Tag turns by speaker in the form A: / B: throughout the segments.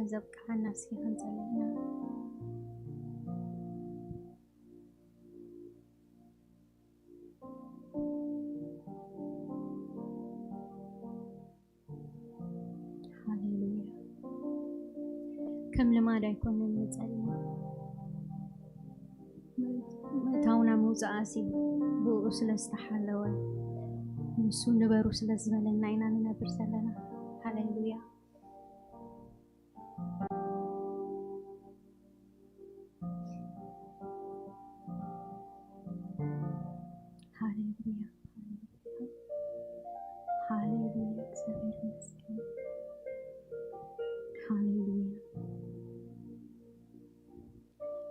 A: زبق عنا سيخن زلينا هاليلويا كم لما دا يكون نزلنا متاونا موزعاسي بو سلستحلوا نسو نبرو سلزبلنا إنا ننبر سلنا هاليلويا هاليلويا هاليلويا እግዚአብሔር ይመስገን هاليلويا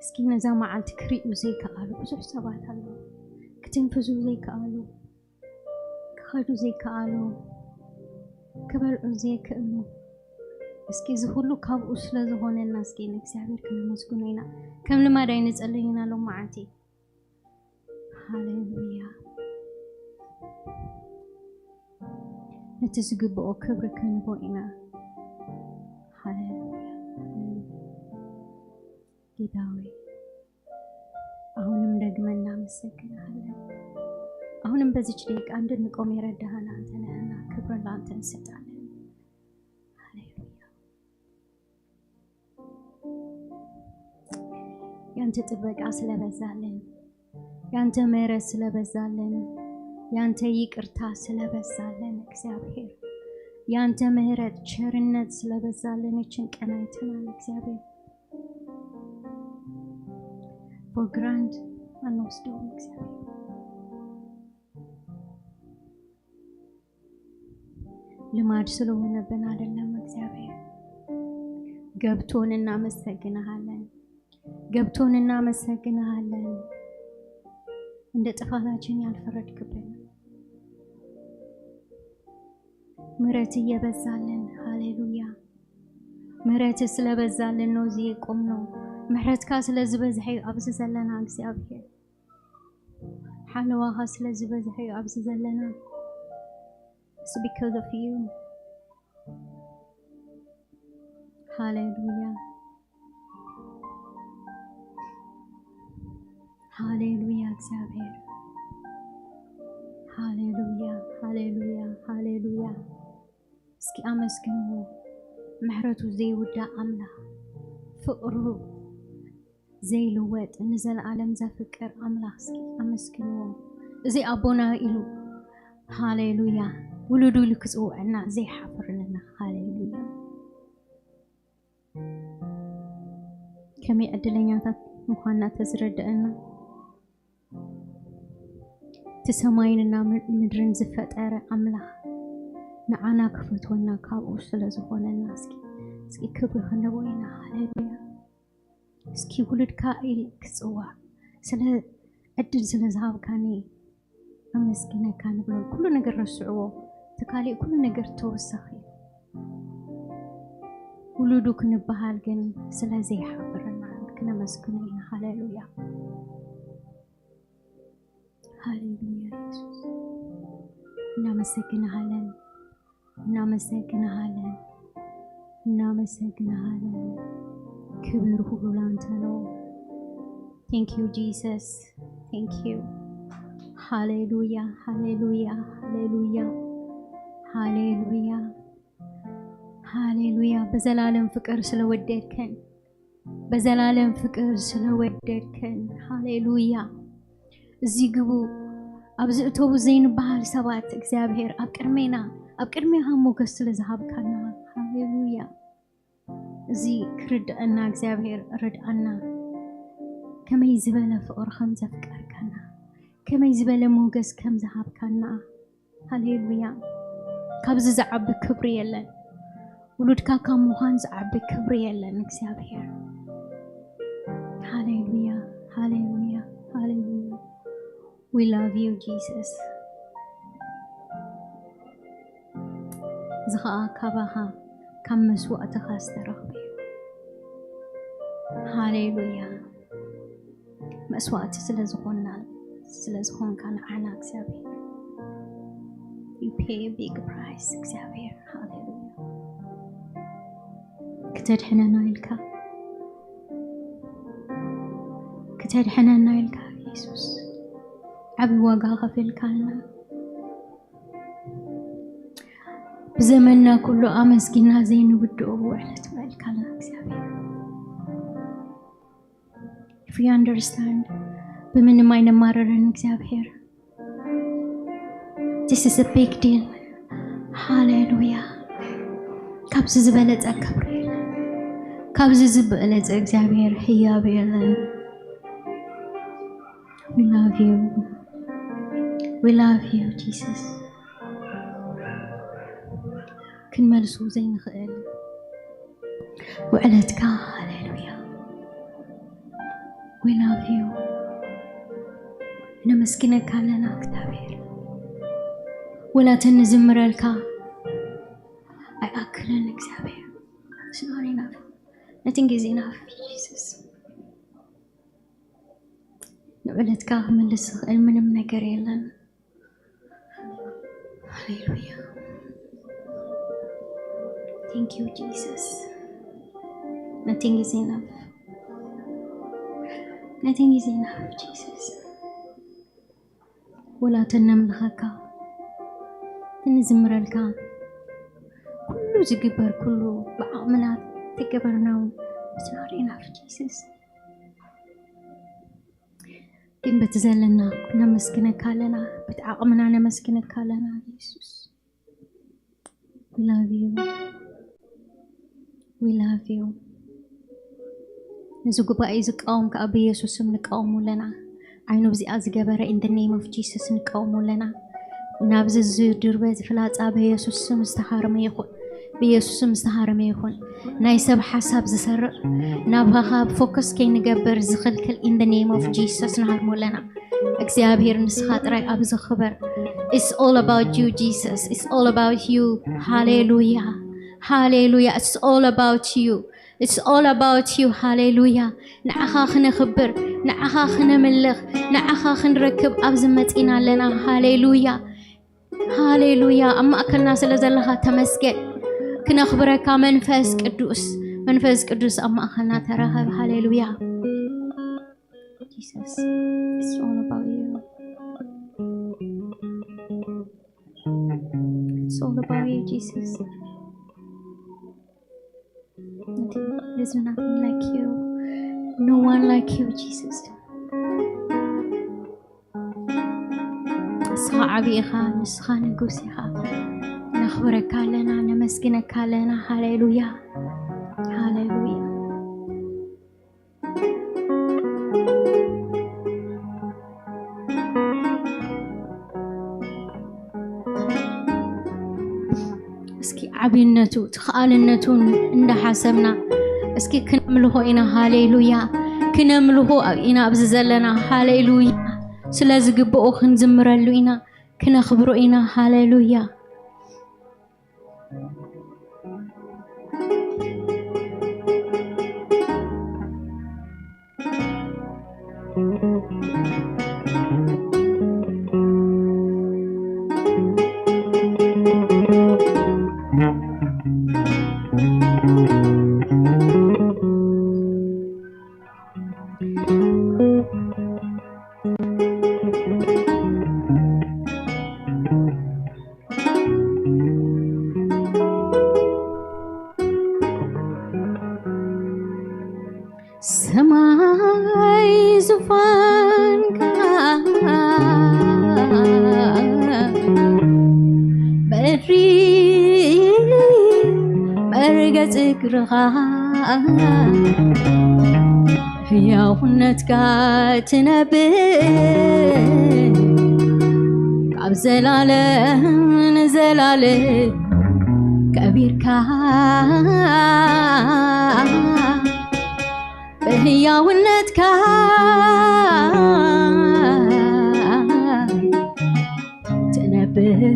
A: እስኪ ነዛ መዓልቲ ክሪኡ ዘይከኣሉ ብዙሕ ሰባት ኣለዉ ክትንፍዙ ዘይከኣሉ ክኸዱ ዘይከኣሉ ክበልዑ ዘይክእሉ እስኪ እዚ ሁሉ ካብኡ ስለ ዝኾነና እስኪ ንእግዚአብሔር ክነመስግኖ ኢና ከም ልማዳይ ንጸልይ ኢና ሎም መዓልቲ هاليلويا نتزقبو كبرك نبوئنا هاليلويا ጌታዊ አሁንም ደግመና መስገና አሁንም በዚች ደቂቃ እንድንቆም ይረዳሃና አንተ ነህና ክብር ላንተ እንሰጣለን ሃሌሉያ ያንተ ጥበቃ ስለበዛልን ያንተ ምሕረት ስለበዛልን ያንተ ይቅርታ ስለበዛልን እግዚአብሔር ያንተ ምሕረት ቸርነት ስለበዛልን እችን ቀን አይተናል እግዚአብሔር for grand አንወስደውም እግዚአብሔር ልማድ ስለሆነብን አይደለም እግዚአብሔር ገብቶን እናመሰግንሃለን እንደ ጥፋታችን ያልፈረድክብን ምሕረት እየበዛልን ሃሌሉያ ምሕረት ስለበዛልን ነው እዚህ የቆምነው ምሕረትካ ስለዝበዝሕ ኣብዚ ዘለና እግዚአብሔር ሓለዋኻ ስለዝበዝሕ ኣብዚ ዘለና It's because of you hallelujah hallelujah እግዚአብሔር hallelujah hallelujah hallelujah እስኪ አመስግኑ ምሕረቱ ዘይውዳ አምላክ ፍቅሩ ዘይልወጥ ንዘለዓለም ዘፍቅር አምላክ እስኪ አመስግኑ እዚ አቦና ኢሉ hallelujah ولدو لكصوعنا زي حفرنا هاليلويا كمي أدلنياتات مخانا تزردنا تسمعيننا مدرن زفت أرى عمله نعنا كفتونا كابو سلزونا الناس سكي كبر خنبوينا هاليلويا سكي ولد كائل كصوع سلا أدل سلزهاب كاني أمسكنا كان بلون كل نجر رسعوه تكالي كل نجر توسخي ولودو كنبهال جن سلازي حفرنا كنا مسكنين هاليلويا هاليلويا يسوع نامسكنا هالن كبره لانتنو thank you Jesus thank you hallelujah hallelujah hallelujah hallelujah hallelujah በዘላለም ፍቅር ስለወደድከን hallelujah እዚህ ግቡ አብዝእተው ዘይን ባህል ሰባት እግዚአብሔር አብቅድሜና ሞገስ ስለዝሃብካና hallelujah እዚህ ክርድአና እግዚአብሔር ረድአና ከመይ ዝበለ ፍቅር ከም ዘፍቀርከና ከመይ ዝበለ ሞገስ ከም ዝሃብካና hallelujah ካብዝ ዝዓብ ክብሪ የለን ولدك كم مخان زعب كبرياء እግዚአብሔር hallelujah hallelujah hallelujah we love you Jesus زخا كبها كم مسوأتك استرخبي hallelujah مسوأت ስለዝኾን كان عنا እግዚአብሔር you pay a big price እግዚአብሔር hallelujah كتدحننا إلك كتدحننا إلك يسوس عبي واقع غفلك لنا بزمننا كله أمسكنا زين بدو وعلى تمالك لنا እግዚአብሔር. If you understand بمن ما ينمررن እግዚአብሔር, this is a big deal. Hallelujah. ካብዚ ዝበለጸ ክብሪ ካብዚ ዝበለጸ እግዚአብሔር ሕያው የለን. We love you. We love you, Jesus. ክንመልሱ ዘይንኽእል ውዕለትካ. Hallelujah. We love you. ነመስግነካ ኣለና እግዚአብሔር. ወላትን ንዝምረልካ አይአክለን እግዚአብሔር. It's not enough. Nothing is enough, Jesus. ንዕለትካ ክምልስ ዝኽእል ምንም ነገር የለን. Hallelujah. Thank you, Jesus. Nothing is enough. Nothing is enough, Jesus. ወላትን ነምልኸካ ንዝምረልካ ኩሉ ዝግበር ኩሉ ብዓቕምና ተገበርናው. It's not enough, Jesus. ግን በትዘለና ነመስግነካ ኣለና ብዓቕምና ነመስግነካ ኣለና ኢየሱስ. We love you. We love you. ንዚ ጉባኤ ዝቃወም ከዓ ብኢየሱስም ንቃወሙ ኣለና. ዓይኑ ብዚኣ ዝገበረ in the name of Jesus ንቃወሙ ኣለና. ናብዚ ዝድርበ ዝፍላፃ ብኢየሱስም ዝተሃረመ ይኹን. بيسوع مستحرم يكون نايسب حساب زسر نبغى فوكس كي نجبر زخلكل in the name of Jesus نهار لنا እግዚአብሔር ንስኻት ራይ ኣብ ዝኽበር. It's all about you, Jesus. It's all about you. Hallelujah. Hallelujah. It's all about you. It's all about you. Hallelujah. ንዓኻ ክነኽብር ንዓኻ ክነምልኽ ንዓኻ ክንረክብ ኣብ ዝመፅና ኣለና. Hallelujah. Hallelujah. ኣብ ማእከልና ስለ ዘለኻ ተመስገን. ክነኽብረካ መንፈስ ቅዱስ መንፈስ ቅዱስ ኣብ ማእከልና ተረኸብ. Hallelujah. Jesus, it's all about you. It's all about you, Jesus. There's nothing like you. No one like you, Jesus. صعبي خان سخان قوسي خان نخبرك لنا نمسكنك لنا. هاليلويا هاليلويا. اسكي عبينتو تخالنتو عند حسبنا اسكي كنملهو إنا. هاليلويا كنملهو إنا أبززلنا. هاليلويا سلاز قبؤو خنزمرلو إنا كنخبرو إنا. هاليلويا. ሰማይ ዙፋንካ በሪ መርገጽ እግርኻ ሕያውነትካ ትነብር ካብ ዘላለም ንዘላለም ከቢርካ በሕያውነትካ ትነብር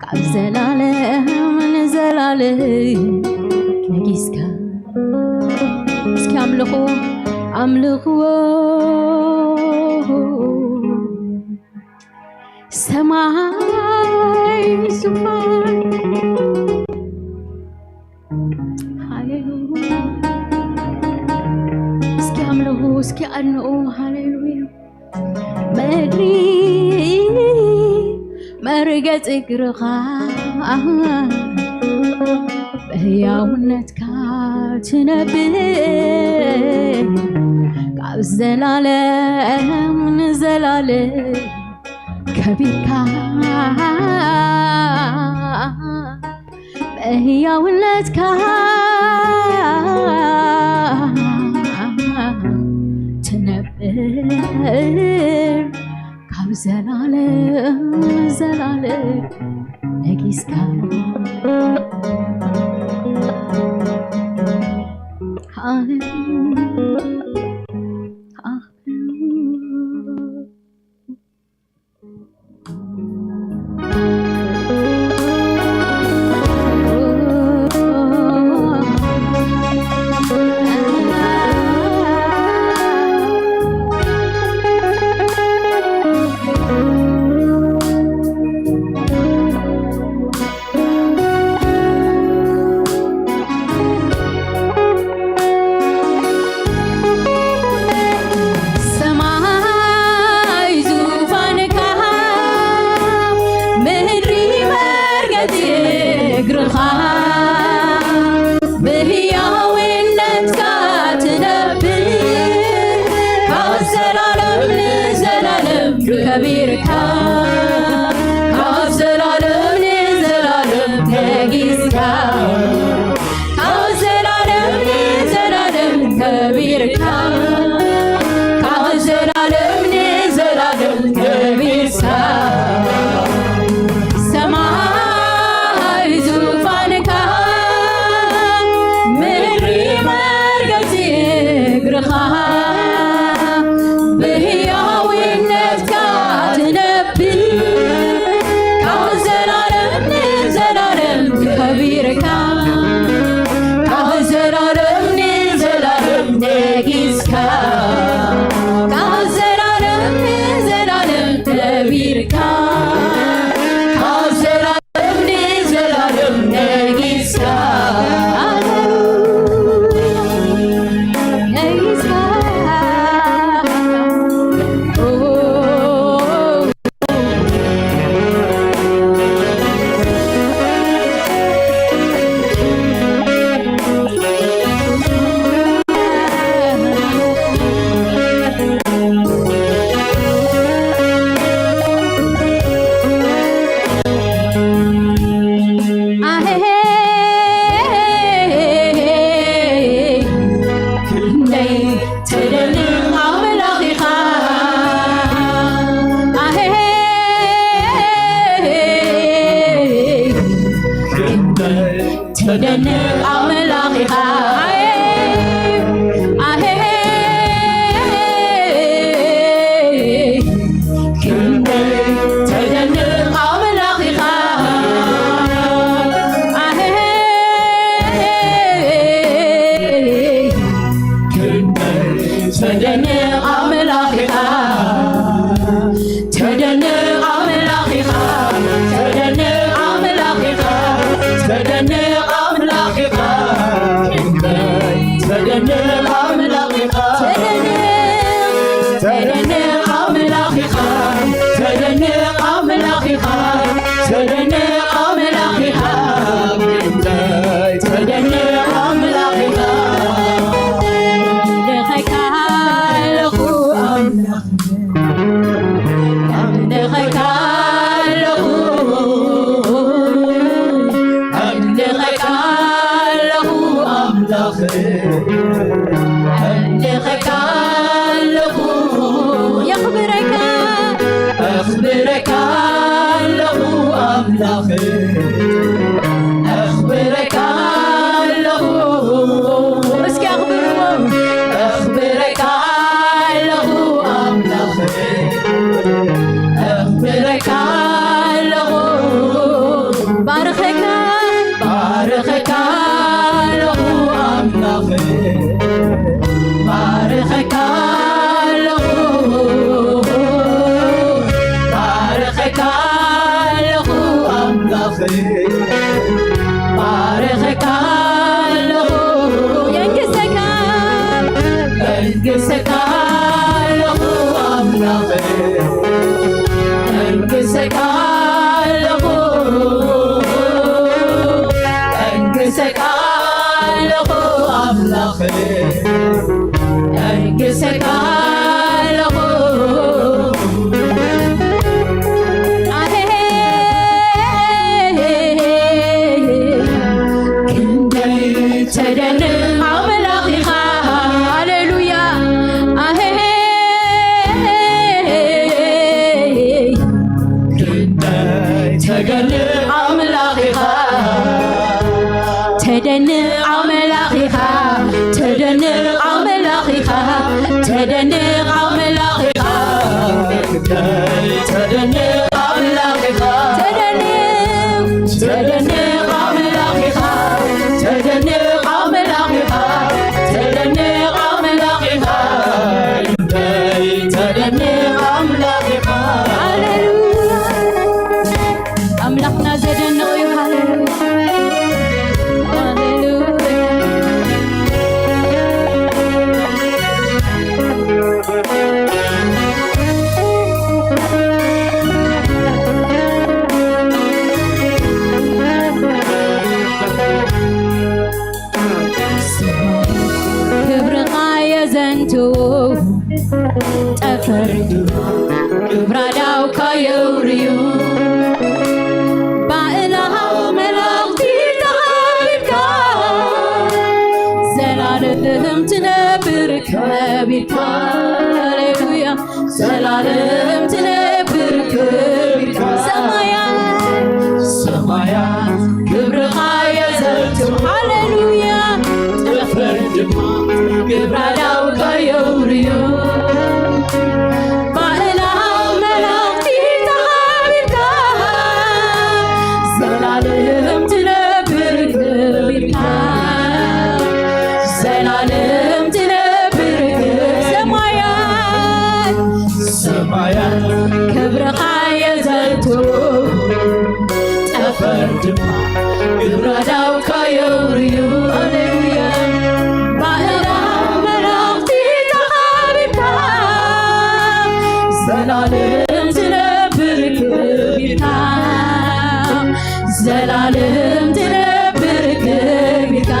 A: ካብ ዘላለም ንዘላለም ነጊስካ። እስኪ አምልኽዎ ሰማይ ዙፋን ሃሌሉያ እስኪ አምልኹ እስኪ አድንቁ ሃሌሉያ ምድሪ መርገጽ እግርኻ በሕያውነትካ ትነብር ካብ ዘላለም ንዘላለም ከቢርካ በሕያውነትካ ትነብር ካብ ዘላለም ንዘላለም ነጊስካ
B: بارخك له أملاخ እንግሰካለሁ አምላኬ እንግሰካለሁ እንግሰካለሁ አምላኬ እንግሰካለሁ ክንደይ ተደንቅ አምላኺኻ ሃሌሉያ ክንደይ ተገንቅ አምላኺኻ ተደንቅ አምላኺኻ ተደንቅ አምላኺኻ ተደንቅ አምላኺኻ ተደንቅ አምላኺኻ ተደንቅ አምላኺኻ ተደንቅ አምላኺኻ ተደንቅ አምላኺኻ ተደንቅ አምላኺኻ ሃሌሉያ አምላኽና ዘደንቕ እዩ ጠፈርዱ ብራዳው ካየውርዩ ባእላሃ መላእኽቲ ተኸቢብካ ዘላለም ትነብር ከቢርካ ሃሌሉያ ዘላለም ትነብር ከቢርካ ሰማያት ክብርኻ የዘርቱ ሃሌሉያ ጠፈርድማ ብራዳው ካየውርዩ ክብርኻ የዘርቱ ጠፈርድማ ብራዳው ካየውርዩ ሃሌሉያ ባእላሃ መላእኽቲ ተኸቢብካ ዘላለም ትነብር ከቢርካ ዘላለም ትነብር ከቢርካ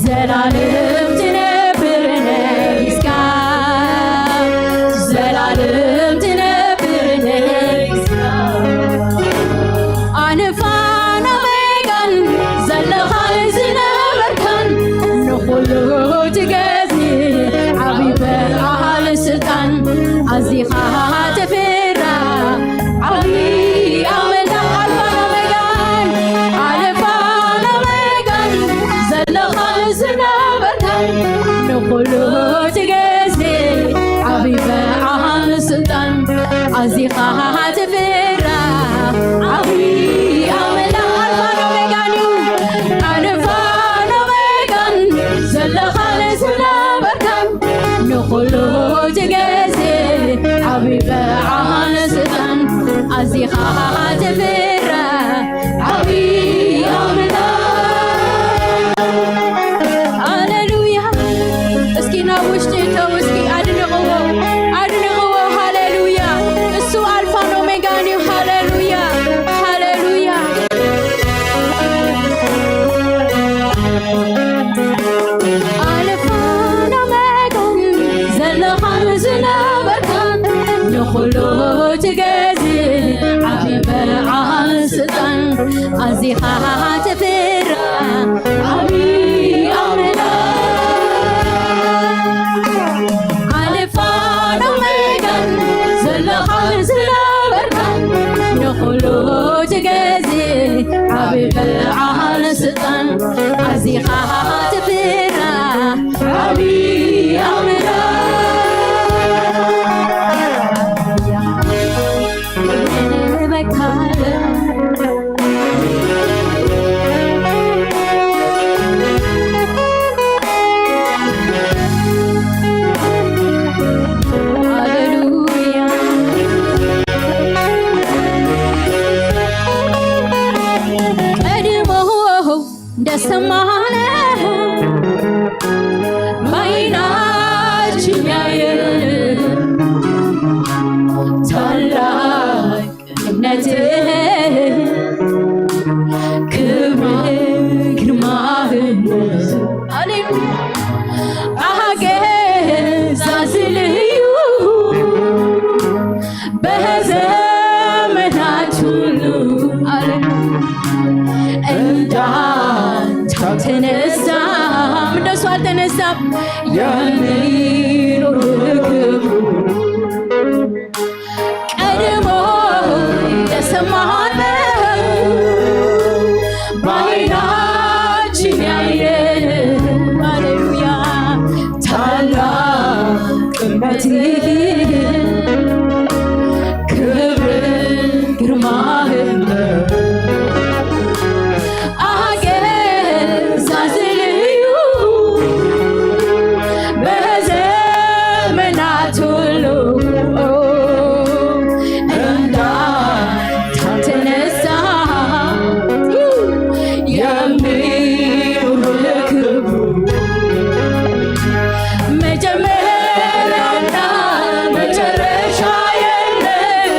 B: ዘላለም ትነብር ነቢስካ ዘላለም ትነብር ነቢስካ ኣንፋን ኦሜጋን ዘለኻን ዝነበርካን ንኹሉ ትገዝእ ዓብዪ በዓል ስልጣን ኣዚኻ ተፈራ ዓብዪ ኣምላኽ ኣልፋን ኦሜጋን ዘለኻን ዝነበርካን ንኹሉ ትገዝእ ዓብዪ በዓል ስልጣን ኣዚኻ ተፈራ ዓብዪ ኣምላኽ ኣልፋን ኦሜጋን ዘለኻን ዝነበርካን ንኹሉ ትገዝእ ዓብዪ በዓል ስልጣን ኣዚኻ ተፈራ ዓብዪ ኣምላኽ ሃሌሉያ እስኪ ናብ ውሽጢ እተው እስኪ ኣድንቕዎ ሃሌሉያ እሱ ኣልፋን ኦሜጋን እዩ ሃሌሉያ ሃሌሉያ ኣልፋን ኦሜጋን ዘለኻን ዝነበርካን ንኹሉ ትገዝእ ዓብዪ በዓል ስልጣን ኣዚኻ ተፈራ ዓብዪ ኣምላኽ ኣልፋን ኦሜጋን ዘለኻን ዝነበርካን ንኹሉ ትገዝእ ዓብዪ በዓል ስልጣን ኣዚኻ ተፈራ ዓብዪ ኣምላኽ እንደሰማነ በዓይናችን ያየን ታላቅነትህን ክብር ግርማህን አገዛዝ ልዩ በዘመናት ሁሉ እንዳንተ አልተነሳም እንደሱ አልተነሳም የሚኖር ክብሩ ቀድሞ የሰማነው በዓይናችን ያየን ሃሌሉያ ታላቅነትህን ክብር ግርማህን አገዛዝ ልዩ በዘመናት ሁሉ እንዳንተ አልተነሳም የሚኖር ክብሩ መጀመሪያና መጨረሻ የለም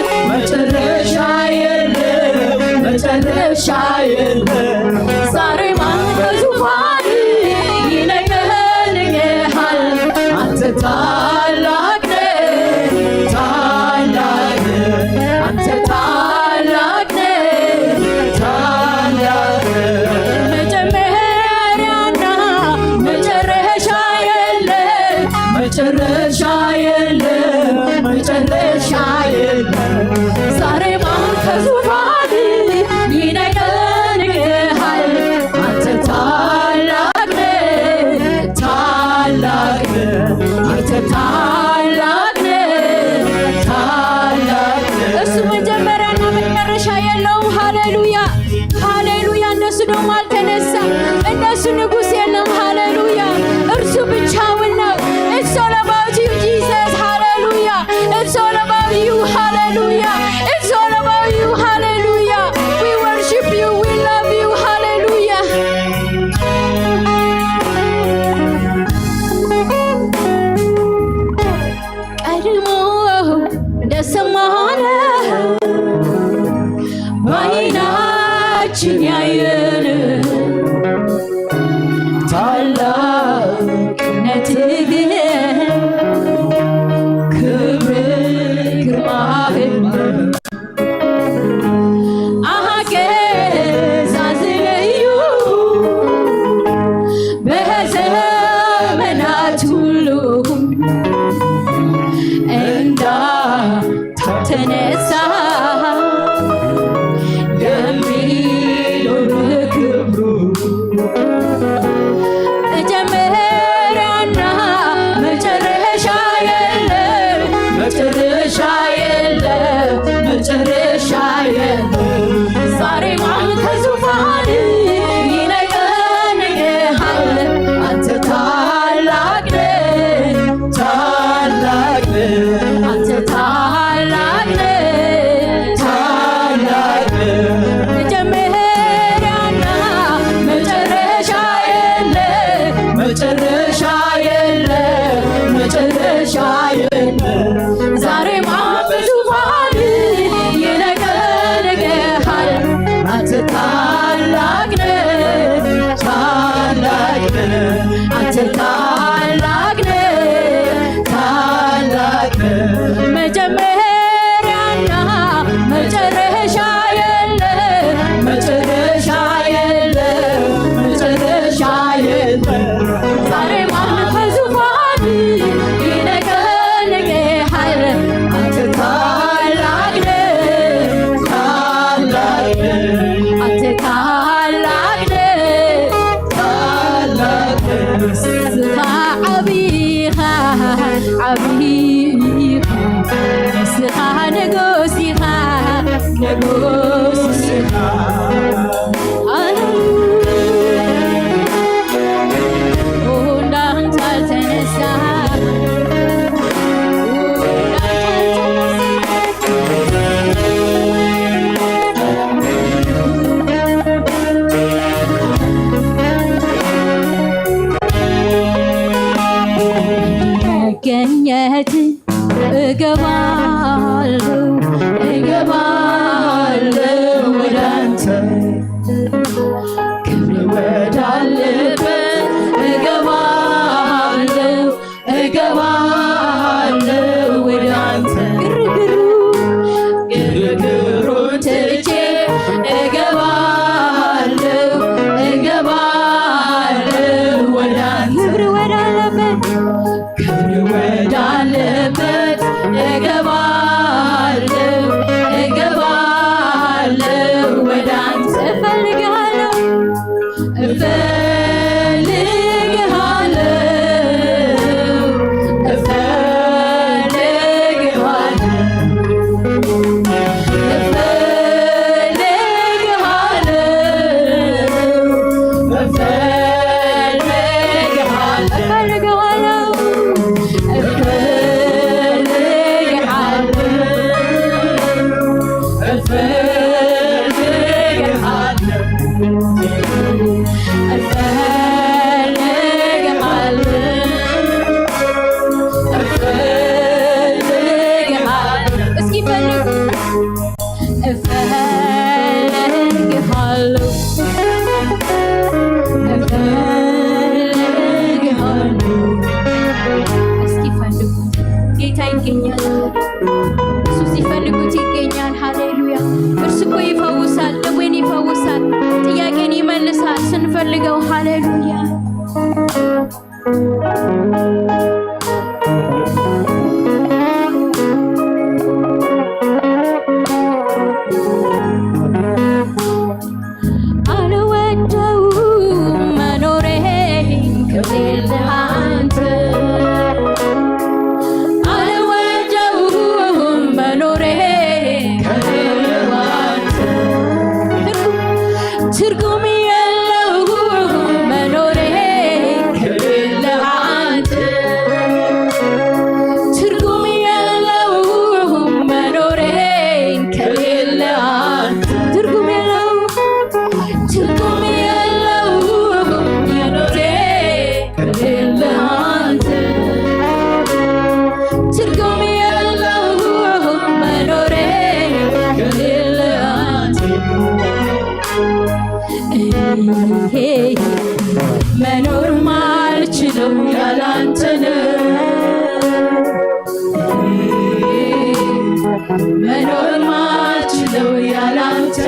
B: መጨረሻ የለም ዛሬ ማን በዙፋን ይነገንግሃል አንተ ታላቅ ነህ ታላቅ ነህ አንተ ታላቅ ነህ ታላቅ ነህ መጀመሪያና መጨረሻ የለም መጨረሻ የለም ዛሬ ማን ከዙፋን ይነገንግሃል አንተ ታላቅ ነህ ታላቅ ነህ አንተ ታላቅ ነህ ታላቅ ነህ እሱ መጀመሪያና መጨረሻ የለውም ሃሌሉያ ሃሌሉያ እንደሱ ደግሞ አልተነሳም እንደሱ ንጉሥ የለም ሃሌሉያ እርሱ ብቻውን ነው It's all about you Jesus hallelujah It's all about you hallelujah It's all about you hallelujah We worship you we love you hallelujah ቀድሞ እንደሰማነው በዓይናችን ያየን ታላቅነትህን ክብር ግርማህን አገዛዝ ልዩ በዘመናት ሁሉ እንዳንተ አልተነሳም የሚኖር ክብሩ መጀመሪያና መጨረሻ የለም መጨረሻ የለም ዛሬ ማን ከዙፋን ይነገንግሃል አንተ ታላቅ ነህ ታላቅ ነህ አንተ ታላቅ ነህ ታላቅ ነህ መጀመሪያና መጨረሻ የለም መጨረሻ የለም ዛሬ ማን በዙፋን ይነገንግሃል አንተ ታላቅ ነህ ታላቅ ነህ አንተ ታላቅ ነህ ታላቅ ነህ መጀመሪያና መጨረሻ የለም መጨረሻ የለም ዛሬ ማን በዙፋን ይነገንግሃል አንተ ታላቅ ነህ ታላቅ ነህ አንተ ታላቅ ነህ ታላቅ ነህ ስኻ ዓብይኻ ስኻ ንጉስ ኢኻ እንዳንተ አልተነሳም መኖር ማልችለው ያላንተ መኖር ማልችለው ያላንተ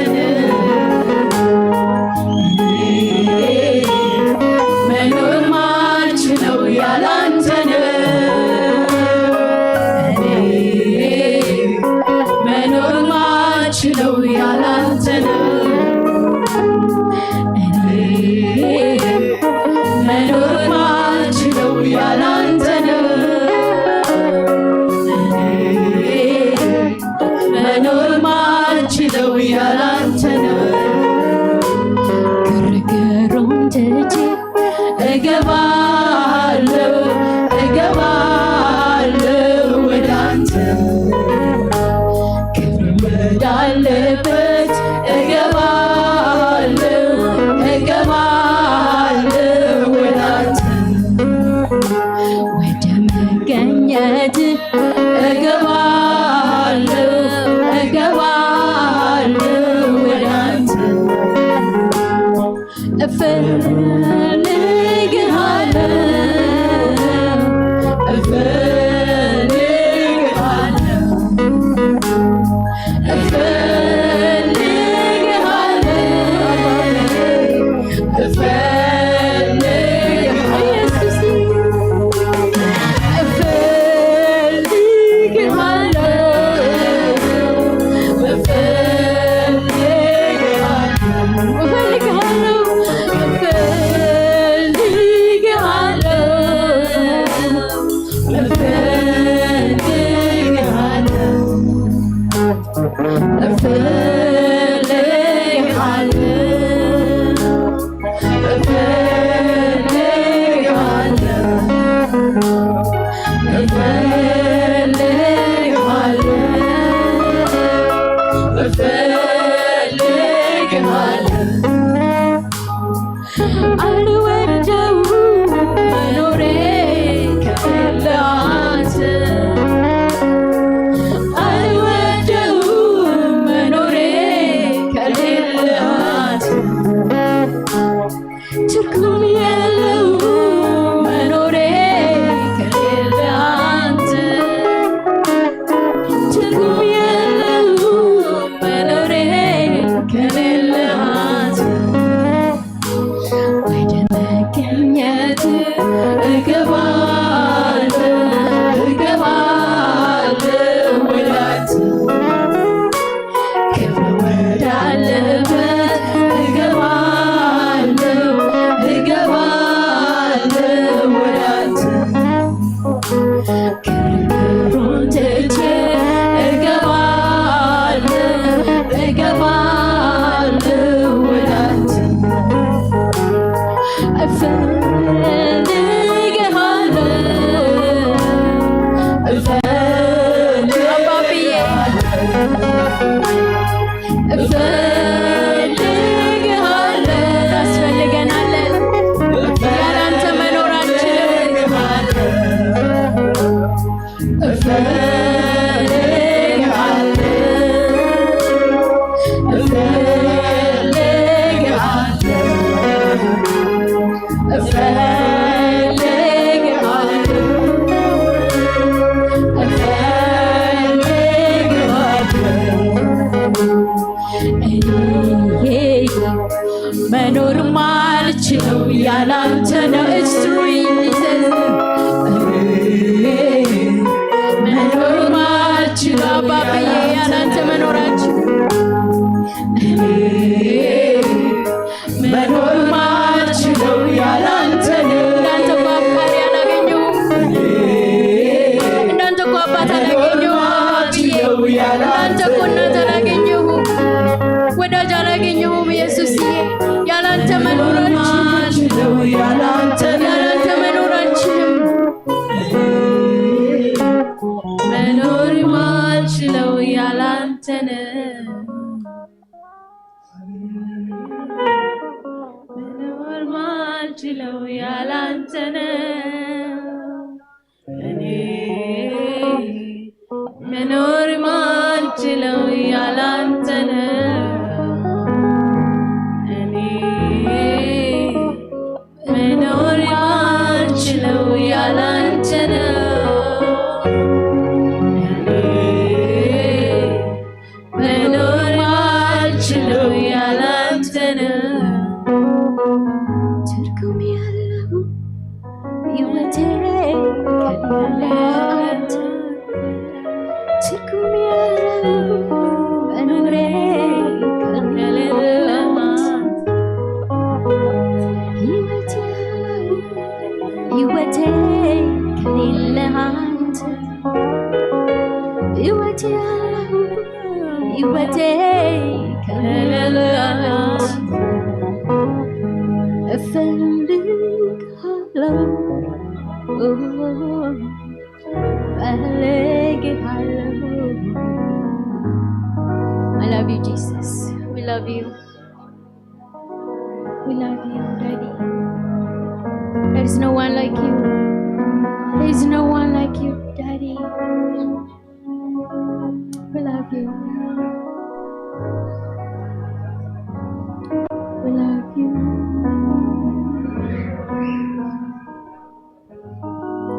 B: መኖር ማልችለው ያላንተ መኖር ማልችለው ያላንተ መኖር ማልችለው ያላንተ መኖር ማልችለው ያላንተ ግርግሩን ትቼ እገባለሁ ወደ አንተ ክብር ወዳለበት እገባለሁ ወደ አንተ ወደ መገኘት እገባለሁ ወደ አንተ ያላንተ ነው እስትሩኝ መኖር ማልችል አባብዬ ያላንተ መኖራችን መኖር ማልችለው ያላንተ ነው። እንዳንተ እኮ አፍቃሪ አላገኘሁም፣ እንዳንተ እኮ አባት አላገኘሁም አባብዬ፣ እንዳንተ እኮ እናት አላገኘሁም፣ ወዳጅ አላገኘሁም ኢየሱስዬ። ያላንተ መኖራችን ያላንተ መኖራችንም መኖር ማልችለው ያላንተ ነው። መኖር ማልችለው ያላንተ ነው። እኔ መኖር ማልችለው ያላንተ ነው። እኔ መኖር ማልችለው ያላንተ ነው። መኖር ማልችለው ያላንተ ነው። ትርጉም ያለው ሕይወቴ ከሌለ አንተ፣ ትርጉም ያለው መኖሬ ከሌለ አንተ፣ ሕይወቴ ከሌለ አንተ፣ ሕይወቴ ከሌለ አንተ እፈልግሃለሁ እፈልግሃለሁ። I love you Jesus. We love you. We love you Daddy. There is no one like you. There is no one like you Daddy. We love you. We love you.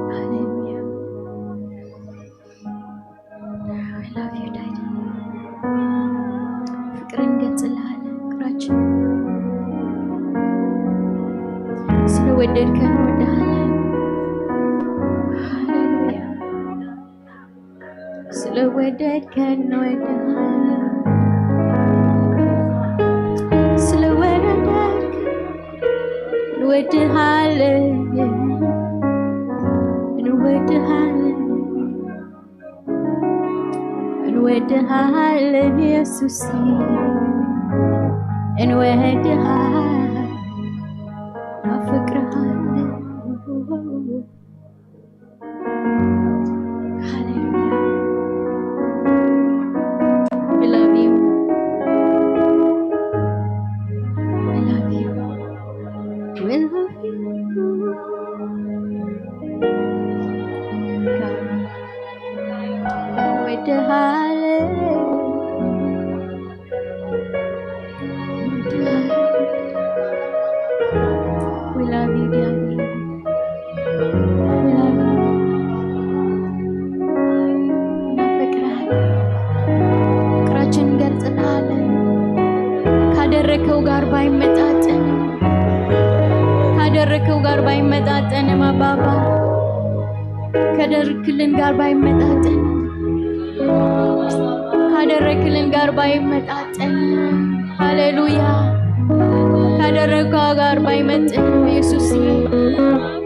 B: Hallelujah. We love you Daddy. ፍቅርን እንገልጽልሃለን። ፍቅራችን ስለወደድከን እንወድሃለን። ሃሌሉያ። ስለወደድከን እንወድሃለን። እንወድሃለን እንወድሃለን እንወድሃለን ኢየሱስ እንወድሃለን አፍቅርሃለን። ሃሌሉያ we love you. We love you. We love you. We love you, Daddy. We love you. ፍቅራችን እንገልጽልሃለን። ካደረከው ጋር ባይመጣጠንም አባባ ካደረክልን ጋር ባይመጣጠንም ሃሌሉያ ካደረከው ጋር ባይመጥንም ኢየሱስ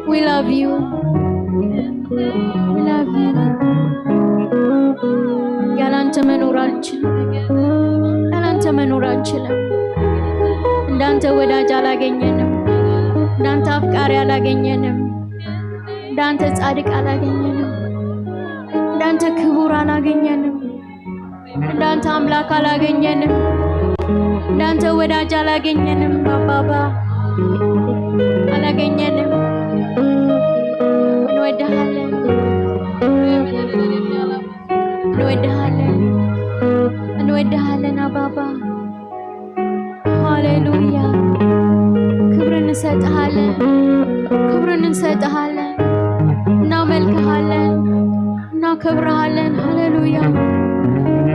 B: we love you. We love you. ያላንተ መኖር አንችልም። እንዳንተ ወዳጅ አላገኘንም። እንዳንተ አፍቃሪ አላገኘንም። እንዳንተ ጻድቅ አላገኘንም። እንዳንተ ክቡር አላገኘንም። እንዳንተ አምላክ አላገኘንም። እንዳንተ ወዳጅ አላገኘንም። አባባ አላገኘንም። እንወድሃለን እንወድሃለን አባባ ሃሌሉያ። ክብርን እንሰጥሃለን እናመልክሃለን እናከብርሃለን። ሃሌሉያ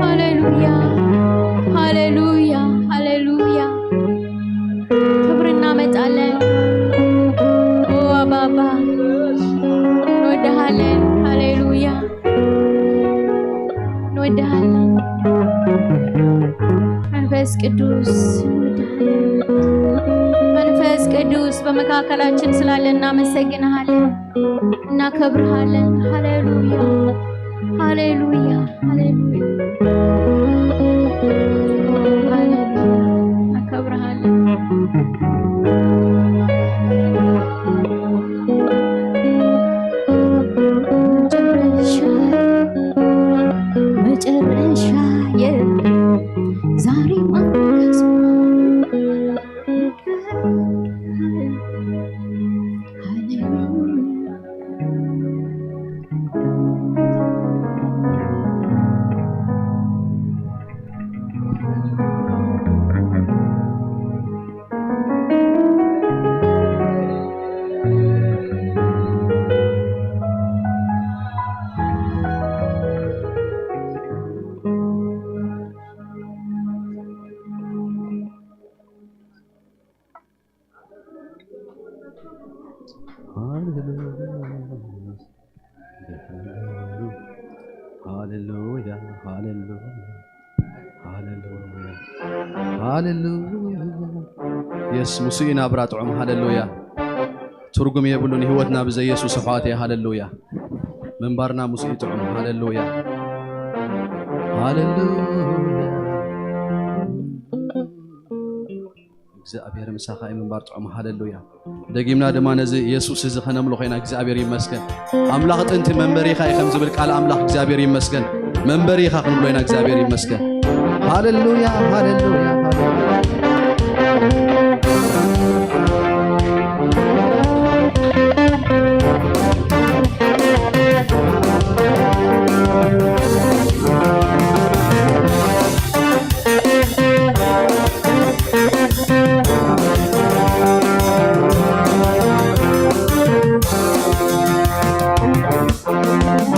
B: ሃሌሉያ ሃሌሉያ ሃሌሉያ። ክብር እናመጣለን
A: ቅዱስ መንፈስ ቅዱስ በመካከላችን ስላለ እናመሰግንሃለን፣ እናከብርሃለን። ሃሌሉያ ሃሌሉያ ሃሌሉያ ሃሌሉያ እናከብርሃለን።
C: Hallelujah, hallelujah, hallelujah, hallelujah. Yes, ሙሲና ብራጥዑም ሃሌሉያ ትርጉም የብሉን ህይወትና በኢየሱስ ፋቴ ሃሌሉያ መንባርና ሙሲኢ ጥዑም ሃሌሉያ ሃሌሉያ እግዚአብሔር ምሳኻይ መንባር ጥዑም ሃሌሉያ ደጊምና ድማ ነዚ ኢየሱስ እዚ ኸነምሎ ኾይና እግዚአብሔር ይመስገን አምላኽ ጥንቲ መንበሪኻ ይኸም ዝብል ቃል አምላኽ እግዚአብሔር ይመስገን መንበሪኻ ኸንብሎ ኢና እግዚአብሔር ይመስገን ሃሌሉያ ሃሌሉያ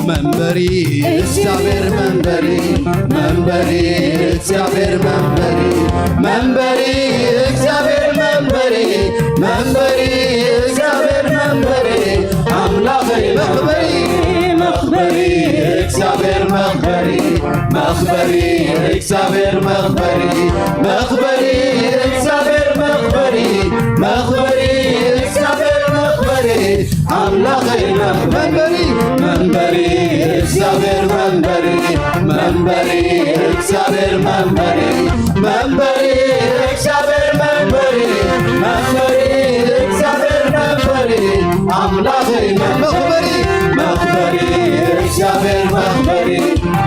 C: መንበሪ እግዚአብሔር መንበሪ መንበሪ እግዚአብሔር መንበሪ መንበሪ እግዚአብሔር መንበሪ መንበሪ እግዚአብሔር መንበሪ አምላኬ መክበሪ መክበሪ እግዚአብሔር መክበሪ መክበሪ እግዚአብሔር መክበሪ መክበሪ እግዚአብሔር መክበሪ መክበሪ እግዚአብሔር መክበሪ አምላኬ መንበሪ መንበሪ እግዚአብሔር መንበሪ መንበሪ እግዚአብሔር መንበሪ መንበሪ እግዚአብሔር መንበሪ መንበሪ እግዚአብሔር መንበሪ አምላኬ መንበሪ መክበሪ እግዚአብሔር መንበሪ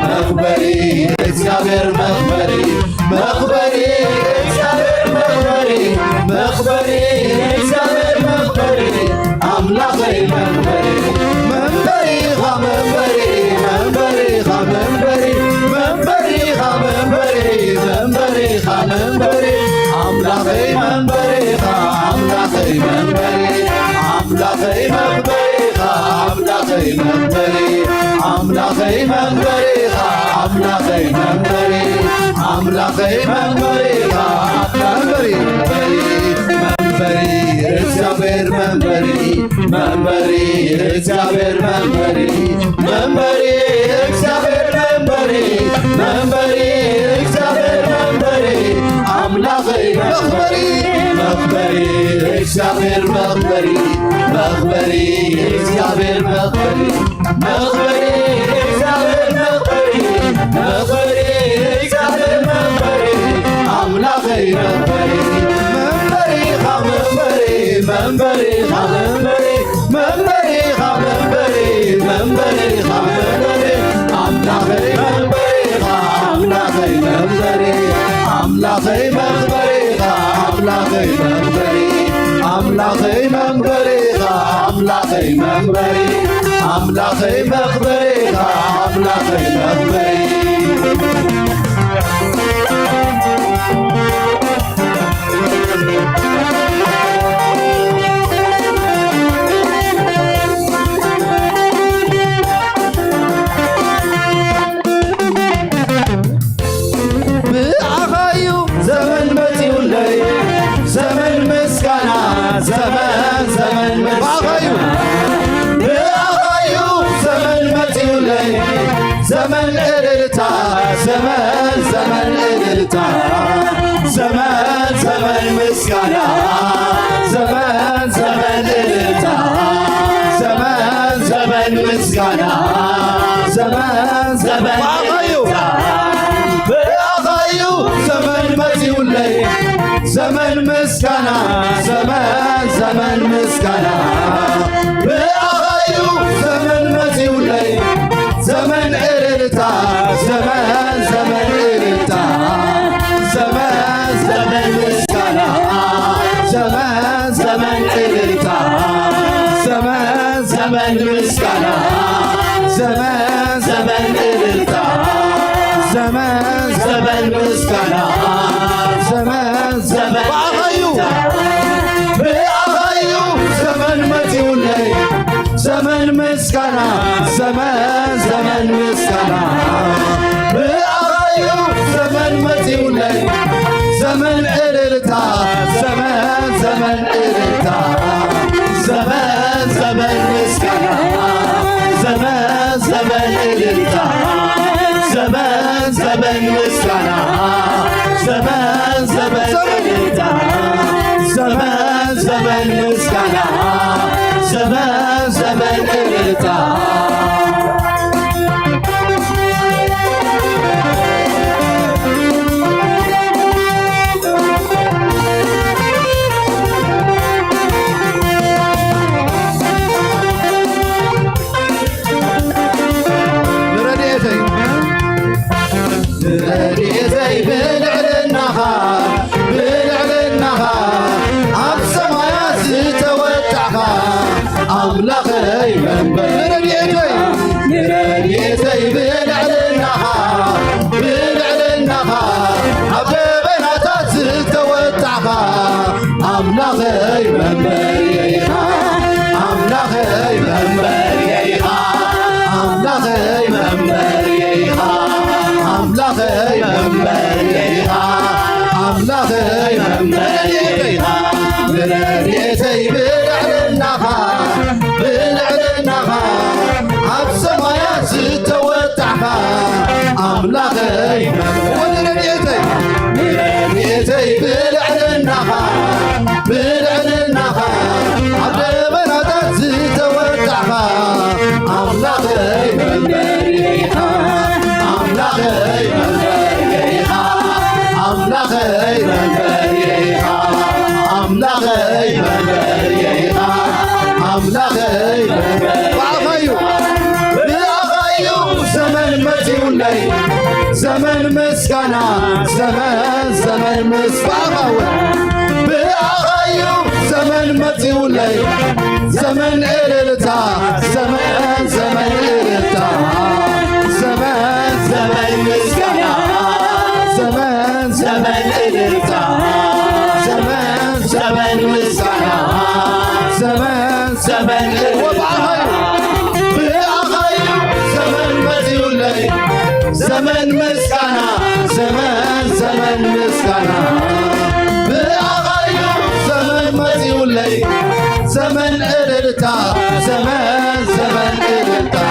C: መክበሪ እግዚአብሔር መንበሪ መክበሪ እግዚአብሔር መንበሪ መክበሪ እግዚአብሔር መንበሪ አምላኬ መንበሪ መንበሪ መንበሪ መንበሪ መንበሪ መንበሪ መንበሪ መንበሪ መንበሪ አምላኬ መንበሪ አምላኬ መንበሪ አምላኬ መንበሪ አምላኬ መንበሪ አምላኬ መንበሪ አምላኬ መንበሪ አምላኬ መንበሪ መንበሪ እግዚአብሔር መንበሪ መንበሪ እግዚአብሔር መንበሪ መንበሪ እግዚአብሔር መንበሪ መንበሪ እግዚአብሔር መንበሪ አምላኬ መክበሪ መክበሪ እግዚአብሔር መክበሪ መክበሪ እግዚአብሔር መክበሪ መክበሪ እግዚአብሔር መክበሪ መክበሪ እግዚአብሔር መክበሪ አምላኬ መክበሪ መንበሪ መንበሪ መንበሪ መንበሪ መንበሪ መንበሪ አምላኬ መንበሪ አምላኬ መንበሪ አምላኬ መንበሪ አምላኬ መንበሪ አምላኬ መንበሪ አምላኬ መንበሪ አምላኬ መንበሪ አምላኬ መንበሪ ዘመን ዘመን ባኻዩ ብኣኻዩ ዘመን መፂኡለይ ዘመን እልልታ ዘመን ዘመን እልልታ ዘመን ዘመን ምስጋና ዘመን ዘመን እልልታ ዘመን ዘመን ምስጋና ዘመን ዘመን በአኻዩ ዘመን መጺውለይ ዘመን ምስጋና ዘመን ዘመን ምስጋና በአኻዩ ዘመን መጺውለይ ዘመን እልልታ ዘመን ዘመን እልልታ ዘመን ዘመን ምስጋና ዘመን ዘመን እልልታ ዘመን ዘመን ምስጋና ዘመን ዘመን እልልታ ዘመን ዘመን ምስጋና ዘመን ዘመን በአኻዩ ዘመን መጺውለይ ዘመን ምስጋና ዘመን ዘመን ምስጋና በአኻዩ ዘመን መጺውለይ ዘመን እልልታ ዘመን ዘመን እልልታ ዘመን ዘመን ምስጋና ዘመን ዘመን እልልታ ዘመን ዘመን ምስጋና ዘመን ዘመን እልልታ ዘመን ዘመን ምስጋና ዘመን ዘመን እልልታ ረድኤተይ ብልዕልናኻ ብልዕልናኻ ኣብ ሰማያት ዝተወጣዕኻ ኣምላኸይ መንበር ረድኤተይ ብልዕልናኻ ብልዕልናኻ ኣብ ደበናታት ዝተወጣዕኻ ኣምላኸይ መንበር ኢኻ ኣምላኸይ መንበር ኢኻ ኣምላኸይ መንበር ኢኻ أملاخي ممبريها أملاخي ممبريها براديتي بالعلنها بالعلنها عبسمايات ستوتعها أملاخي ممبريها براديتي بالعلنها بالعلنها عبد بناتك ستوتعها أملاخي ممبريها أملاخي ممبريها أملاخي ممبريها أملاخي ممبريها أملاخي ممبريها بأخيو زمن متيولي زمن مسكنا زمن زمن مسكنا بأخيو زمن متيولي زمن إلتا زمن زمن إلتا زمان زمان مسكنا زمان زمان إلتا زمان زمان مسكنا زمان زمان وبعهاي بأخاي زمان متيولي زمان مسكنا زمان زمان مسكنا بأخاي زمان متيولي زمان إلتا زمان زمان إلتا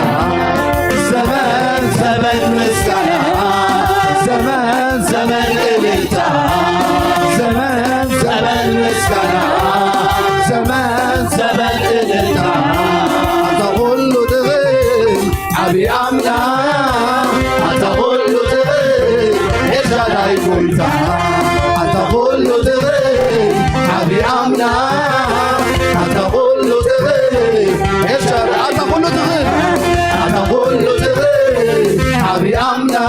C: زمان زمان مسكنا زمان زمان إلتا زمان زمان مسكنا زمان زمان إلتا أتقول له تغير أبي أمنا أتقول له تغير إيش هذا يقول أتقول له تغير أبي أمنا أتقول له تغير إيش هذا أتقول له تغير أتقول له أبي أمنا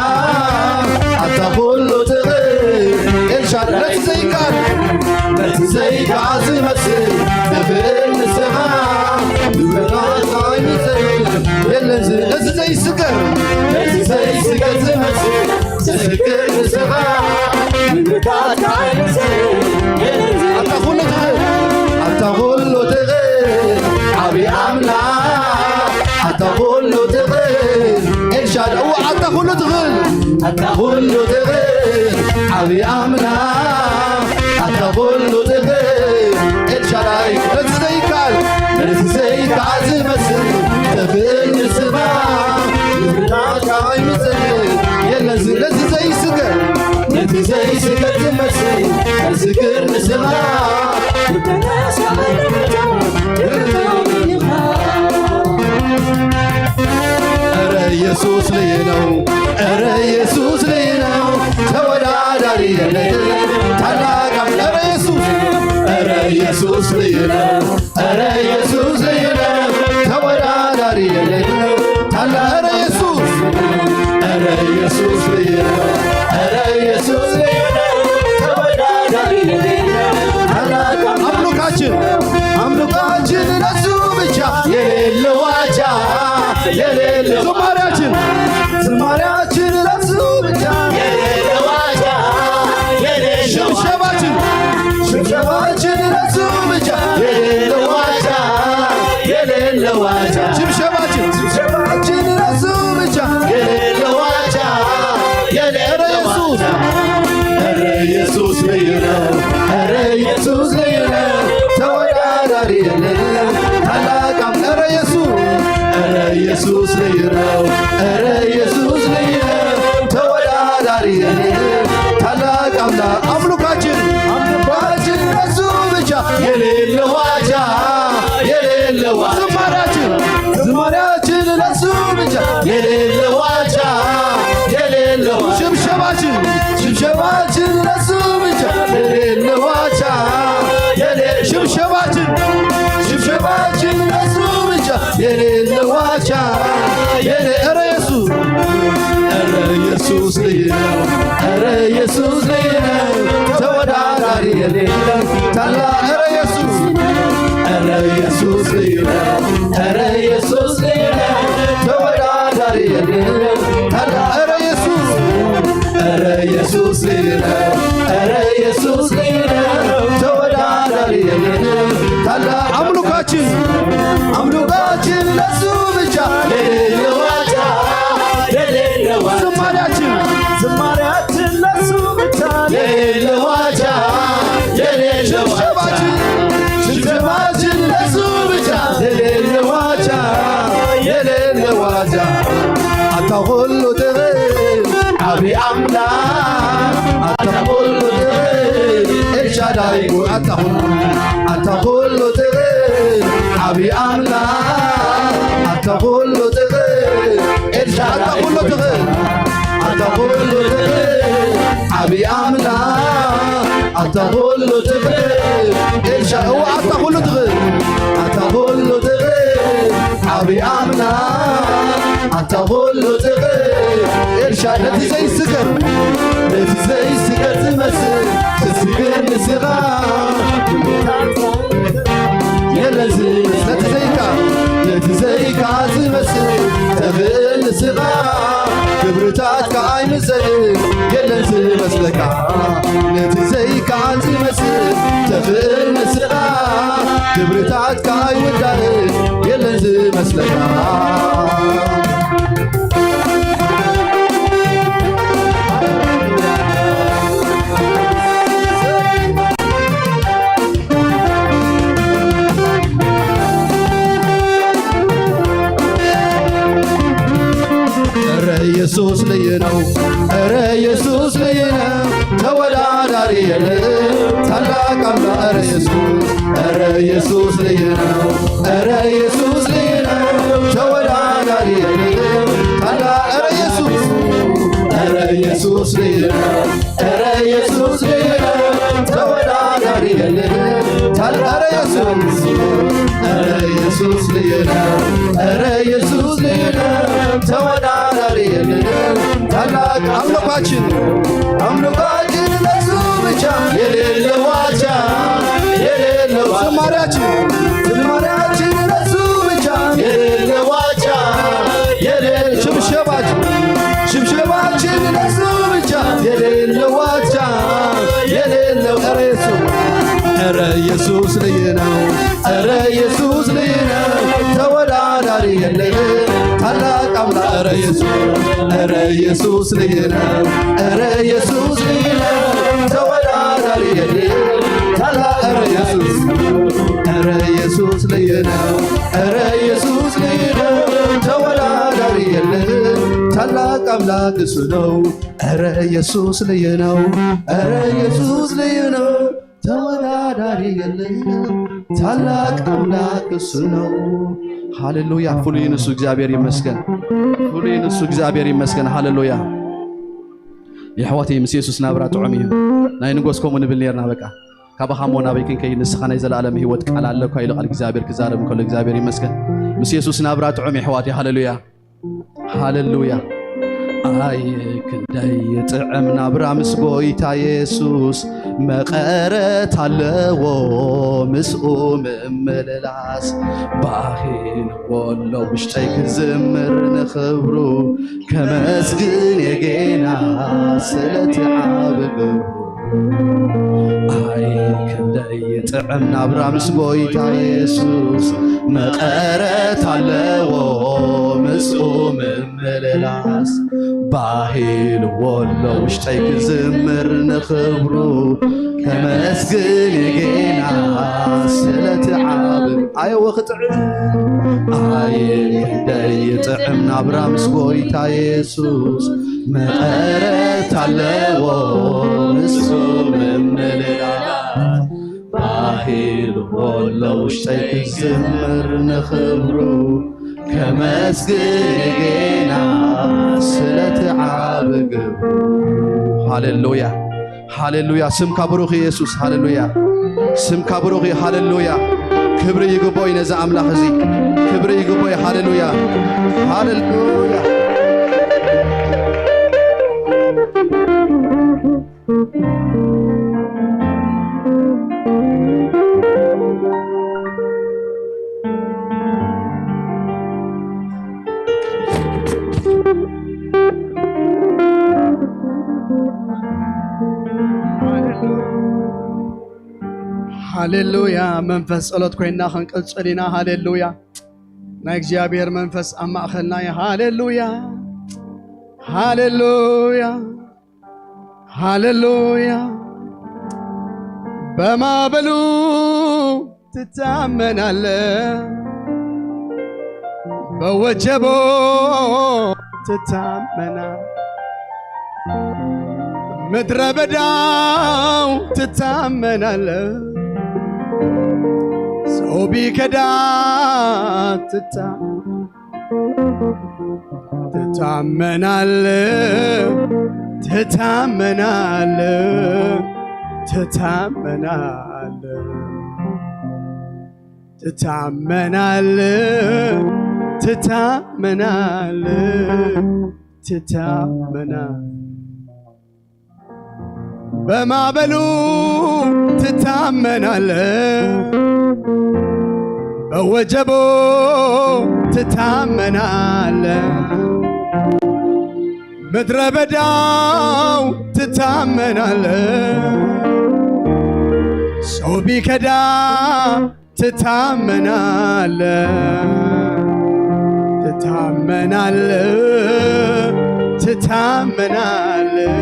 C: أتقول له تغير إرشاد لا تزيكار لا تزيك عزيمتي نفل السماء بمرات عيني لا تزي سكر لا تزي سكر زمتي سكر السماء بمرات عيني أتقول له تغير أتقول له تغير أبي أمنا أتقول له تغير إرشاد هو أتقول له تغير أتقول له تغير أبي أمنا أتقول له تغير إرشاد لا تزيكال لا تزيك عزيمتي تفين السماء يبناك عيني يلا لا تزي سكر لا تزي سكر زمتي تسكر نسمع أرى يسوس لينو أرى يسوس لينو توداداري تلاقى أرى يسوس لينو أرى يسوس لينو توداداري تلاقى أرى يسوس لينو أرى يسوس لينو توداداري تلاقى أملوكاችን ለሱ ብቻ የሌለው ዋጃ የሌለው ዝማሬያችን ለሱ ብቻ የሌለው ዋጃ የሌለው ሽብሸባችን ለሱ ብቻ የሌለው ዋጃ የሌለው ዋጃ ሽብሸባችን ለሱ ብቻ የሌለው ዋጃ የሌለው ኧረ ኢየሱስ ልዩ ነው ኧረ ኢየሱስ ልዩ ነው ተወዳዳሪ የለም ታላቅ ኧረ ኢየሱስ ልዩ ነው ኧረ ኢየሱስ ልዩ ነው ተወዳዳሪ የለም ታላቅ አምላክ አምልኳችን ለሱ ብቻ የሌለው ዋጃ የሌለው ዝማሬያችን ለሱ ብቻ የሌለው ዋጃ የሌለው ሽብሸባችን ለሱ ብቻ የሌለው ዋጃ ሽብሸባችን ለሱ ብቻ የሌለው ዋጃ ኧረ ኢየሱስ ልዩ ነው ኧረ ኢየሱስ ልዩ ነው ተወዳዳሪ የሌለው ታላቅ ኧረ ኢየሱስ ልዩ ነው ኧረ ኢየሱስ ልዩ ነው ተወዳዳሪ የሌለው ታላቅ ኧረ ኢየሱስ ልዩ ነው ኧረ ኢየሱስ ልዩ ነው ተወዳዳሪ የሌለው ታላቅ አምልኳችን ለሱ ብቻ የሌለው ዋጃ የሌለው ዝማሬያችን ለሱ ብቻ የሌለው ዋጃ የሌለው ሽብሸባችን ለሱ ብቻ የሌለው ዋጃ የሌለው ዋጃ አታ ሁሉ ትብል አቢ አምላክ አታ ሁሉ ትብል ኤልሻዳይ አታ ሁሉ ትብል አቢ አምላክ አታ ሁሉ ትብል ኤልሻዳይ አታ ሁሉ ትብል አቢ አምላክ አታ ሁሉ ትብል ኤልሻዳይ አታ ሁሉ ትብል አቢ አምላክ አታ ሁሉ ትብል ኤልሻዳይ ነቲ ዘይስገር ትመስል ትስግር ንስኻ የለዚ ነቲ ዘይካ ዝመስል ተኽእል ንስኻ ክብርታትካ ኣይምሰል የለን ዝመስለካ ነቲ ዘይካ ዝመስል ተኽእል ንስኻ ክብርታትካ ኣይውዳእ የለን ዝመስለካ ኢየሱስ ልዩ ነው ኧረ ኢየሱስ ልዩ ነው ተወዳዳሪ የለም ታላቅ አምላክ ኧረ ኢየሱስ ልዩ ነው ኧረ ኢየሱስ ልዩ ነው ተወዳዳሪ የለም ታላቅ ኧረ ኢየሱስ ልዩ ነው ኧረ ኢየሱስ ልዩ ነው ተወዳዳሪ የለም ታላቅ ኧረ ኢየሱስ ልዩ ነው ኧረ ኢየሱስ ልዩ ነው ተወዳዳሪ የለም ታላቅ አምልኳችን ለሱ ብቻ የሌለው ዋጃ የሌለው ዝማሬያችን ለሱ ብቻ የሌለው ዋጃ የሌለው ሽብሸባችን ለሱ ብቻ የሌለው ዋጃ የሌለው ኧረ ኢየሱስ ልዩ ነው ኧረ ኢየሱስ ልዩ ነው ተወዳዳሪ የለም ታላቅ አምላክ ኧረ ኢየሱስ ልዩ ነው ኧረ ኢየሱስ ልዩ ነው ተወዳዳሪ የለም ታላቅ ኧረ ኢየሱስ ልዩ ነው ኧረ ኢየሱስ ልዩ ነው ተወዳዳሪ የለም ታላቅ አምላክ እሱ ነው ኧረ ኢየሱስ ልዩ ነው ኧረ ኢየሱስ ልዩ ነው ተወዳዳሪ የለም ታላቅ አምላክ እሱ ነው። ሃሌሉያ ፍሉይ ንሱ እግዚአብሔር ይመስገን። ፍሉይ ንሱ እግዚአብሔር ይመስገን። ሃሌሉያ የሕዋተይ ምስ ኢየሱስ ናብራ ጥዑም እዩ ናይ ንጎስኮም ንብል ነርና በቃ ካባኻ ሞና በይክን ከይ ንስኻ ናይ ዘለዓለም ህይወት ቃል ኣለኳ ኢሉ ቃል እግዚአብሔር ክዛረብ ከሎ እግዚአብሔር ይመስገን። ምስ ኢየሱስ ናብራ ጥዑም ሕዋተይ ሃሌሉያ ሃሌሉያ አይ ክንደይ ጥዕም ናብራ ምስ ጎይታ ኢየሱስ መቐረት ኣለዎ ምስኡ ምምልላስ ባሂን ወሎ ውሽጠይ ክዝምር ንኽብሩ ከመስግን የጌና ስለቲ ዓብብ አይ ክንደይ ጥዕም ናብራ ምስ ጎይታ ኢየሱስ መቐረት ኣለዎ ምስኡ ምምልላስ ባሂል ወሎ ውሽጠይ ክዝምር ንኽብሩ ከመስግን የጌና ስለቲ ዓብብ ኣየ ወኽጥዕም ኣየ ክንደይ ጥዕም ናብራ ምስ ጎይታ ኢየሱስ መቐረት ኣለዎ ምስኡ ምምልላስ ባሂል ወሎ ውሽጠይ ክዝምር ንኽብሩ ከመስግን የጌና ስለቲ ዓብብ ሃሌሉያ ሃሌሉያ ስምካ ብሩኽ ኢየሱስ ሃሌሉያ ስምካ ብሩኽ ሃሌሉያ ክብሪ ይግባይ ነዛ ኣምላኽ እዚ ክብሪ ይግባይ ሃሌሉያ ሃሌሉያ ሃሌሉያ መንፈስ ጸሎት ኮይና ክንቅጽልና ሃሌሉያ ናይ እግዚአብሔር መንፈስ ኣብ ማእኸልና ሃሌሉያ ሃሌሉያ ሃሌሉያ በማዕበሉ ትታመናለህ በወጀቦ ትታመናለህ ምድረ በዳው ትታመናለህ ሰው ቢከዳ ትታመናለህ ትታመናለህ ትታመናለህ ትታመናለህ ትታመናለህ ትታመናለህ በማዕበሉ ትታመናለህ በወጀቦ ትታመናለህ ምድረ በዳው ትታመናለህ ሰው ቢከዳ ትታመናለህ ትታመናለህ ትታመናለህ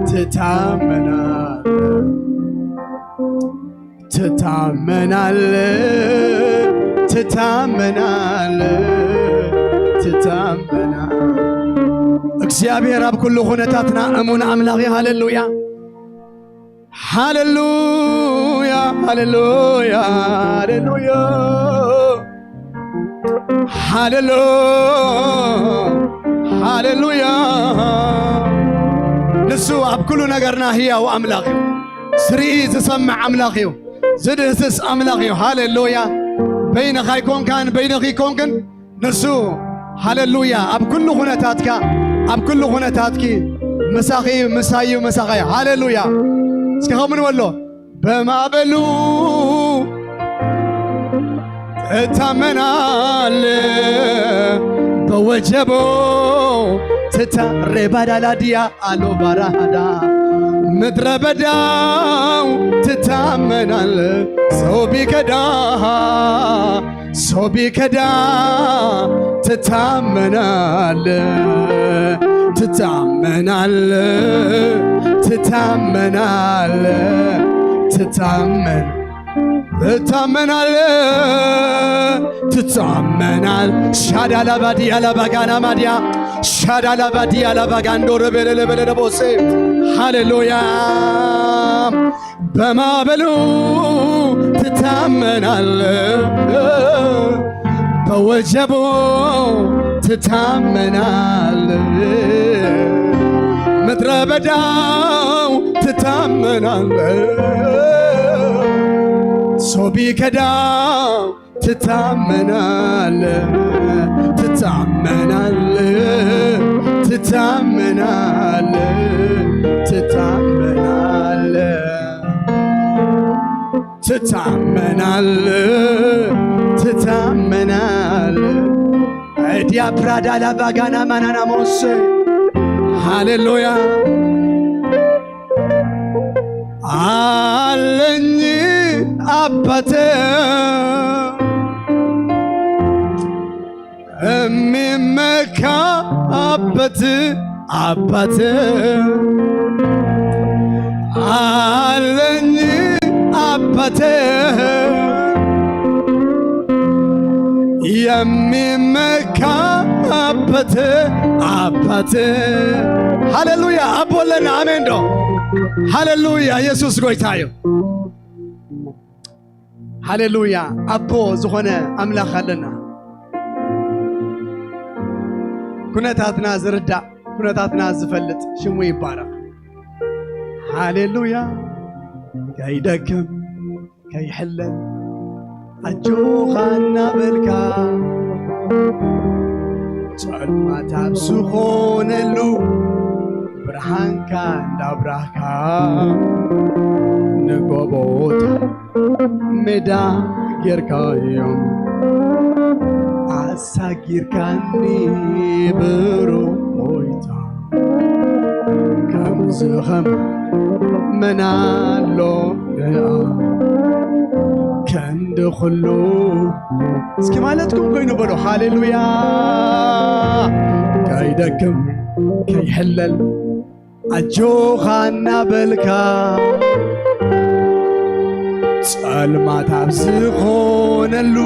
C: ትታመናለህ ትታመናለህ ትታመናለህ ትታመናለህ እግዚአብሔር ኣብ ኩሉ ኩነታትና እሙን ኣምላኽ ሃሌሉያ ሃሌሉያ ሃሌሉያ ሃሌሉያ ሃሌሉያ ሃሌሉያ ንሱ ኣብ ኩሉ ነገርና ህያው ኣምላኽ እዩ ዝርኢ ዝሰምዕ ኣምላኽ እዩ ዝድህስስ ኣምላኽ እዩ ሃሌሉያ በይንኻ ይኮንካን በይንኺ ይኮንክን ንሱ ሃሌሉያ ኣብ ኩሉ ኩነታትካ ኣብ ኩሉ ኩነታትኪ ምሳኺ ምሳዩ ምሳኸይ ሃሌሉያ እስኪ ከምኡ ንበሎ በማዕበሉ ትታመናለህ በወጀቦ ትታሬባዳላዲያ አሎ ባራሃዳ ምድረ በዳው ትታመናለህ ሰው ቢከዳ ትታመናለህ ትታመናለህ ትታመናለህ ትታመናል ሻዳላባዲያ ላባጋና ማዲያ ሻዳላባዲያ ላባጋንዶ ረበለለበለቦሴ
D: ሃሌሉያ በማዕበሉ ትታመናለህ በወጀቡ ትታመናለህ ምድረ በዳው ትታመናለህ ሰው ቢከዳው ትታመናለህ ትታመናለህ ትታመናለህ ትታመናለህ ትታመናለህ ትታመናለህ አይዲያ ፕራዳ ላባጋና ማናና ሞሴ ሃሌሉያ አለኝ አባቴ እሚመካ አባቴ አለኝ አባቴ የሚመካ አባቴ ሃሌሉያ አቦለና አሜን ዶ ሃሌሉያ ኢየሱስ ጎይታዮ ሃሌሉያ አቦ ዝኾነ አምላኽ ኣለና ኩነታትና ዝርዳእ ኩነታትና ዝፈልጥ ሽሙ ይባረክ ሃሌሉያ ከይደክም ከይሕለል አጆኻ እናበልካ ጸልማት ኣብ ዝኾነሉ ብርሃንካ እንዳብራህካ ንጎቦታ ሜዳ ጌርካዮም አሳጊርካኒ ብሩህ ሆይታ ከምዝኸም መናሎ ከንድ ኩሉ እስኪ ማለትኩም ኮይኑ በሎ ሃሌሉያ ከይደክም ከይሕለል አጆኻ እናበልካ ጸልማት ኣብ ዝኾነሉ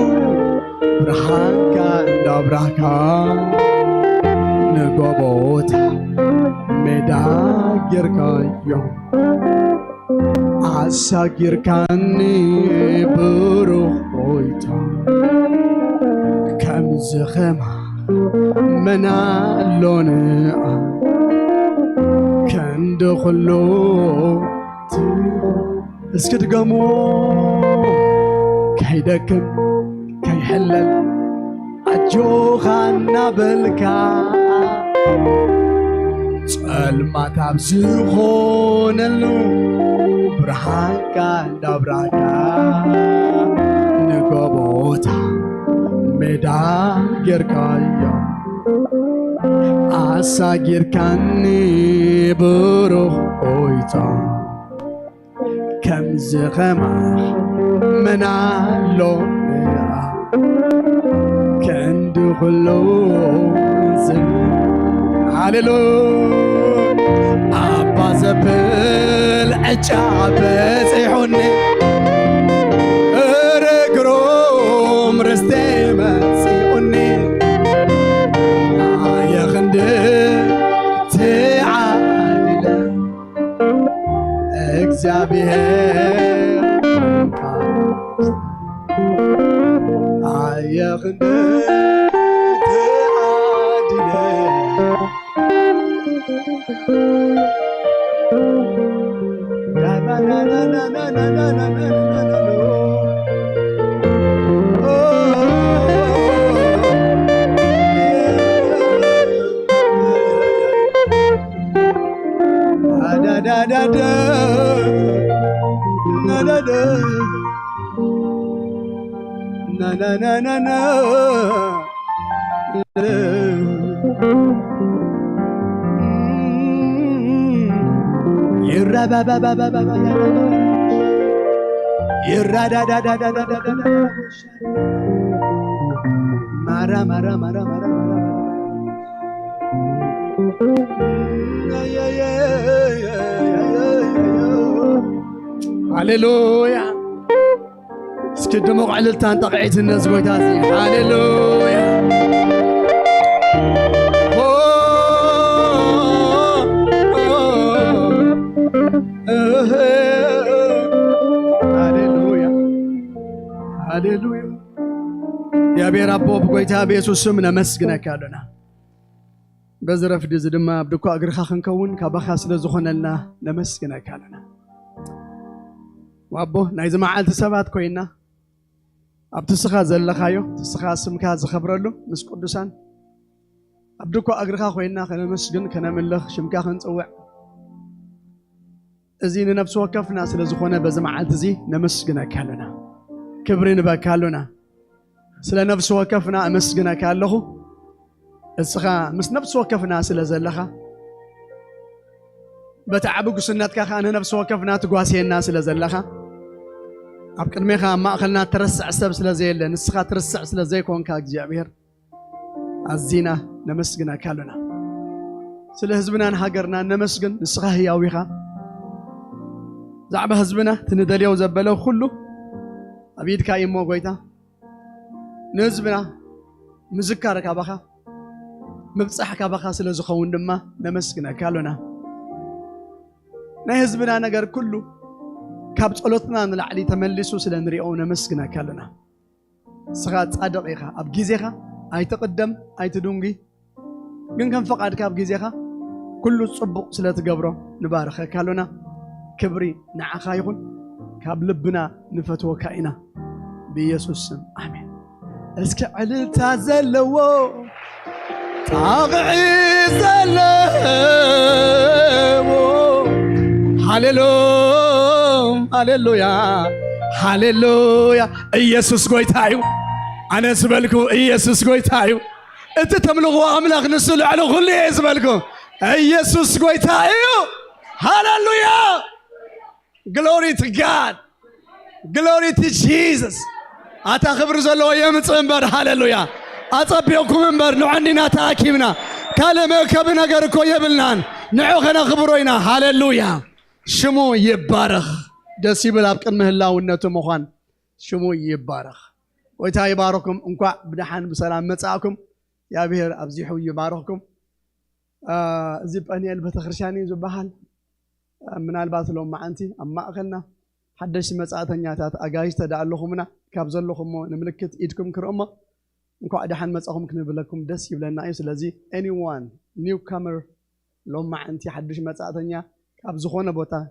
D: ብርሃንካ እንዳብራህካ ንጎቦታ ሜዳ ጌርካዮም አሳጊርካኒ ብሩህ ሆይታ ከምዝኸማ መናሎንኣ ከንድ ኩሉ እስኪ ድገሞ ከይደክም ከይሕለል አጆኻ እናበልካ ጸልማት ኣብ ዝኾነሉ ብርሃንካ እንዳብራህካ ንጎቦታ ሜዳ ጌርካዮም አሳጊርካኒ ብሩህ ሆይታ ከምዝኸማ መናሎ ከንድ ኩሉ ሃሌሉያ አባ ዘብል ዕጫ በፂሑኒ እርግሮም ርስቴ መፂኡኒ የኽንድ ተዓሊለ እግዚአብሔር የኽንድ ሃሌሉያ እስኪ ድሙቕ ዕልልታን ጠቕዒትን ዝጎይታዚ ሃሌሉያ እግዚአብሔር አቦ በጎይታ በኢየሱስ ስም ነመስግነካ ኣለና በዝረፍ ድዝ ድማ ኣብድኮ እግርኻ ክንከውን ካባኻ ስለ ዝኾነልና ነመስግነካ ኣለና ዋቦ ናይ ዝመዓልቲ ሰባት ኮይና ኣብቲ ስኻ ዘለኻዮ ትስኻ ስምካ ዝኸብረሉ ምስ ቅዱሳን ኣብድኮ እግርኻ ኮይና ከነመስግን ከነምልኽ ሽምካ ክንፅውዕ እዚ ንነፍሲ ወከፍና ስለ ዝኾነ በዚ መዓልቲ እዚ ነመስግነካ ኣለና ክብሪ ንበካ ኣለና ስለ ነፍሲ ወከፍና ኣመስግነካ ኣለኹ እስኻ ምስ ነፍሲ ወከፍና ስለ ዘለኻ በተዓቢ ጉስነትካ ከዓ ንነፍሲ ወከፍና ትጓስየና ስለ ዘለኻ ኣብ ቅድሜኻ ኣብ ማእኸልና ትረስዕ ሰብ ስለ ዘየለ ንስኻ ትርስዕ ስለ ዘይኮንካ እግዚኣብሔር ኣዚና ነመስግነካ ኣለና ስለ ህዝብናን ሃገርና ነመስግን ንስኻ ህያው ኢኻ ዛዕባ ህዝብና ትንደልዮ ዘበለ ኩሉ ኣብ ኢድካ እሞ ጎይታ ንህዝብና ምዝካር ካባኻ ምብፃሕ ካባኻ ስለ ዝኸውን ድማ ነመስግነካ ኣለና ናይ ህዝብና ነገር ኩሉ ካብ ጸሎትና ንላዕሊ ተመሊሱ ስለ ንሪኦ ነመስግነካ ኣለና ስኻ ጻድቕ ኢኻ ኣብ ግዜኻ ኣይትቕደም ኣይትድንጊ ግን ከም ፈቃድካ ኣብ ግዜኻ ኩሉ ጽቡቕ ስለ ትገብሮ ንባርኸካ ኣለና ክብሪ ንዓኻ ይኹን ካብ ልብና ንፈትወካ ኢና ብኢየሱስ ስም ኣሜን እስኪ ዕልልታ ዘለዎ ጣቕዒ ዘለዎ ሃሌሉያ ሃሌሉያ ኢየሱስ ጎይታ እዩ ኣነ ዝበልኩ ኢየሱስ ጎይታ እዩ እቲ ተምልኽዎ ኣምላኽ ንሱ ልዕሊ ኩሉ እየ ዝበልኩ ኢየሱስ ጎይታ እዩ ሃሌሉያ Glory to God. Glory to Jesus. أتا خبر زلوا يوم تصمبر هاللويا. أتصبيكم منبر نعنينا تأكيمنا. كلمة كبنا جركو يبلنان. نعوخنا خبروينا هاللويا. شمو يبارخ. دسيبل أبكر مهلا ونتو مخان. شمو يبارخ. ويتا يباركم انكوا بدحان بسلام متساكم. يا بير أبزيحو يباركم. زب أني البتخرشاني زبحان. من الباس لهم معنتي أما أخلنا حدش مساعتنا تات أجايز تدعلهمنا كابزلهم نملكت إيدكم كرامة نكو أدحن مساهم كنبلكم دس يبلنا إيش لذي anyone newcomer لهم معنتي حدش مساعتنا كابزخونه بوتا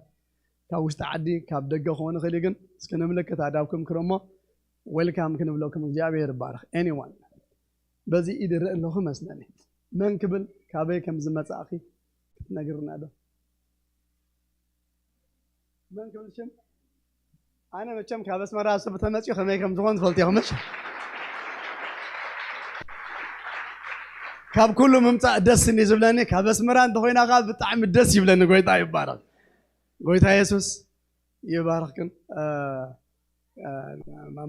D: كاوش تعدي كابدقة خونه خليجن سكنملكت أدعوكم كرامة welcome كنبلكم جابير بارخ anyone بزي إيدر لهم مسناني من قبل كابي كم زمت أخي نقرنا ده من كل شيء أنا متشم كابس مرة أصبت ماشي خميكم زمان فلتي خمش كاب كله ممتع دس نزبلني كابس مرة أنت هنا قال بتعم الدس يبلنا قوي طيب بارك قوي طيب يسوس يباركن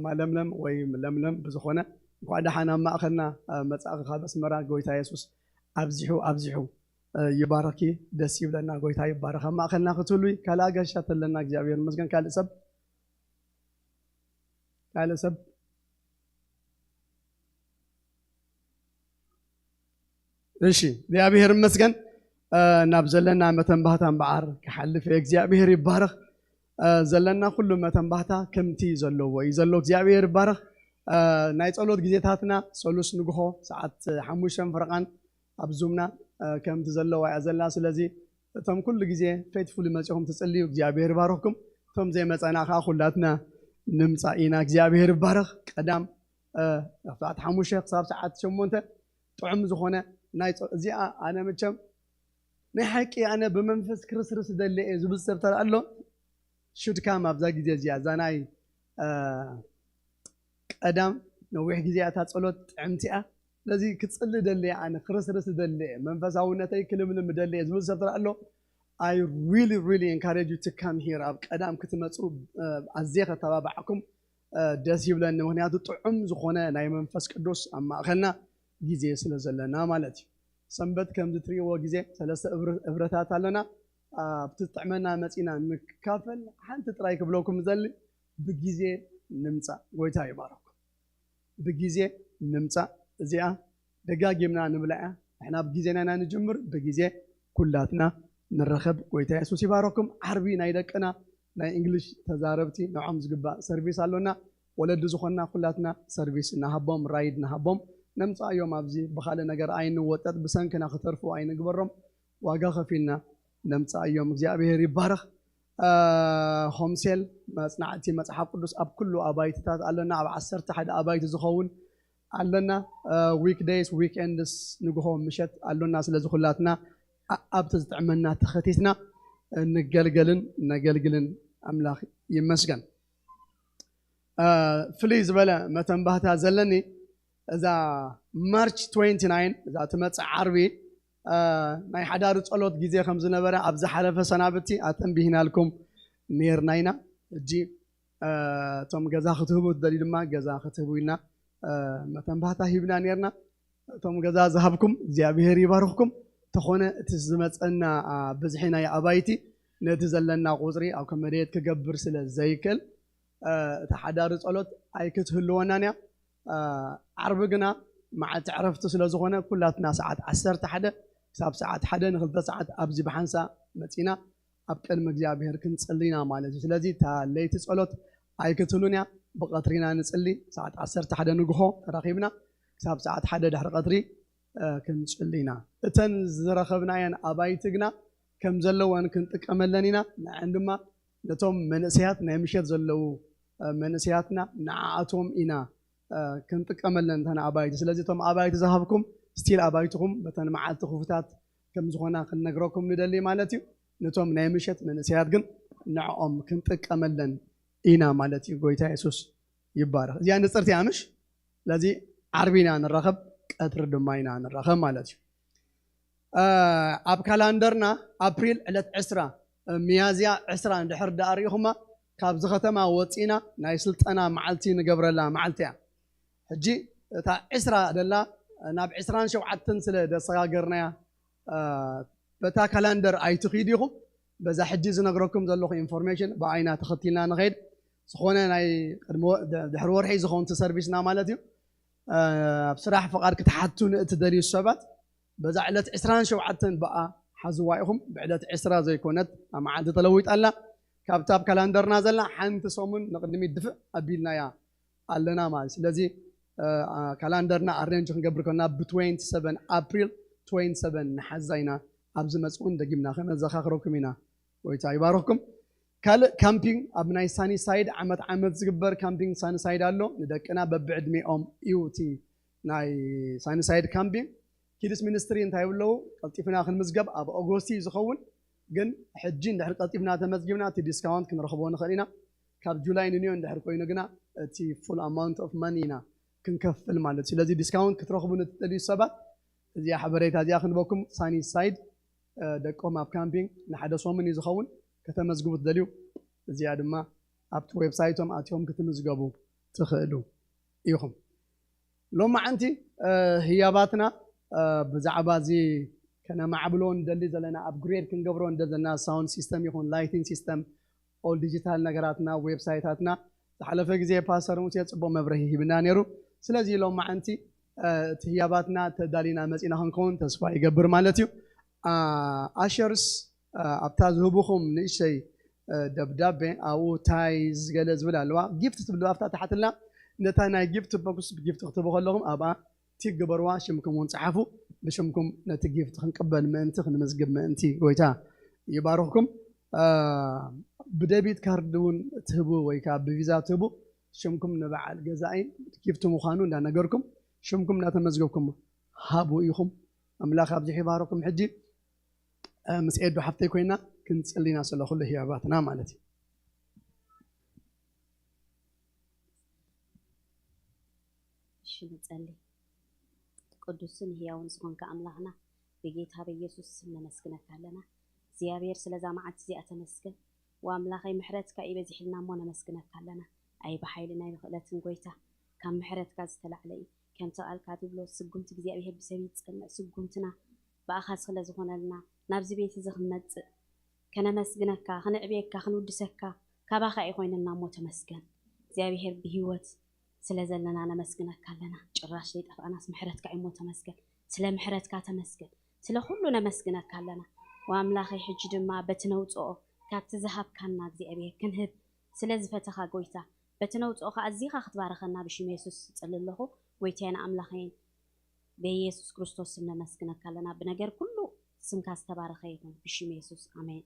D: ما لملم وي لملم بزخونة وقعد حنا ما أخذنا متساق كابس مرة قوي طيب يسوس أبزحو يباركي دسيب لنا قوي طيب بارك ما أخذنا قتلوي كلا جشة لنا جابير مسكن كلا سب إيشي جابير مسكن نبزلنا متنبهتا بعر كحل في جابير يبارك زلنا كل متنبهتا كم تي زلوا ويزلوا جابير يبارك نايت أولود جزيتاتنا سولوس نجحو ساعات حموشن فرقان أبزمنا كم تزلوا وعزلنا سلزي تم كل جزء faithful ما تجهم تسألوا جابير باركم تم زي ما أنا خاخلاتنا نمسعينا جابير بارك قدام فات حموشة صار ساعات شمونته طعم زخونة نايت زي أنا متشم نحكي أنا بمنفس كرسرس دللي زبز سبتر الله شوت كام أبزاق جزء زاناي قدام نوح جزء تسألوا عمتئة لذي كتصلي دللي أنا كرسرس دللي منفس عونتي كلمة مدللي زبز سبتر الله I really encourage you to come here. قدام كنت مسؤول عزيزة تبعكم داسيب لأن مهنياتو طعم زخونة نايم منفس كدوس أما أخلنا جزء سلزلنا مالتي سنبت كم تري وجزء ثلاثة إبرتات لنا بتطعمنا مسينا مكافل حنت ترايك بلوكم زل بجزء نمسا ويتاي بارك بجزء نمسا زيا دقاق يمنا نبلعه إحنا بجزءنا نجمر بجزء كلاتنا نرخب ويتا يسوس يباركم عربي نايدك أنا نا إنجليش تزاربتي نعم زقبا سيرفيس علونا ولد زخنا كلاتنا سيرفيس نهبهم رايد نهبهم نمصا يوم ابزي بخاله ነገር አይን ወጣት በሰንከና ከተርፉ አይን ግበረም ዋጋ ከፊልና نمصا يوم እግዚአብሔር ይባረክ ሆምሴል መጽናዕቲ መጽሐፍ ቅዱስ ኣብ ኩሉ አባይትታት ኣለና ኣብ 11 አባይት ዝኸውን ኣለና ዊክ ዴይስ ዊክኤንድስ ንግሆ ምሸት ኣለና ስለዚ ኩላትና ኣብ ተዝጥዕመና ተኸቲትና ንገልገልን ነገልግልን ኣምላኽ ይመስገን ፍሊ ዝበለ መተንባህታ ዘለኒ እዛ ማርች 29 እዛ ትመጽእ ዓርቢ ናይ ሓዳር ጸሎት ግዜ ከም ዝነበረ ኣብ ዝሓለፈ ሰናብቲ ኣተንቢህናልኩም ነርናይና እጂ ቶም ገዛ ክትህቡ ደሊ ድማ ገዛ ክትህቡ ኢና መተንባህታ ሂብና ነርና ቶም ገዛ ዝሃብኩም እግዚአብሔር ይባርኽኩም ተኾነ እቲ ዝመጸና ብዝሒና ኣባይቲ ነቲ ዘለና ቁጽሪ ኣብ ከመደየት ክገብር ስለ ዘይክል እቲ ሓዳር ጸሎት ኣይክትህልወናንያ ዓርቢ ግና መዓልቲ ዕረፍቲ ስለ ዝኾነ ኩላትና ሰዓት 11 ክሳብ ሰዓት 1 ን2 ሰዓት ኣብዚ ብሓንሳ መጺና ኣብ ቅድሚ እግዚአብሔር ክንጽሊና ማለት እዩ ስለዚ ታ ለይቲ ጸሎት ኣይክትህሉንያ بقطرينا نصلي ساعة 11 ንግሆ ተራኺብና ክሳብ ሰዓት 1 ድሕሪ ቀጥሪ ክንጽልይና እተን ዝረኸብናየን ኣባይትግና ከም ዘለወን ክንጥቀመለን ኢና ንዕንድማ ነቶም መንእሰያት ናይ ምሸት ዘለው መንእሰያትና ንዓኣቶም ኢና ክንጥቀመለን ተን ኣባይቲ ስለዚ ቶም ኣባይቲ ዝሃብኩም ስቲል ኣባይትኩም በተን መዓልቲ ክፉታት ከም ዝኾና ክንነግረኩም ንደሊ ማለት እዩ ነቶም ናይ ምሸት መንእሰያት ግን ንዕኦም ክንጥቀመለን إنا مالتي قويتا يسوس يبارك زي أنا صرت يامش لذي عربينا نرخب أتر دمائنا نرخب مالتي أب كالندرنا أبريل على 10 ميازيا 10 عند حر داريهما كاب زختما وطينا نايسلت أنا معلتي نقبر الله معلتي هجي تا 10 دلا ناب 10 شو عتن سله دصغاغرنا بتا كالندر أي تخيديهم بزا حجز نقرأكم زلوخ إنفورميشن بعينا تخطينا نغير سخونا ناي قدمو دحر ورحي زخون تسرفيسنا مالتي بصراحة فقار كتحتون تدري السبت بزا علت 10 شو عتن بقى حزوايهم بعدت 10 زي كونت مع عند تلويت الله كابتاب كالندر نازلنا حنت صومن نقدمي الدفع أبيلنا يا قالنا مال لذي كالندرنا أرنج نقبر كنا ب 27 أبريل 27 نحزينا أبز مسؤول دقيمنا خمس زخاخركم هنا ويتعي باركم كامبينج أبناء ساني سايد عمد زجبر كامبينج ساني سايد الله ندكنا ببعد مئام يوتي ناي ساني سايد كامبينج كيدس مينستري انتهي ولو قلتيفنا آخر مزجب أب أغسطس زخون جن حجين دحر قلتيفنا تمزجبنا تي ديسكاونت كن رخبون خلينا كاب جولاي نيون دحر كوينا جنا تي full amount of money نا كن كفل مالتي لذي ديسكاونت كترخبون تدري السبت زي حبريت هذه آخر بكم ساني سايد دكوم أب كامبينج نحدا صومني زخون كتمزجبوا الدليو زيادة ما أبت ويب سايتهم أتيهم كتمزجبوا تخلوا يوم لو ما عندي هي باتنا بزعبا زي كنا معبلون دلي زلنا أبجريد كنجبرون دلنا ساوند سيستم يكون لايتين سيستم أول ديجيتال نجاراتنا ويب سايتاتنا تحلفك زي باسر موسيقى صبوا مبرهي بنانيرو سلازي لو ما عندي هي باتنا تدالينا مسينا هنكون تسوى يجبر مالتيو أشرس أبتازه بخم نشي دبدبة أو تايز جلز ولا لوا جفت تبدو أفتح تحت لنا نتانا جفت بقص جفت اختبوا لهم أبا تجبروا شمكم ونصحفوا بشمكم نتجفت خنقبل ما أنت خنمزجب ما أنتي قويتا يبارككم بدبيت كاردون تهبوا ويكا بفيزا تهبوا شمكم نبع الجزائن جفتوا مخانون لأن نجركم شمكم نتمزجبكم هابوا يخم أملاك أبدي حباركم حجي مسعد حفتي كوينا كنت سألينا سلا كل هي عباتنا مالتي
E: شو نتسألي قدوسن هي ونسخن كأملاحنا بجيتها بيسوس من مسكنك لنا زيابير سلا معت زي أتمسكن وأملاخي محرتك أي بزحلنا مونا مسكنك لنا أي بحيلنا يخلتن قويته كم محرتك زتلا علي كم سؤال كاتب له سجنت زيابير بسبيت سجنتنا بأخذ خلا زخنا لنا نبز بيت زخمت كنا مسجنك خنا عبيك خنا ودسك كباخ أيقوننا نامو تمسكن زيابير بهوت سلازلنا أنا مسجنك لنا جراش ليت أنا محرتك عمو تمسكن سلا محرتك تمسكن سلا كلنا مسجنك لنا وأملاخي حجد ما بتنوت أو كات ذهب كنا زيابير كنهب سلا زفتها قويتا بتنوت أخا أزيخا ختبارخنا بشم يسوس تصلله ويتينا أملاخين بيسوس كريستوس من مسكنا كلنا بنجر كله سمكاس تبارخيهم بشم يسوس آمين.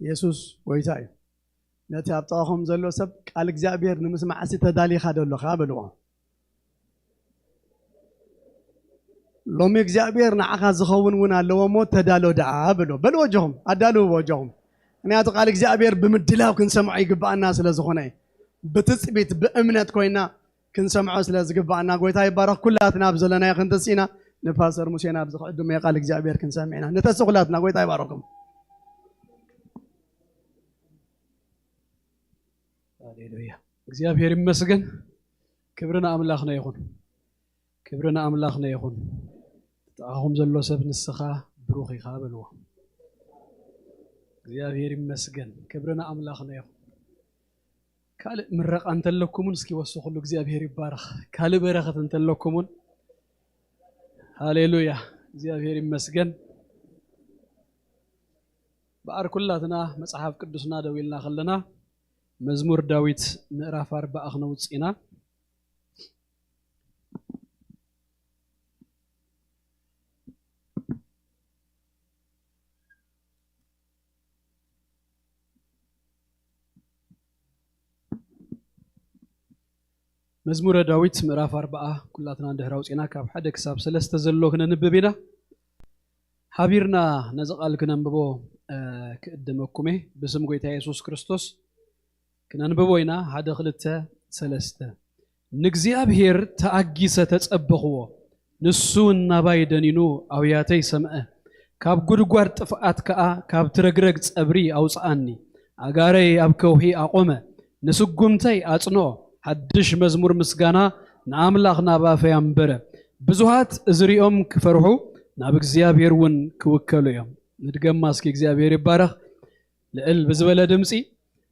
D: يسوس ويتاي نتي أبطاهم زلوا سب قال إجزابير نمسمع أسي تدالي خادوا له خابلوا لوم إجزابير نعخا زخون ونا لو موت تدالو دعا بل وجههم أدالو وجههم أنا أتقال إجزابير بمدلاو كنسمع يقبع الناس لزخوني بتثبت بأمنت كوينا كنسمع لزقبعنا قويتاي بارك كلاتنا بزلنا يا خنتسينا نفاسر موسينا بزخدم يقال إجزابير كنسمعنا نتسقلاتنا قويتاي باركم هاليلويا እግዚአብሔር ይመስገን ክብርና አምላኽና ይሁን ክብርና አምላኽና ይሁን ተጣሁም ዘሎ ሰብ ንስኻ ብሩኽ ኢኻ በልዎ እግዚአብሔር ይመስገን ክብርና አምላኽና ይሁን ካልእ ምረቃ እንተለኩሙን እስኪ ወስኹሉ እግዚአብሔር ይባረኽ ካልእ በረኸት እንተለኩሙን ሃሌሉያ እግዚአብሔር ይመስገን በአርኩላትና መጽሐፍ ቅዱስና ደዊልና ከለና مزمور داويت مئراف 4 أخنوصينا مزمور داويت مئراف 4 كلاتنا ندهراوصينا كاب حد حساب سلسته زلو كننببينا حبيرنا نزقال كننببو كقدمكمه بسم غويتا يسوع كريستوس كننببوينا هذا خلته سلسته نغزيابهير تاغيسه تصبخو نسون نبايدنينو اوياتي سمعه كاب غدغار طفات كا كاب ترغرغ صبري اوصاني اغاري ابكوهي اقومه نسغمتي اصنو حدش مزمور مسغانا ناملاخنا بافيامبره بزوهات ازريوم كفرحو ناب እግዚአብሔር ውን ክውከሉዮም ንድገማስኪ እግዚአብሔር ይባረክ ለእል በዝበለ ድምጺ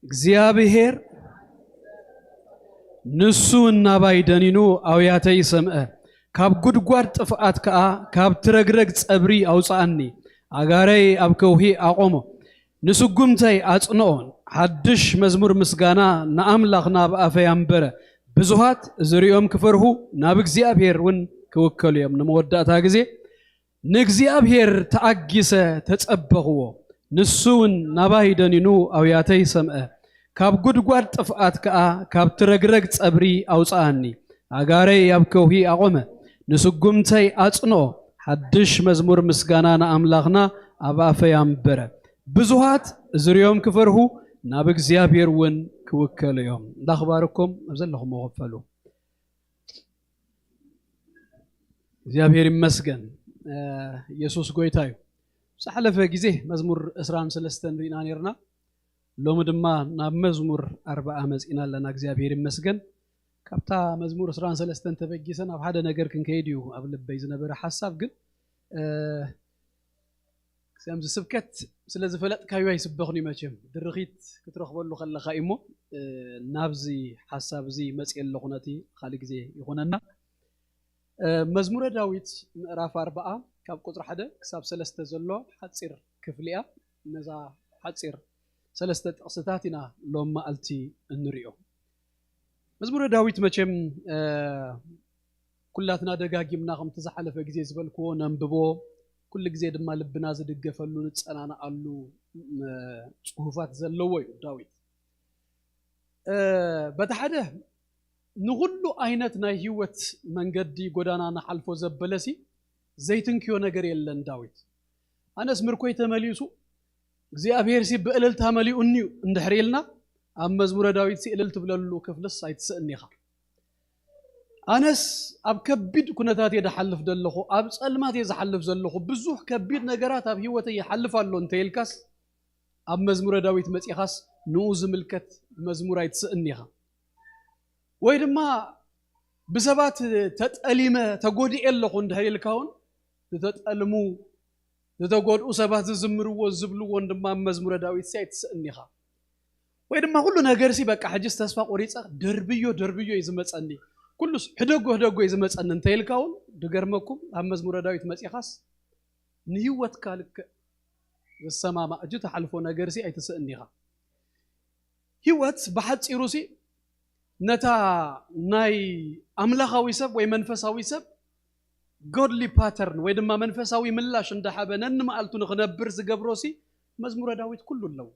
D: እግዚአብሔር ንሱና ባይደኒኑ አውያተይ ሰምዐ ካብ ጉድጓድ ጥፍአት ከአ ካብ ትረግረግ ጸብሪ አውጻአኒ አጋረይ አብከውሂ አቆሞ ንስጉምተይ አጽኖን ሐድሽ መዝሙር ምስጋና ናአምላኽና በአፈያምበረ ብዙሃት ዝሪኦም ክፈርሁ ናብ እግዚአብሔር ውን ክውከሉዮም ንመወዳእታ ጊዜ ንእግዚአብሔር ተአጊሰ ተጸበኽዎ ንሱን ናባይደኒኑ አውያተይ ሰምዐ ካብ ጉድጓድ ጥፍአት ከአ ካብ ትረግረግ ጸብሪ አውጻአኒ አጋረይ አብከውሂ አቆመ ንስጉምተይ አጽኖ ሐድሽ መዝሙር ምስጋና ናአምላኽና አባፈያምበረ ብዙሃት ዝሪኦም ክፈርሁ ናብ እግዚአብሔር ውን ክውከሉዮም እንዳኽባርኩም ዘለኹም ወኸፈሉ እግዚአብሔር ይመስገን ኢየሱስ ጎይታዩ سحلف جزء مزمور إسران سلستن رينا نيرنا لو مدما ناب مزمور 4 مزينا لنا እግዚአብሔር ይመስገን كابتا مزمور سران سلستن تبجيسن أب هذا نجار كن كيديو قبل بيزنا برا حساب جن سامز سبكت سلز فلت كايو يسبخني ماشيم درخيت كترخبل له خلا خايمو نابزي حساب زي مسئل لغنتي خالق زي يخوننا مزمور داويت مقراف 4 كاب قطر حدا كساب سلسته زلو حصير كفليا نزا حصير سلسته قصتاتنا لوما التي نريو مزمور داويت مچم كلاتنا دغاغيمنا خم تزحلف غزي زبلكو ننببو كل غزي دما لبنا زدغفلو نصنانا علو صحفات زلوي داويت بتحده نغلو عينت ناي هيوت منقدي قدانا نحلفو زبلسي زيتن كيو نجر يلن داويت أنا اسمركوي تمليسو زي أبير سي بقلل تملي أنيو اندحريلنا أما مزمور داويت سي قلل تبللو كفلس سايت سأنيخا أنس أب كبيد كنتات يدحلف دلخو أب سألمات يزحلف زلخو بزوح كبيد نجرات أب هيوت يحلف اللون تيلكاس أب مزمور داويت متيخاس نوز ملكت مزمور يتسأنيخا ويدما بسبات تتأليمة تقودي إلا خند هاي الكون تتألمو تتقود أسبات زمرو وزبلو وندما مزمور داويت سايت سأنيخا ويدما كله نجارسي بقى حجز تسفق وريتسا دربيو يزمت أني كلش هدقو يزمت أن انتهي الكون دقرمكم هم مزمور داويت مسيخاس نيوت كالك السماء ما أجت حلفو نجارسي أي تسأنيخا هيوت بحد إيروسي نتا ناي أملاخاوي سب ومنفساوي سب godly pattern ويدما منفساوي ملاش عند حبنا نما قالتو نخنبر زقبروسي مزمور داويت كله لو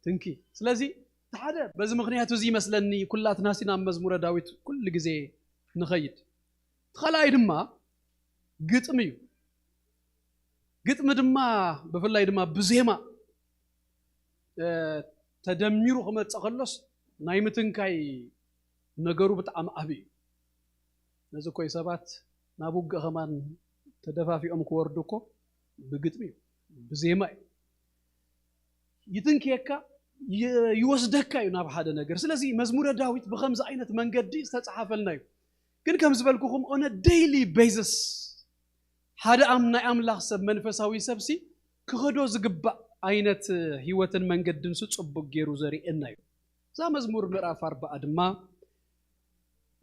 D: تنكي سلازي تحدى بز مغنياتو زي مسلني كلات ناسينا مزمور داويت كل غزي نخيد تخلاي دما قطميو قطم دما بفلاي دما بزيما تدميرو خمت تخلص نايمتنكاي نجارو بتعم أبي نزو كوي سبات نابوق غمان تدفع في أم كوردوكو بقطمي بزيماي يتنكيكا يوسدكا يناب هذا نجار سلازي مزمور داويت بخمس عينة من قدي استتصحف لنا كن كم زبالكم on a daily basis هذا أمنا أملاخ سب منفساوي سبسي كخدو زقبا عينة هيوتن من قدن ستصبق جيرو زري النايو زا مزمور مقراف 4 دما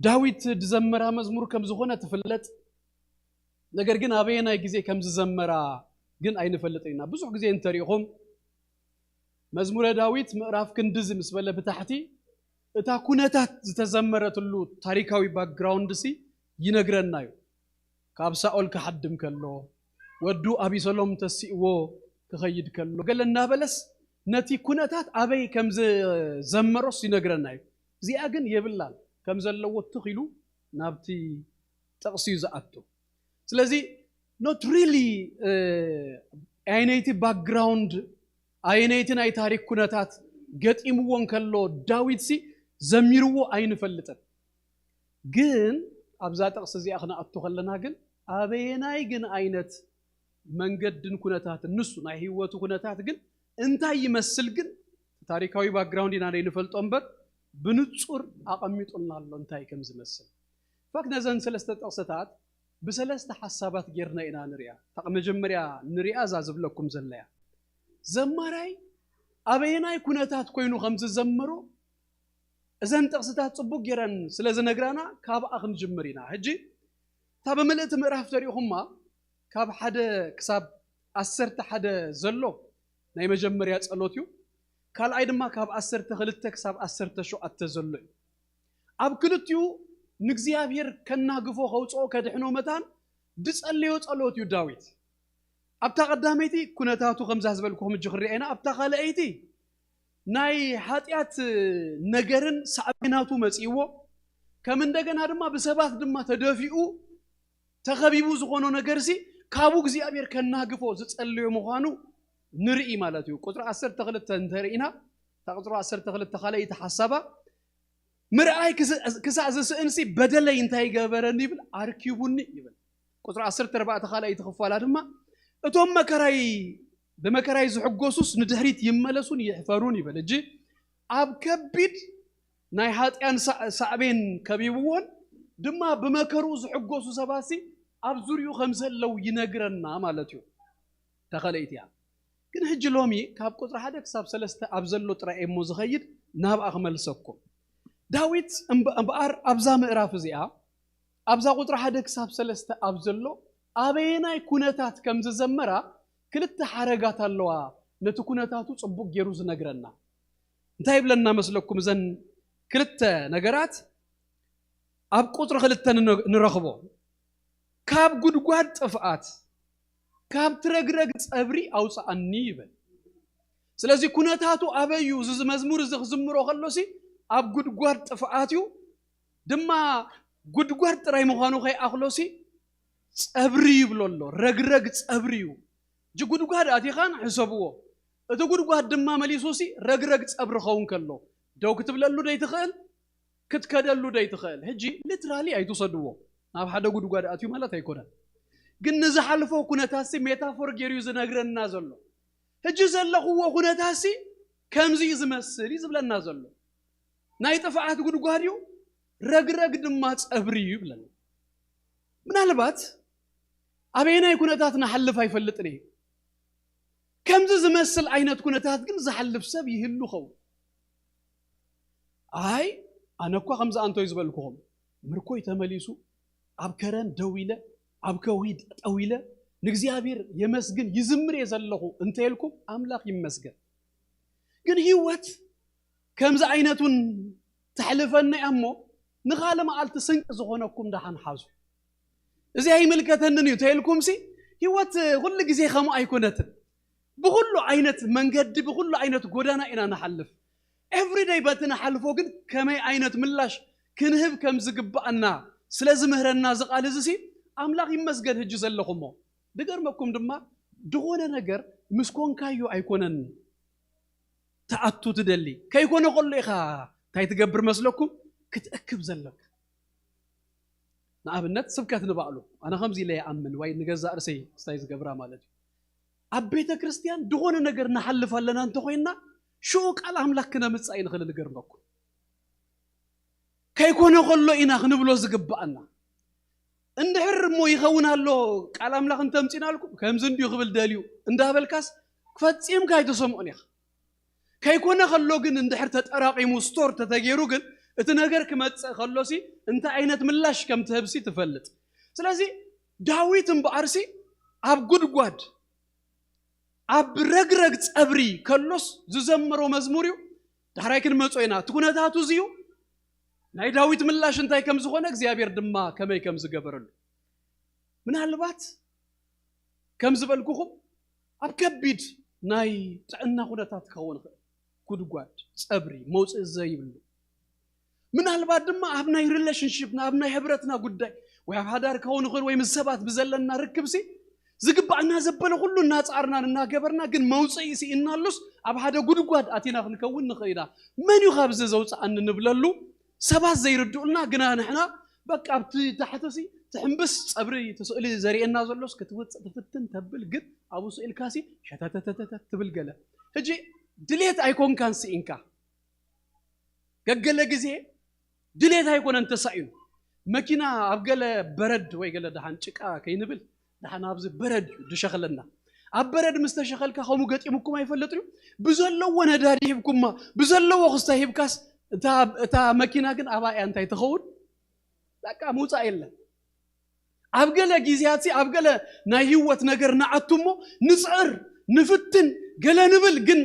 D: داويت دزمرا مزمور كم زخونه تفلت ነገር ግን አበየና ጊዜ ከም ዝዘመራ ግን አይንፈልጥይና ብዙ ጊዜ እንተሪኹም መዝሙረ ዳዊት ምዕራፍ ክንድዝ ምስበለ በታሕቲ እታ ኩነታት ዝተዘመረትሉ ታሪካዊ ባክግራውንድ ሲ ይነግረናዩ ካብ ሳኦል ከሐድም ከሎ ወዱ አቢሰሎም ተሲእዎ ከኸይድ ከሎ ገለና በለስ ነቲ ኩነታት አበይ ከም ዘመሮስ ይነግረናዩ እዚኣ ግን የብላል ከም ዘለዎ ትኺሉ ናብቲ ጠቕሲዩ ዝኣቱ ስለዚህ not really አይነይቲ ባክግራውንድ አይነይቲ ናይ ታሪክ ኩነታት ገጢምዎን ከሎ ዳዊት ሲ ዘሚርዎ አይንፈልጥን ግን አብዛ ጠቅስ እዚኣ ክነኣቱ ከለና ግን አበየናይ ግን አይነት መንገድን ኩነታት ንሱ ናይ ህይወቱ ኩነታት ግን እንታይ ይመስል ግን ታሪካዊ ባክግራውንድ ኢና ንፈልጦ እምበር بنتصور أقميطنا الله انتهي كم زمسل فكنا زن سلسلة قصتات بسلسلة حسابات غيرنا إنا نريا تقم جمريا نريا زازب لكم زليا زمراي أبينا يكونتات كوينو خمس زمرو زن قصتات صبوك غيرن سلازن نغرانا كاب أخن جمرينا هجي تاب ملئت مراف تاريخهما كاب حدا كساب أسرت حدا زلو ناي مجمريا تصلوتيو قال أيضا كاب أسرت خلتك ساب أسرت شو أتزلّي أب كلتيو نجزيابير كنا قفو خوص أو كدحنو متان دس الليو تصلوت يو داويت أبتا قداميتي كنا تاتو خمسة زبالكم الجخري أنا أبتا خالقيتي ناي حاتيات نجرن سعبيناتو مسيوو كمن دقن هادما بسبات دما تدافئو تخبيبو زغونو نجرسي كابو جزيابير كنا قفو زس الليو مخانو نرئي مالتيو قطر عسر تغلط تنترئنا تقطر عسر تغلط تخالي تحسبا مرأي كسعز سئنسي بدل ينتهي قبرني بل أركيبوني يبل قطر عسر تربع تخالي تخفالات ما اتوم مكراي بمكراي زحقوسوس ندهريت يملسون يحفروني بل جي عب كبيد ناي هاتيان سعبين كبيبون دما بمكرو زحقوسو سباسي أبزوريو خمسة لو ينقرنا مالتيو تخليتيا كن هج لومي كاب قطر حدا كساب سلسته أبزلو ترى إمو زغيد ناب أغمل سكو داويت أمبار أبزا مقراف زيها أبزا قطر حدا كساب سلسته أبزلو أبينا كونتات كم زمرة كلت حرقات اللوا نتو كونتاتو صبوك يروز نقرنا انتايب لنا مسلكم زن كلت نقرات أب قطر خلت نرخبو كاب قد طفقات كاب ترقرق صبري أوصى النيبل سلازي كونتاتو أبيو زز مزمور زخ زمرو خلوسي أب قد طفقاتيو دما قد تراي مخانو خي أخلوسي صبري بلولو رقرق صبريو جي قد آتي خان حسابوه اتو قد دما مليسوسي رقرق صبر خون كلو دو كتب للو داي تخيل كتكدلو داي تخيل هجي لترالي أي تصدوه ناب حدا قد آتيو مالا تايكونا قن نزحلفو كونتاسي ميتافور جيريو زنقرن نازلو هجي زلخو كونتاسي كمزي زمسل يزبلن نازلو ناي تفعات قديو رقرق دما صبريو بلن ምናልባት አበይና የኩነታትና ሐልፍ አይፈልጥኔ ከምዝ ዝመስል አይነት ኩነታት ግን ዝሐልፍ ሰብ ይህሉ ኸው አይ አነኳ ከምዛ አንቶ ይዝበልኩም ምርኮ ይተመሊሱ አብከረን ደዊለ አብከዊድ ጠዊለ ንግዚአብሔር የመስግን ይዝምር የዘለኹ እንተልኩም አምላክ ይመስገን ግን ህይወት ከምዛ አይነቱን ተሐልፈና ያሞ ንኻለ ማዓልት ስንቅ ዝኾነኩም ዳሃን ሓዙ إذا هي ملكتنا يتهلكم سي هيوت كل جزء خم أيقونات بقول عينة منجد بقول عينة قدانا إنا نحلف every day بتنا حلفوجن كما عينة ملاش كنهب كم زقبنا سلازم هرنا زق على زسي أملاق يمسجد هجز اللقمة دقر مكم دما دغونا نجر مسكون كايو أيقونن تعطو تدلي كيكون أقول لك تايتجبر مسلكم كتأكب زلك نعبنت سبكات نبعلو أنا خمسي لي أمن واي نجزء رسي استايز جبرا مالتي أبيت كريستيان دغونا نجر نحلف لنا أنتوينا شو قال أملاكنا متسعين خلنا نجر مكو كيكون أقول له إنا خنبلو زقبأنا اندحر مو يخونا له قال أملاك أنت متينا لكم كم زنديو قبل داليو اندها بالكاس كفتيم كاي تسمعوني كيكون أقول جن اندحر تتراقي مستور تتغيرو جن اتناجر كما خلصي انت عينت ملاش كم تهبسي تفلت سلازي داويت بارسي اب غدغاد اب رغرغ صبري كلوس ززمرو مزموريو دحرايكن مصوينا تكونتاتو زيو ناي داويت ملاش انت كم زخونه እግዚአብሔር ድማ ከመይ ከም ዝገበረሉ ምናልባት ከም ዝበልኩኹም ኣብ ከቢድ ናይ ጥዕና ኩነታት ከውን ጉድጓድ صبري መውጽእ ዘይብሉ ምናልባት ድማ ኣብናይ ሪሌሽንሺፕ ኣብናይ ሕብረትና ጉዳይ ወይ ኣብ ሃዳር ከውን ኽር ወይ ምሰባት ብዘለና ርክብሲ ዝግባዕና ዘበለ ሁሉ እናጻርና እናገበርና ግን መውጽኢ ሲ እናሉስ ኣብ ሓደ ጉድጓድ አቲና ክንከውን ንኽኢና መን ይኻብዝ ዘውጽአን ንብለሉ ሰባት ዘይርድኡልና ግና ንሕና በቃ ኣብቲ ታሕተሲ ትሕምብስ صبري ተስእሊ ዘሪኤና ዘሎስ ክትወጽእ ትፍትን ተብል ግን ኣብኡ ስእልካሲ ሸተተተተ ትብል ገለ ሕጂ ድሌት ኣይኮንካን ሲኢንካ ገገለ ጊዜ ድሌት አይኮን እንተ ሳይኑ መኪና አብገለ በረድ ወይ ገለ ደሃን ጭቃ ከይንብል ደሃን አብዝ በረድ ድሸኸለና አበረድ ምስተሸኸልካ ኸሙ ገጢምኩም አይፈለጥዩ ብዙለው ወነዳዲ ይብኩማ ብዙለው ወኽስታ ይብካስ እታ መኪና ግን አባይ አንታይ ተኸውን በቃ ሙጻ የለ አብገለ ጊዜያት አብገለ ናይ ህይወት ነገር ናዓቱሞ ንጽር ንፍትን ገለ ንብል ግን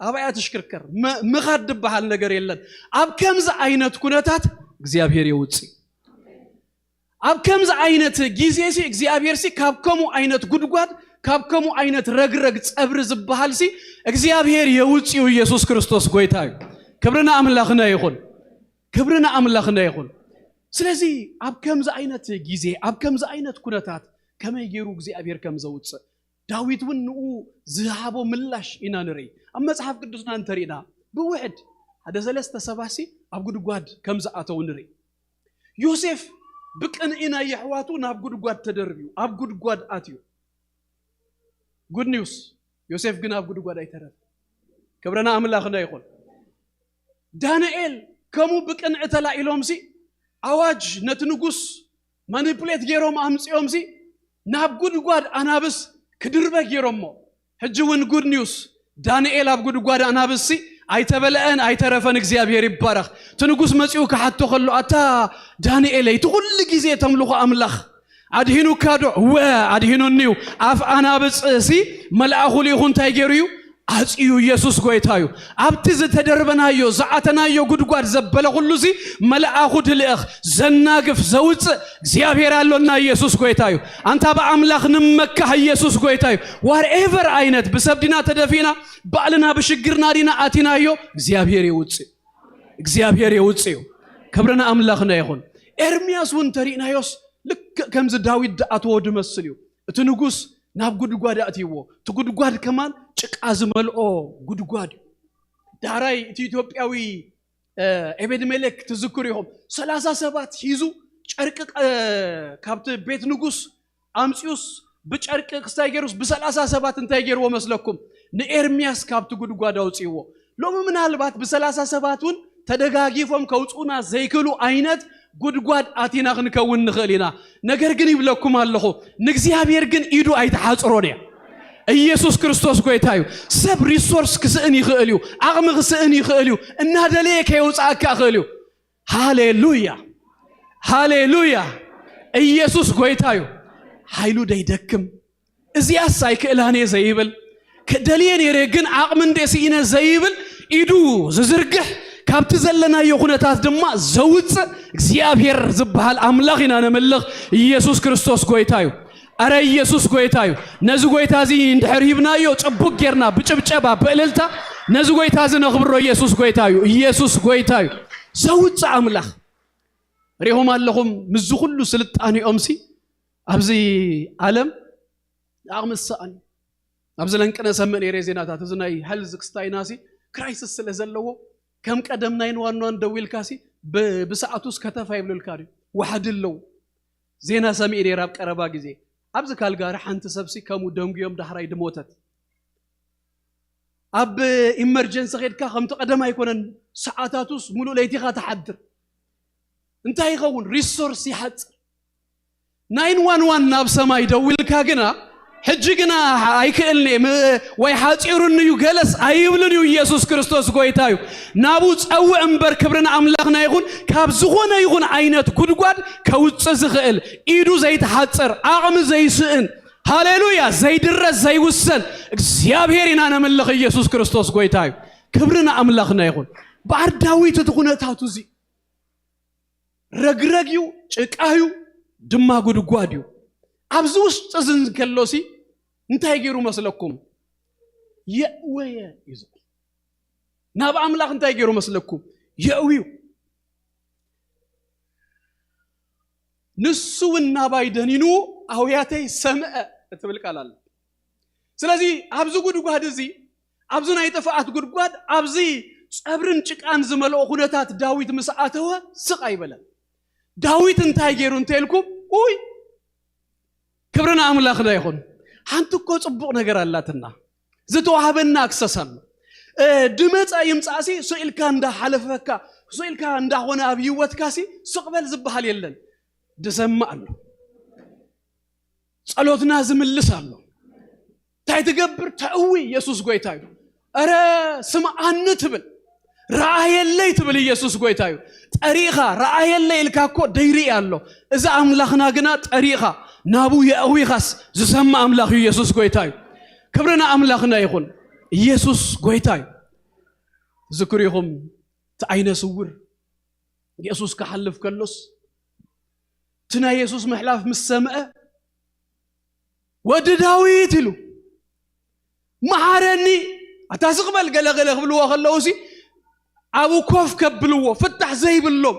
D: አባያ ተሽከርከር መኻድ በሃል ነገር የለን አብ ከምዝ አይነት ኩነታት እግዚአብሔር ይውጽ አብ ከምዝ አይነት ጊዜሲ እግዚአብሔር ሲ ካብከሙ አይነት ጉድጓድ ካብከሙ አይነት ረግረግ ጸብር ዝባሃል ሲ እግዚአብሔር ይውጽው ኢየሱስ ክርስቶስ ጎይታዩ ክብርና አምላክና ይሁን ስለዚህ አብ ከምዝ አይነት ጊዜ አብ ከምዝ አይነት ኩነታት ከመይገሩ እግዚአብሔር ከምዘውጽ ዳዊት ወንኡ ዝሃቦ ምላሽ ኢና ንሪ ኣብ መጽሐፍ ቅዱስና እንተሪና ብውሕድ ሓደ ሰለስተ ሰባሲ ኣብ ጉድጓድ ከምዝኣተው ንሪ ዮሴፍ ብቅንኢና የሕዋቱ ናብ ጉድጓድ ተደርቢዩ ኣብ ጉድጓድ ኣትዩ ጉድ ኒውስ ዮሴፍ ግን ኣብ ጉድጓድ ኣይተረፈ ክብረና አምላክና ይኹን ዳንኤል كمو بكن عتلا إلهم سي أواج نتنقص مانيبوليت جيروم أمسيهم سي ناب جود قاد أنا بس كدربة جيرومو هجوين جود نيوز دانيال أب جود قاد أنا بس سي أي تبلأن أي ترفن إخزيابير يبارخ تنقص مسيوك حتى خلوا أتا دانيال يتقول لك زي تملك أملاخ أدهنو كادو أدهنو نيو أف أنا بس سي ملأخو لي هون تايجريو أزيو يسوع قويتايو أبتز تدربنا يو زعتنا يو قد قاد زبلا غلوزي ملأخو دلأخ زناقف زوج زيابير اللونا يسوع قويتايو أنت بأملاخ نمكة يسوع قويتايو whatever عينت بسبدنا تدفينا بعلنا بشجرنا دينا آتينا يو زيابير يوتسيو كبرنا أملاخنا يخون إرمياس ونترينا يوس لك كم زداويد أتود مسليو تنقص ناب قد قاد أتيوه تقد قاد كمان شك أزمل قد قاد داراي إثيوبياوي عبد الملك تذكريهم 37 هيزو شرك كابت بيت نقص أمسيوس بشرك كستايجروس ب37 انتايجروا مسلكم نإرمياس كابت قد قاد أتيوه لو من هالبات ب37 تدقاقيفهم كوتونا زيكلو عينت قد قاد آتينا غنكون نخلينا نقر قنيب لكم الله نقزيها بيرقن إيدو أي تحاصروني يسوس كريستوس قويتايو سب ريسورس كسئني خيليو أغمغ سئني خيليو إن هذا ليك يوصعك خيليو هاليلويا يسوس قويتايو حيلو دايدكم إزي أسايك إلهاني زيبل كدليني ريقن أغمن ديسينا زيبل إيدو زرقح كابت زلنا يخونتات دما زوج እግዚአብሔር ዝባል አምላኽና ነመለኽ ኢየሱስ ክርስቶስ ጎይታዩ አረ ኢየሱስ ጎይታዩ ነዚ ጎይታዚ እንድሕር ሂብናዮ ጽቡቅ ጌርና ብጭብጨባ በእልልታ ነዚ ጎይታዚ ነኽብሮ ኢየሱስ ጎይታዩ ዘውፅ አምላኽ ሪሆም ኣለኹም ምዝ ሁሉ ስልጣኔኦም ሲ ኣብዚ ዓለም ኣቕምሰአን ኣብዚ ለንቅነ ሰመን የሬዜናታት እዚ ናይ ሄልዝ ክስታይናሲ ክራይሲስ ስለ ዘለዎ كم قدم ناين وانوان دويل كاسي بساعتوس كتفا يبلو الكاري واحد اللو زينا سمير يراب قربا غزي ابز كالغار حنت سبسي كمو دمغيوم دحراي دموتت اب ايمرجنسي خيدكا خمت قدم يكونن ساعاتاتوس مولو ليتيخا تحضر انتي يخون ريسورس يحط 911 ناب سماي دويل كاغنا حجنا هايكلني واي حاصيرن يو جلس ايبلن يو يسوع كريستوس غويتايو نابوت او انبر كبرنا املاخنا يكون كاب زغونه يكون عينت غدغاد كوص زخل ايدو زيت حصر اقم زي سئن هاليلويا زي درس زي وسن እግዚአብሔርና ነመለኽ ኢየሱስ ክርስቶስ غويتايو كبرنا املاخنا يكون بعد داويت تكونتاتو زي رغرغيو ጭቃዩ ድማ غدغاديو أبزوس تزن كلوسي انتهي جيرو مسلكم يأوي يزق ناب أملاك انتهي جيرو مسلكم يأويو نسو الناباي دهنينو أهوياتي سماء اتبلك على الله سلازي أبزو قدو قاد زي أبزو نايتفاعت قدو قاد أبزي أبرن چك أنزمال أخونتات داويت مساعتوا سقاي بلا داويت انتهي جيرو انتهيلكم اوي كبرنا أملاخنا يخون حنتو كو صبوق ነገር አላትና ዝተዋሃበና አክሰሰም ድመጽ አይምጻሲ ሶኢልካ እንዳ ሐለፈካ ሶኢልካ እንዳ ሆነ አብይወትካሲ ስቅበል ዝባሃል የለን ደሰማአሉ ጸሎትና ዝምልሳሉ ታይተገብር ታውይ ኢየሱስ ጎይታዩ አረ ስማአን ትብል ራአየለይ ትብል ኢየሱስ ጎይታዩ ጠሪኻ ራአየለይ ልካኮ ደይሪ ያለው እዛ አምላኽና ግና ጠሪኻ نابو يأوي خاص زسمع أملاخ يسوع قويتاي كبرنا أملاخنا يخون يسوع قويتاي ذكريهم تعين سور يسوع كحلف كلوس تنا يسوع محلاف من السماء ود داويت له معرني أتاسقبل قلق بلوا خلوسي أبو كوف كبلوا فتح زي باللوم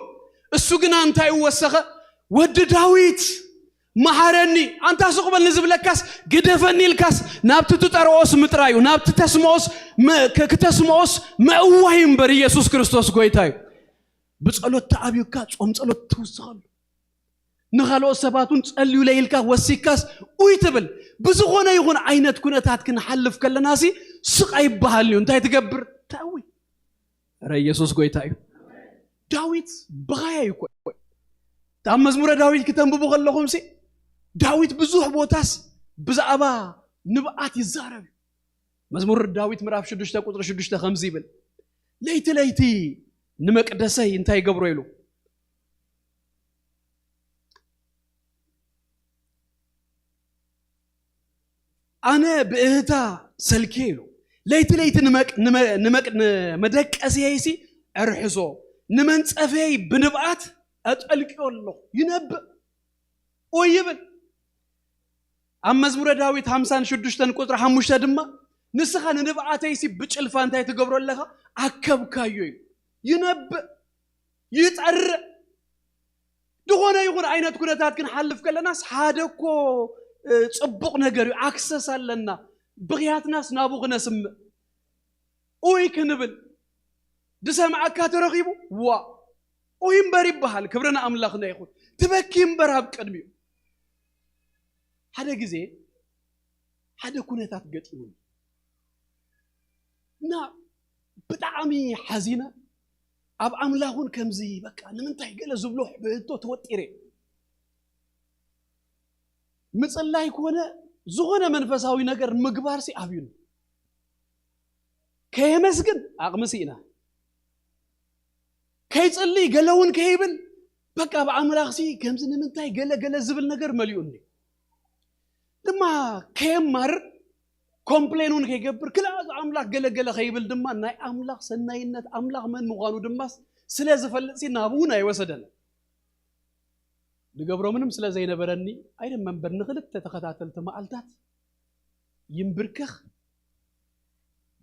D: السجن أنت يوسخه ود داويت محرني أنت أسقبل نزب لكاس قدفني الكاس نابت تتروس مترايو نابت تسموس كتسموس ما وهم بري يسوع كريستوس قويتاي بتسألوا تعبيو كاس ومسألوا توصل نخلو سباتون تسألوا ليلكا وسيكاس ويتبل بزغونا يغون عينت كنا تاتكن حلف كل ناسي سقاي بحاليو انت يتقبر تاوي ري يسوع قويتاي داويت بغايا يكون تام مزمور داويت كتنببو خلقهم سي داويت بزوح بوتاس بزعبا نبقات يزارب مزمور داويت مراف شدوشتا قطر شدوشتا 5 يبل ليتي نمقدسي انتي قبرو يلو أنا بإهتا سلكيلو ليت نمك مدك أسيسي أرحزو نمنت أفي بنبعات أتقلك الله ينبأ ويبن أما مزمور داويد 50 شدوشتن قطر 5 دما نسخان نبعات يسي بتشلفان تاي تقبرو لها أكب كايو ينبأ يتعر دغونا يغون عينات كنتات كن حلف كل ناس حادكو صبق نجاري أكسس لنا بغيات ناس نابوغنا سم أوي كنبل دسم عكات رغيبو وا أوي مباري بحال كبرنا أملاخنا يخون تبكي مبارب كدميو هذا جزء هذا كنتات قتلون نا بتعمي حزينة أب أملاخون كمزي بكا نمنتهي قال زبلوح بيتو توتيري مثل الله يكون زغنا منفساوي نجار مقبار سي أبيون كي مسجد أقمسينا كي تصلي قالون كيبل بقى بعمل أخسي كم سنة من تاي قال زبل نجار مليوني لما كي مر كومبلينون كي جبر كلا أملاك قال خيبل دما ناي أملاك سناينات أملاك من مغانو دماس سلاز فلسي نابونا يوسدنا دقبرو منهم سلا زي نبرني أيضا من برنغلت تتخطاتل تمالتات ينبركخ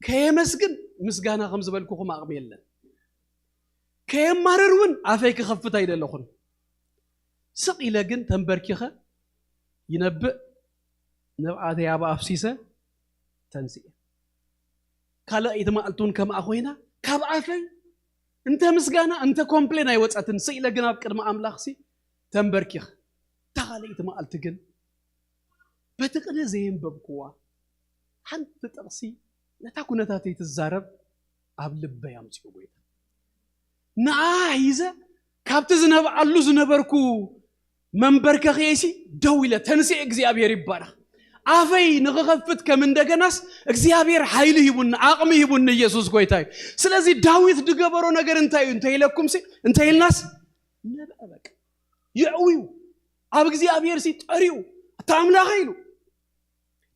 D: كي مسجن مسجانا خمس بالكوخ ما أغميلن كي ماررون عفايك خفت أيضا لخن سق إلى جن تنبركخ ينبأ نبعات يابا أفسيسة تنسي كلا إذا ما قلتون كما أخوينا كاب عفاي أنت مسجانا أنت كومبلين أيوة أتنسي إلى جناب كرم أملاخسي تنبركيخ تغاليت ما ألتقن بتقنا زين ببقوا حن تترسي لا تكون تاتي تزارب قبل بيام سيوبيت نعايزة كابت زنب علو زنبركو منبركخ يسي دولة تنسي اكزيابير يبارخ عافي نغغفت كمن دغناس اكزيابير حيله يبون عقمه يبون يسوس كويتاي سلازي داويت دغبرو نغير انتي لكم سي انتي الناس نبقى بك يعويو أبغى أبير سي تريو تعمل غيره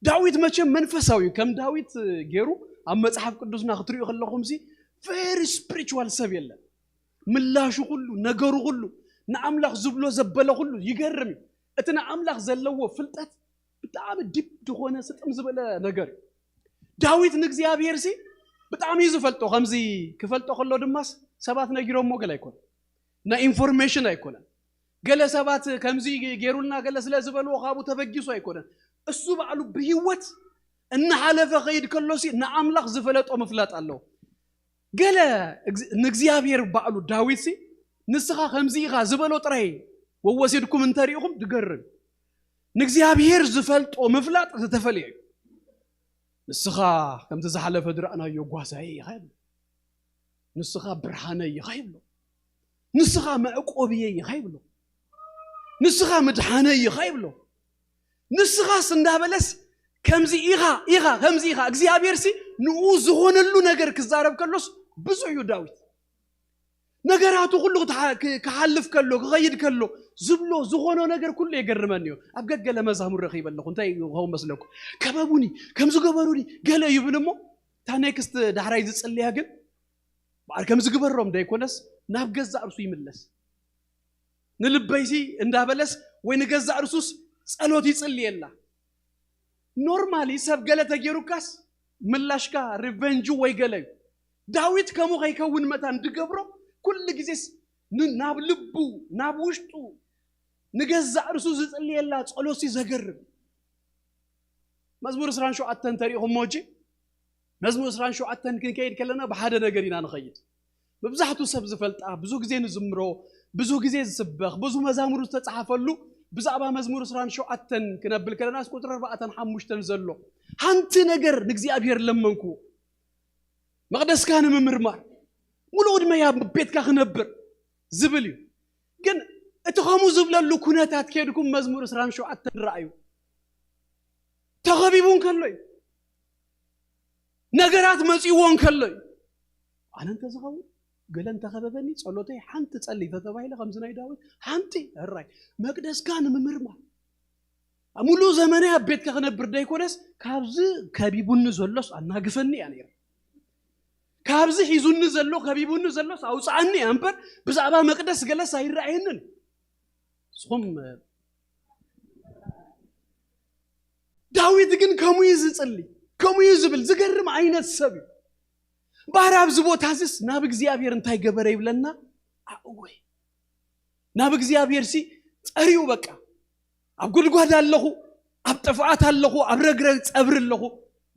D: داويد ما كان منفساوي كم داويد غيرو أما صحاب قدوسنا خطريو خلقهم سي very spiritual سبيلا ملاشو كله نجارو كله نعملخ زبلو زبلا كله يجرمي أتنا عملخ زلوا فلتات بتعمل ديب دخونه ستم زبلا نجار داويد نجزي أبير سي بتعمل يزفلتو خمسي كفلتو خلو دماس سبات نجيرو موجل يكون نا information يكون قال سبات كمزي جيرولنا قال سلازبلو خابو تفجسو يكون السو بعلو بهيوت ان حلف غيد كلوسي نعملخ زفلط ومفلط الله قال نغزيابير بعلو داويد سي نسخا خمزي خا زبلو طري ووسيدكم انتريهم تقرب نغزيابير زفلط ومفلط تتفلي نسخا كم تزحلف درأنا يغواساي خايب نسخا برهاني خايب نسخا معقوبيه خايب نسخة مدحانية خايبلو نسخة سندابلس كمزي إيغا كمزي إيغا أجزيابير سي نوز هون اللو نجر كزارب كلوس بزعيو داويد نجراتو كله كحلف كله كغيد كله زبلو زغونو نجر كله يجرمنيو أبقى قال مزهم الرخيب اللي كنتي هو مسلكو كبابوني كم زجبروني قال يبنمو تانيكست دحرايز تصليها جن بعد كم زجبرهم ده يكونس نابجز أرسو يملس نلبيسي اندابلس وين جزء رسوس صلوتي يصلي الله نورمالي سب غلطه جيروكاس ملاشكا ريفنجو وي غلي داويد كمو غيكون متان دغبرو كل غزيس ناب لبو ناب وشطو نجزء رسوس يصلي الله صلوتي زغرب مزمور سران شو اتن تاريخ موجي مزمور سران شو اتن كيد كلنا بحاده نغرينا نخيد ببزحتو سب زفلطا بزو غزي نزمرو بزو غزي زسبخ بزو مزامور تتصحفلو بزعبا مزمور سران شو اتن كنبل كلناس قطر 4 5 زلو حنت نجر نغزيابير لمنكو مقدس كان ممرمار مولود ما يا بيتك خنبر زبليو كن اتخمو زبللو كونتات كيدكم مزمور 27 رأيو تغبيبون كلوي نغرات مصيوون كلوي أنا أنت زغاو قال أنت خببني صلوتي حنت تصلي فتبايله خمسنا يداوي حنتي الراي مقدس كان ممرما أمولو زماني أبيت كخنبر دايكونس كابز كبيبون زلوس أنا غفني يعني كابز حيزون زلو كبيبون زلوس أوصعني أمبر بزعبا مقدس قال ساير عينن صم داويد كن كمو يزصلي كمو يزبل زغرم عينت سبي باراب زبوت حاسس ناب እግዚአብሔር እንታይ ገበረ ይብለና አወይ ናብ እግዚአብሔር ሲ ጸሪው በቃ አብ ጉድጓድ አለሁ አብ ጥፋት አለሁ አብ ረግረግ ጸብር አለሁ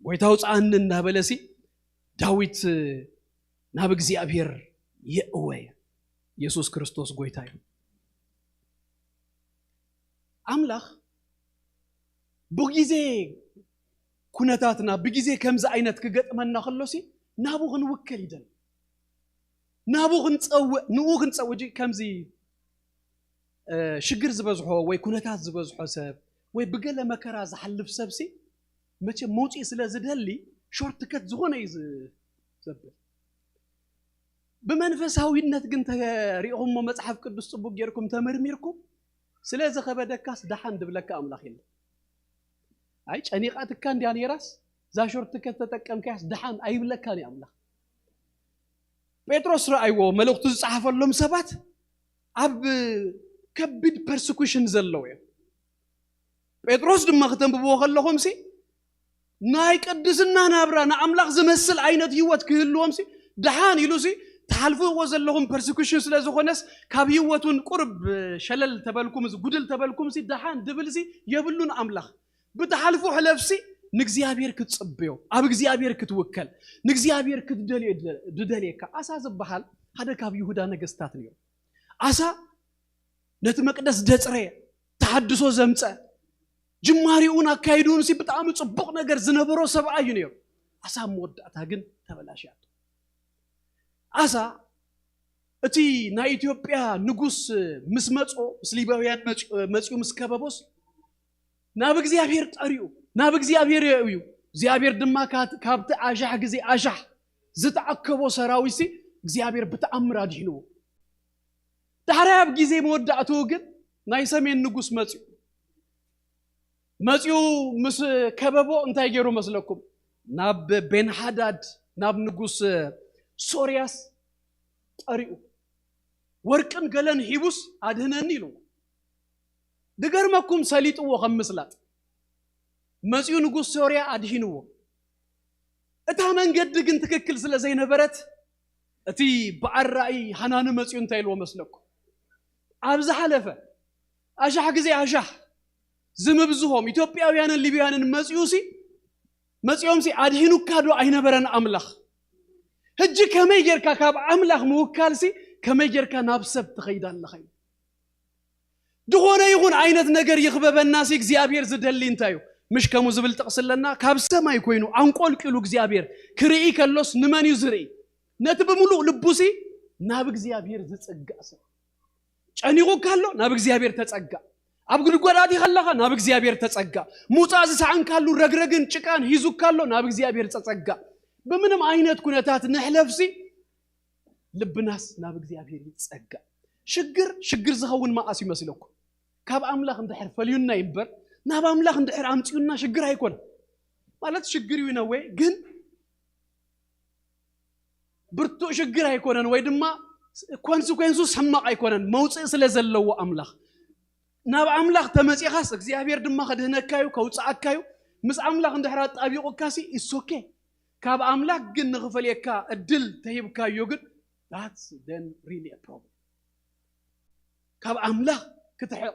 D: ወይታው ጻንና በለሲ ዳዊት ናብ እግዚአብሔር የእወይ ኢየሱስ ክርስቶስ ጎይታዩ አምላክ በጊዜ ኩነታትና በጊዜ ከምዛ አይነት ከገጥመና خلوሲ نابوغن وكل يدل نابوغن نوغن تصوجي كمزي شجر زبزحو وي كونتات زبزحو سب وي بقله مكرا زحلف سبسي ماشي موطي سلا زدلي شورت كت زغونه يز زبل بمنفساويነት ግን ተሪኦም መጽሐፍ ቅዱስ ጽቡቅ ገርኩም ተመርሚርኩም ስለዚህ ከበደካስ ዳሃን ድብለካ አምላክ ይል አይ ጨኒቃትካ እንዲያን የራስ زاشورت كتتقمكاس دحان ايبلكاني املاح بطرس رايو ملوكت صحفلهم سبات اب كبد persecution زلو بطرس دما ختنبو خلهم سي ناي قدسنا نابرانا املاح زمسل عينت هيوت كهلهم سي دحان يلو سي تحلفو وزلهم persecution ስለዝኾነስ ካብ ህይወቱን ቁርብ ሸለል ተበልኩም ጉድል ተበልኩም سي دحان دبل سي يبلون املاح بتحلفو حلفسي نغزيابير كتصبيو اب غزيابير كتوكل نغزيابير كتدليك اسا زبحال هذا كاب يهودا نغستات نيو اسا نت مقدس دصري تحدثو زمصه جماريون اكايدون سي بتام صبق ነገር ዝነበሮ ሰብአዩ ነው اسا موداتا ግን ተበላሽያት اسا እቲ ናይ ኢትዮጵያ ንጉስ ምስመጾ ስሊባውያን መጽኡ ምስከበቦስ ናብ እግዚአብሔር ጠሪው ናብ እግዚአብሔር ይዩ እግዚአብሔር ድማ ካብተ አሻህ ጊዜ አሻህ ዝተአከቦ ሰራዊሲ እግዚአብሔር በተአምር አድህኖ ዳራብ ጊዜ መወዳቱ ግን ናይ ሰሜን ንጉስ መጽኡ ምስ ከበቦ እንታይ ገሩ መስለኩም ናብ ቤን ሐዳድ ናብ ንጉስ ሶሪያስ ጠሪኡ ወርቅን ገለን ሂቡስ አድህነን ይሉ ድገርመኩም ሰሊጥዎ ከምስላት መጽኡ ንጉስ ሶሪያ አድሂንዎ እታ መንገድ ግን ትክክል ስለ ዘይነበረት እቲ በአራይ ሃናን መጽኡ እንታይልዎ መስለኩ አብዛ ሐለፈ አሻህ ጊዜ አሻህ ዝምብዝሆም ኢትዮጵያውያንን ሊቢያንን መጽኡም ሲ አድሂኑ ካዶ አይነበረን አምላኽ ህጅ ከመይገርካ ካብ አምላኽ መውካልሲ ከመይገርካ ናብሰብ ትኸይዳለኸ ድኾነ ይሁን አይነት ነገር ይخبበናሲ እግዚአብሔር ዝደሊ እንታዩ مش كمو زبل تقسلنا كاب سماي كوينو انقول كيلو እግዚአብሔር ክርኢ ከሎስ ንመን ይዝርኢ ነትብ ሙሉ ልቡሲ ናብ እግዚአብሔር ዝጸጋሰ ጨኒቁ ካሎ ናብ እግዚአብሔር ተጸጋ አብ ጉድጓዳት ይኸለኻ ናብ እግዚአብሔር ተጸጋ ሙጻዝ ሳን ካሉ ረግረግን ጭቃን ሂዙ ካሎ ናብ እግዚአብሔር ተጸጋ በምንም አይነት ኩነታት ነህለፍሲ ልብናስ ናብ እግዚአብሔር ይጸጋ ሽግር ዝኸውን ማአስ ይመስለኩ ካብ አምላኽ እንድሕር ፈልዩና ይበር ናብ አምላኽ እንድሕር አምጪውና ሽግር አይኮን ማለት ሽግር ይነው ወይ ግን ብርቱ ሽግር አይኮነን ወይ ድማ ኮንሲኩዌንሱ ሰማቅ አይኮነን መውጽእ ስለዘለው አምላኽ ናብ አምላኽ ተመጽኻስ እግዚአብሔር ድማ ከደነካዩ ከውጻአካዩ ምስ አምላኽ እንድሕር አጣቢቁካሲ ኢሶኬ ካብ አምላኽ ግን ንኽፈልየካ እድል ተሂብካዮ ግን that's then really a problem ካብ አምላኽ ክትሕቅ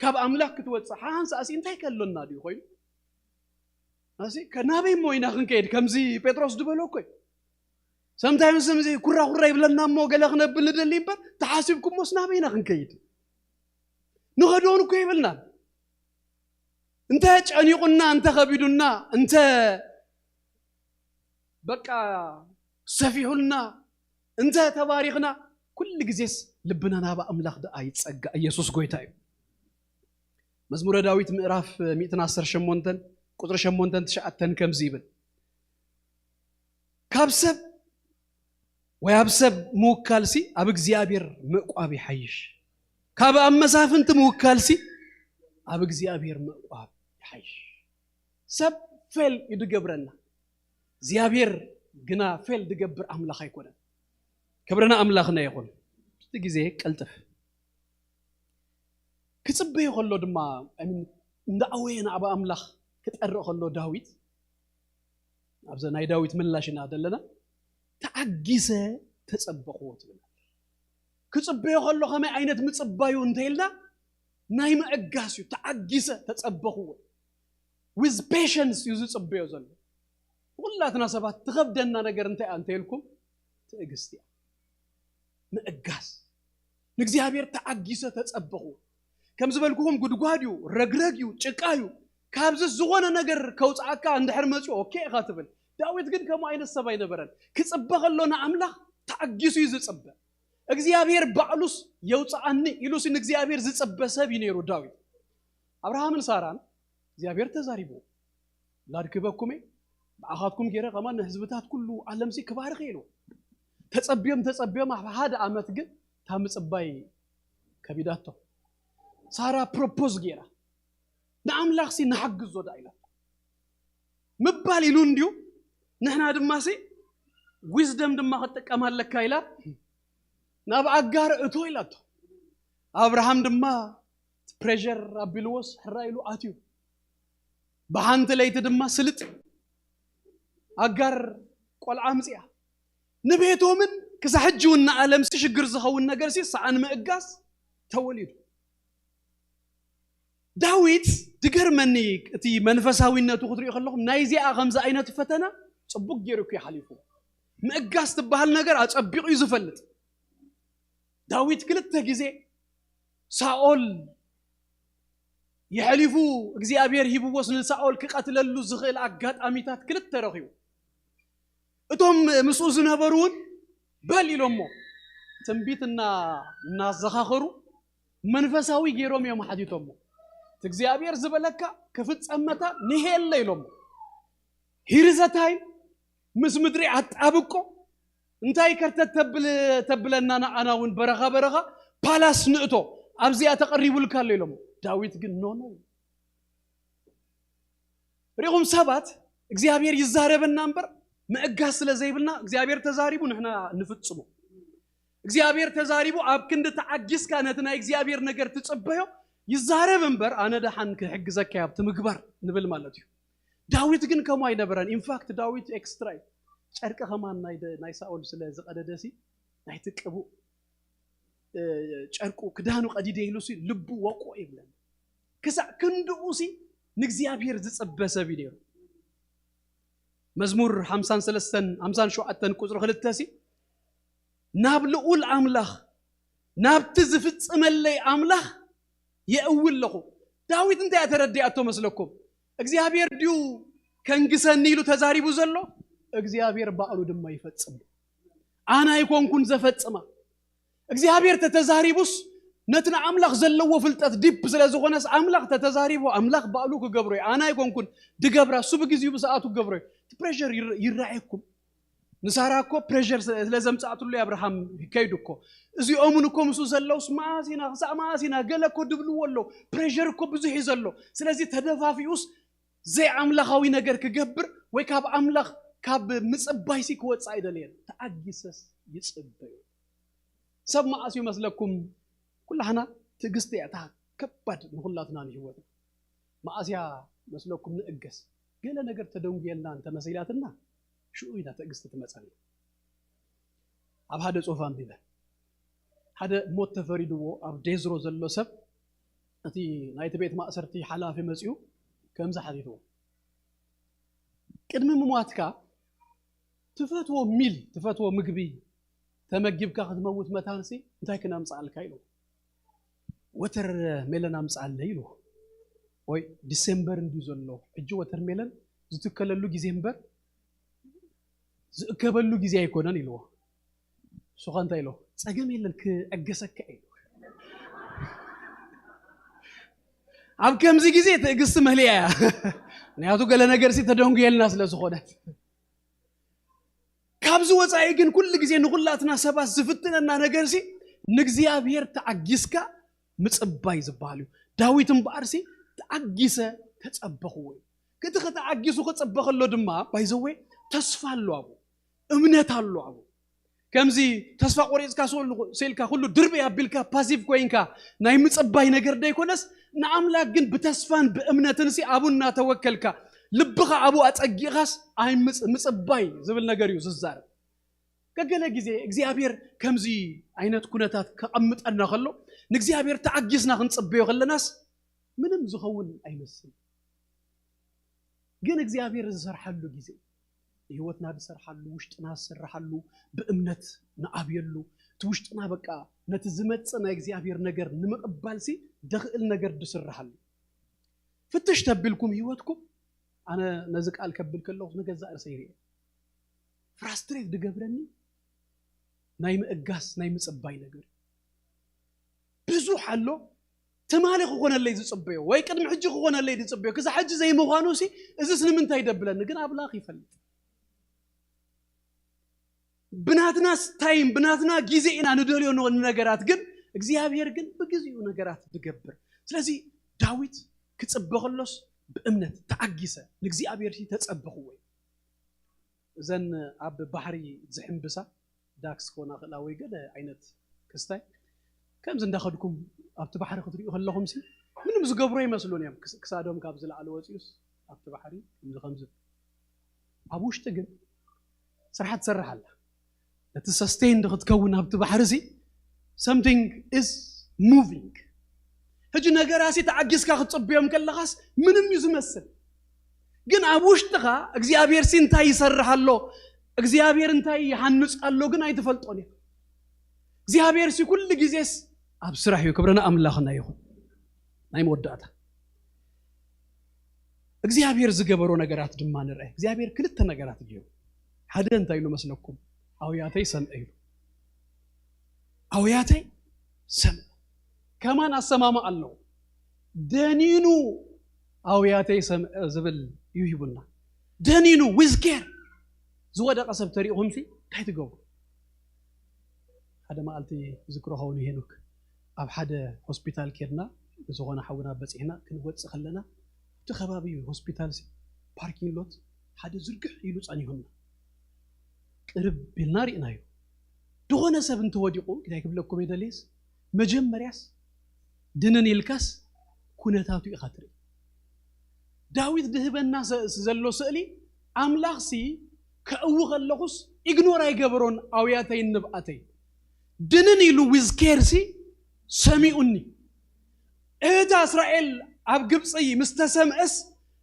D: ካብ አምላኽ ክትወጽእ ሃንስ አሲ እንታይ ከሎና ዲ ኮይኑ አሲ ከናበይ ሞይና ክንከይድ ከምዚ ጴጥሮስ ድበሎኮይ sometimes somዚ ኩራ ይብለና ሞ ገለ ክነብል ደሊምበር ተሓሲብኩም ወስናበይና ክንከይድ ንኸዶን እኮ ይብልና እንተ ጨኒቁና እንተ ከቢዱና እንተ በቃ ሰፊሁልና እንተ ተባሪኽና كل جزيس لبنا نابا أملاخ دا أي تسقى يسوس قويتاي مزمور داويت مقراف 110 شمونتن قدر شمونتن تشعتن كم زيبن كابسب ويابسب موكالسي أبك زيابير مقوابي حيش كاب أمسافنت موكالسي أبك زيابير مقوابي حيش سب فيل يدقبرنا زيابير قنا فيل دقبر أملاخ يكون كبرنا أملاخنا يكون تجزي كالتف كتبيه خلو دما أمين ندعوينا أبا أملاخ كتقرأ خلو داويت أبزا ناي داويت من لاشنا دلنا تعجزة تسبقوت لنا كتبيه خلو خمي عينت متصبايو انتهلنا ناي ما أجاسيو تعجزة تسبقوت with patience يزتصبيه زلو والله تناسبات تغبدنا نقر انتهلكم تأجستيا مأجاس نجزيابير تعجزة تسبقوت كم زبالكم قدقاديو رقرقيو تشكايو كابز الزغونة نقر كوت عكا عند حرمتيو اوكي غاتبل داويت قد كم عين السباي نبرن كتصبغ اللونا عملا تعجزو يزتصبه اغزيابير بعلوس يوصعني يلوس ان اغزيابير زتصبه سب ينيرو داويت ابراهام ساران اغزيابير تزاريبو لادكبكمي باخاتكم غيره كمان حزبታት كله علمسي كبار خيلو تصبيم هذا عمت ግን ታምጽባይ ከቢዳቶ سارة بروبوز جيرا نعم لاخسي نحجز زودا إله مبالي لونديو نحنا دماسي wisdom دم خدك أمال لك إله نابع أجار أتويلاتو أبراهام دم pressure أبيلوس حرايلو أتيو بحانت ليت دم سلت أجار قال عامسيا نبيتو من كسحجونا ألم سيشجر زخونا جرسي سعان مأجاس توليدو داويت دقر مني تي منفساويناتو خطري خلوهم نايزي خمسة عينات فتنة صبوك جيروك يحلفو مأجاس تبهال نجر أصبيق يزفلت داويت كلتا جزي ساول يحلفو اغزيابير هيبو وصل ساول كقتللو زخيل عقات اميتات كلتا رخيو اتهم مسؤوز نبرون بالي لومو تنبيتنا نازخاخرو منفساوي جيروم يوم حديثهم تغزيابير زبلكا كفت أمتا نهيل ليلوم هيرزا تايم مس مدري عطابكو انتاي كرت تبلنا انا ون برغا بالاس نعتو ابزي تقريبو لك ليلوم داويت ግን ኖ ريهم سبات እግዚአብሔር ይዛረበና ነበር መእጋስ ስለዘይብልና እግዚአብሔር ተዛሪቡ ንሕና ንፍጽሙ እግዚአብሔር ተዛሪቡ አብክንደ ተዓጅስ ካነትና እግዚአብሔር ነገር ትጽበዮ يزارب انبر انا دحن كحق زكاب تمغبر نبل مالتي داويت ግን كما ينبرن ان فاكت داويت اكسترا ጨርቀ ከማን ናይ ሳኦል ስለ ዘቀደደሲ ናይ ተቀቡ ጨርቁ ክዳኑ ቀዲደ ይሉሲ ልቡ ወቆ ይብለን ከሳ ክንዱሲ ንግዚአብሔር ዝጽበሰ ቢኔሩ መዝሙር 53 ቁጥር 2 ሲ ናብልኡል አምላኽ ናብት ዝፍጽመለይ አምላኽ يأول له داويت انت يتردياتو مسلكم እግዚአብሔር ዲዩ ከንግሰኒ ይሉ ተዛሪቡ ዘሎ እግዚአብሔር ባዕሉ ደማ ይፈጽም አና ይኮንኩን ዘፈጽማ እግዚአብሔር ተተዛሪቡስ ነትና አምላኽ ዘለዎ ፍልጠት ዲፕ ስለዝኾነስ አምላኽ ተተዛሪቡ አምላኽ ባዕሉ ከገብሮ አና ይኮንኩን ድገብራ ሱብ ግዚኡ በሰዓቱ ገብሮ ፕሬሸር ይራይኩም ንሳራኮ ፕሬሸር ስለዘምጻቱሉ አብርሃም ይከይዱኮ እዚ ኦሙንኮ ምሱ ዘለው ስማሲና ሳማሲና ገለኮ ድብሉ ወሎ ፕሬሸር ኮ ብዙ ይዘሎ ስለዚህ ተደፋፊውስ ዘይ አምላኻዊ ነገር ከገብር ወይ ካብ አምላኽ ካብ ምጽባይሲ ከወጻ አይደለም ተአግሰስ ይጽበዩ ሰማአሲ መስለኩም ኩላህና ትግስት ያታ ከባድ ንሁላትና ንህወት ማአሲያ መስለኩም ንእገስ ገለ ነገር ተደንጉየልና አንተ መስይላትና شو إذا تقصت مثلا أب هذا صوفان بيبه هذا موت تفريدو أب ديزرو زلو سب أتي نايت بيت ما أسرتي حلا في مسيو كم زحديتو كدم مواتكا تفتو ميل تفتو مقبي تمجيب كاخد موت متانسي انتهي كنا مسأل كايلو وتر ميلان مسأل ليلو وي ديسمبر ندو زلو اجو وتر ميلان زتكللو ديسمبر زكبلو جزاي يكونن يلوا سخنت إله سأجمع لك أجسك إله عم كم زي جزيت قصة مهلية نياتو قال أنا جرسي تدونج يلناس لسخونات كابزو وصايقن كل جزي نقولاتنا سبا زفتنا أنا جرسي نجزيا بير تعجزك متصباي زبالو داويتم بارسي تعجزه تتصبخوي كنت تعجزو كتصبخ له دما بايزوي تصفى له ابو امنت الله ابو كمزي تصفى قريزكا سيلكا كله دربي ابلكا باسيف كوينكا ناي متصباي ነገር دايكونس نعملاك ግን بتسفان بامنتنسي ابونا توكلكا لبخا ابو اصقيخاس اي مصباي زبل ነገር يو ززار كغله غزي እግዚአብሔር كمزي አይነት ኩነታት ከቀምጠና ከሎ ንእግዚአብሔር ተዓጊስና ክንጽበዮ ከለናስ ምንም ዝኸውን አይመስል ግን እግዚአብሔር ዝሰርሐሉ ጊዜ ህይወትና ዝሰርሐሉ ውሽጥና ዝሰርሐሉ በእምነት ንአብየሉ ትውሽጥና በቃ ነቲ ዝመጽና እግዚአብሔር ነገር ንምቅባልሲ ደኽእል ነገር ድስርሐሉ ፍትሽ ተብልኩም ህይወትኩም አነ ነዚ ቃል ከብል ከለኹ ንገዛ እርሰይሪ ፍራስትሬት ድገብረኒ ናይ ምእጋስ ናይ ምጽባይ ነገር ብዙ حلو تمالك خونا اللي يتصبيه واي قدم حجي خونا اللي يتصبيه كذا حج زي مخانو سي ازس نمنتاي دبلن كن ابلاخ يفلط بناتنا تايم بناتنا غيزينا ندوليو نو نغرات كن እግዚአብሔር ግን በጊዜው ነገራት ትገብር ስለዚህ ዳዊት ከጸበኸሎስ በእምነት ተአጊሰ ለእግዚአብሔር ሲ ተጸበኹ ወይ ዘን አብ ባህሪ ዝሕምብሳ ዳክስ ኮና خلاوي ገለ አይነት ክስታይ كم زندخدكم أبت بحري خطري خلهم سي منهم زقبروا يمسلون يوم كسادهم كابزل على وسيس أبت بحري من الخمسة أبوش تجن صراحة تسرح الله لا تسستين دخد كون أبت بحري سي something is moving هجي نجاراسي تعجز كاخد صبيهم كلا خاص منهم يزمسل جن أبوش تخا إجزابير سنتاي يسرح الله إجزابير انتاي يحنس الله جن أيتفلتوني إجزابير سي كل جزيس أبصرح يكبرنا أملاخنا يخون نايم وداتا እግዚአብሔር ዝገበሮ ነገራት ድማን ረይ እግዚአብሔር ክልተ ነገራት ይዩ ሐደን ታይሉ መስለኩም አውያተይ ሰምዒ አውያተይ ሰም ከማን አሰማማ አለው ደኒኑ አውያተይ ሰም ዝብል ይሁብና ደኒኑ ዊዝኬር ዝወደ ቀሰብ ተሪኦም ሲ ታይትገቡ ሓደ ማልቲ ዝክሮ ሆነ ሄኖክ ኣብ ሓደ ሆስፒታል ከድና ዝሆነ ሓውና በጽሕና ክንወጽ خلنا تخبابي هوسبيتال سي باركينغ لوت حد زرقح يلو صانيهم قرب بالنار انايو دغونه سب انت وديقو كدا يكبلكم يدليس مجمرياس دنن يلكاس كونتاتو يخاطر داويد دهبنا زلو سالي املاح سي كاو خلخوس اغنور ايغبرون اوياتي نباتي دنن يلو ويز كيرسي سميوني ادا اسرائيل أب جبصي مستسمعس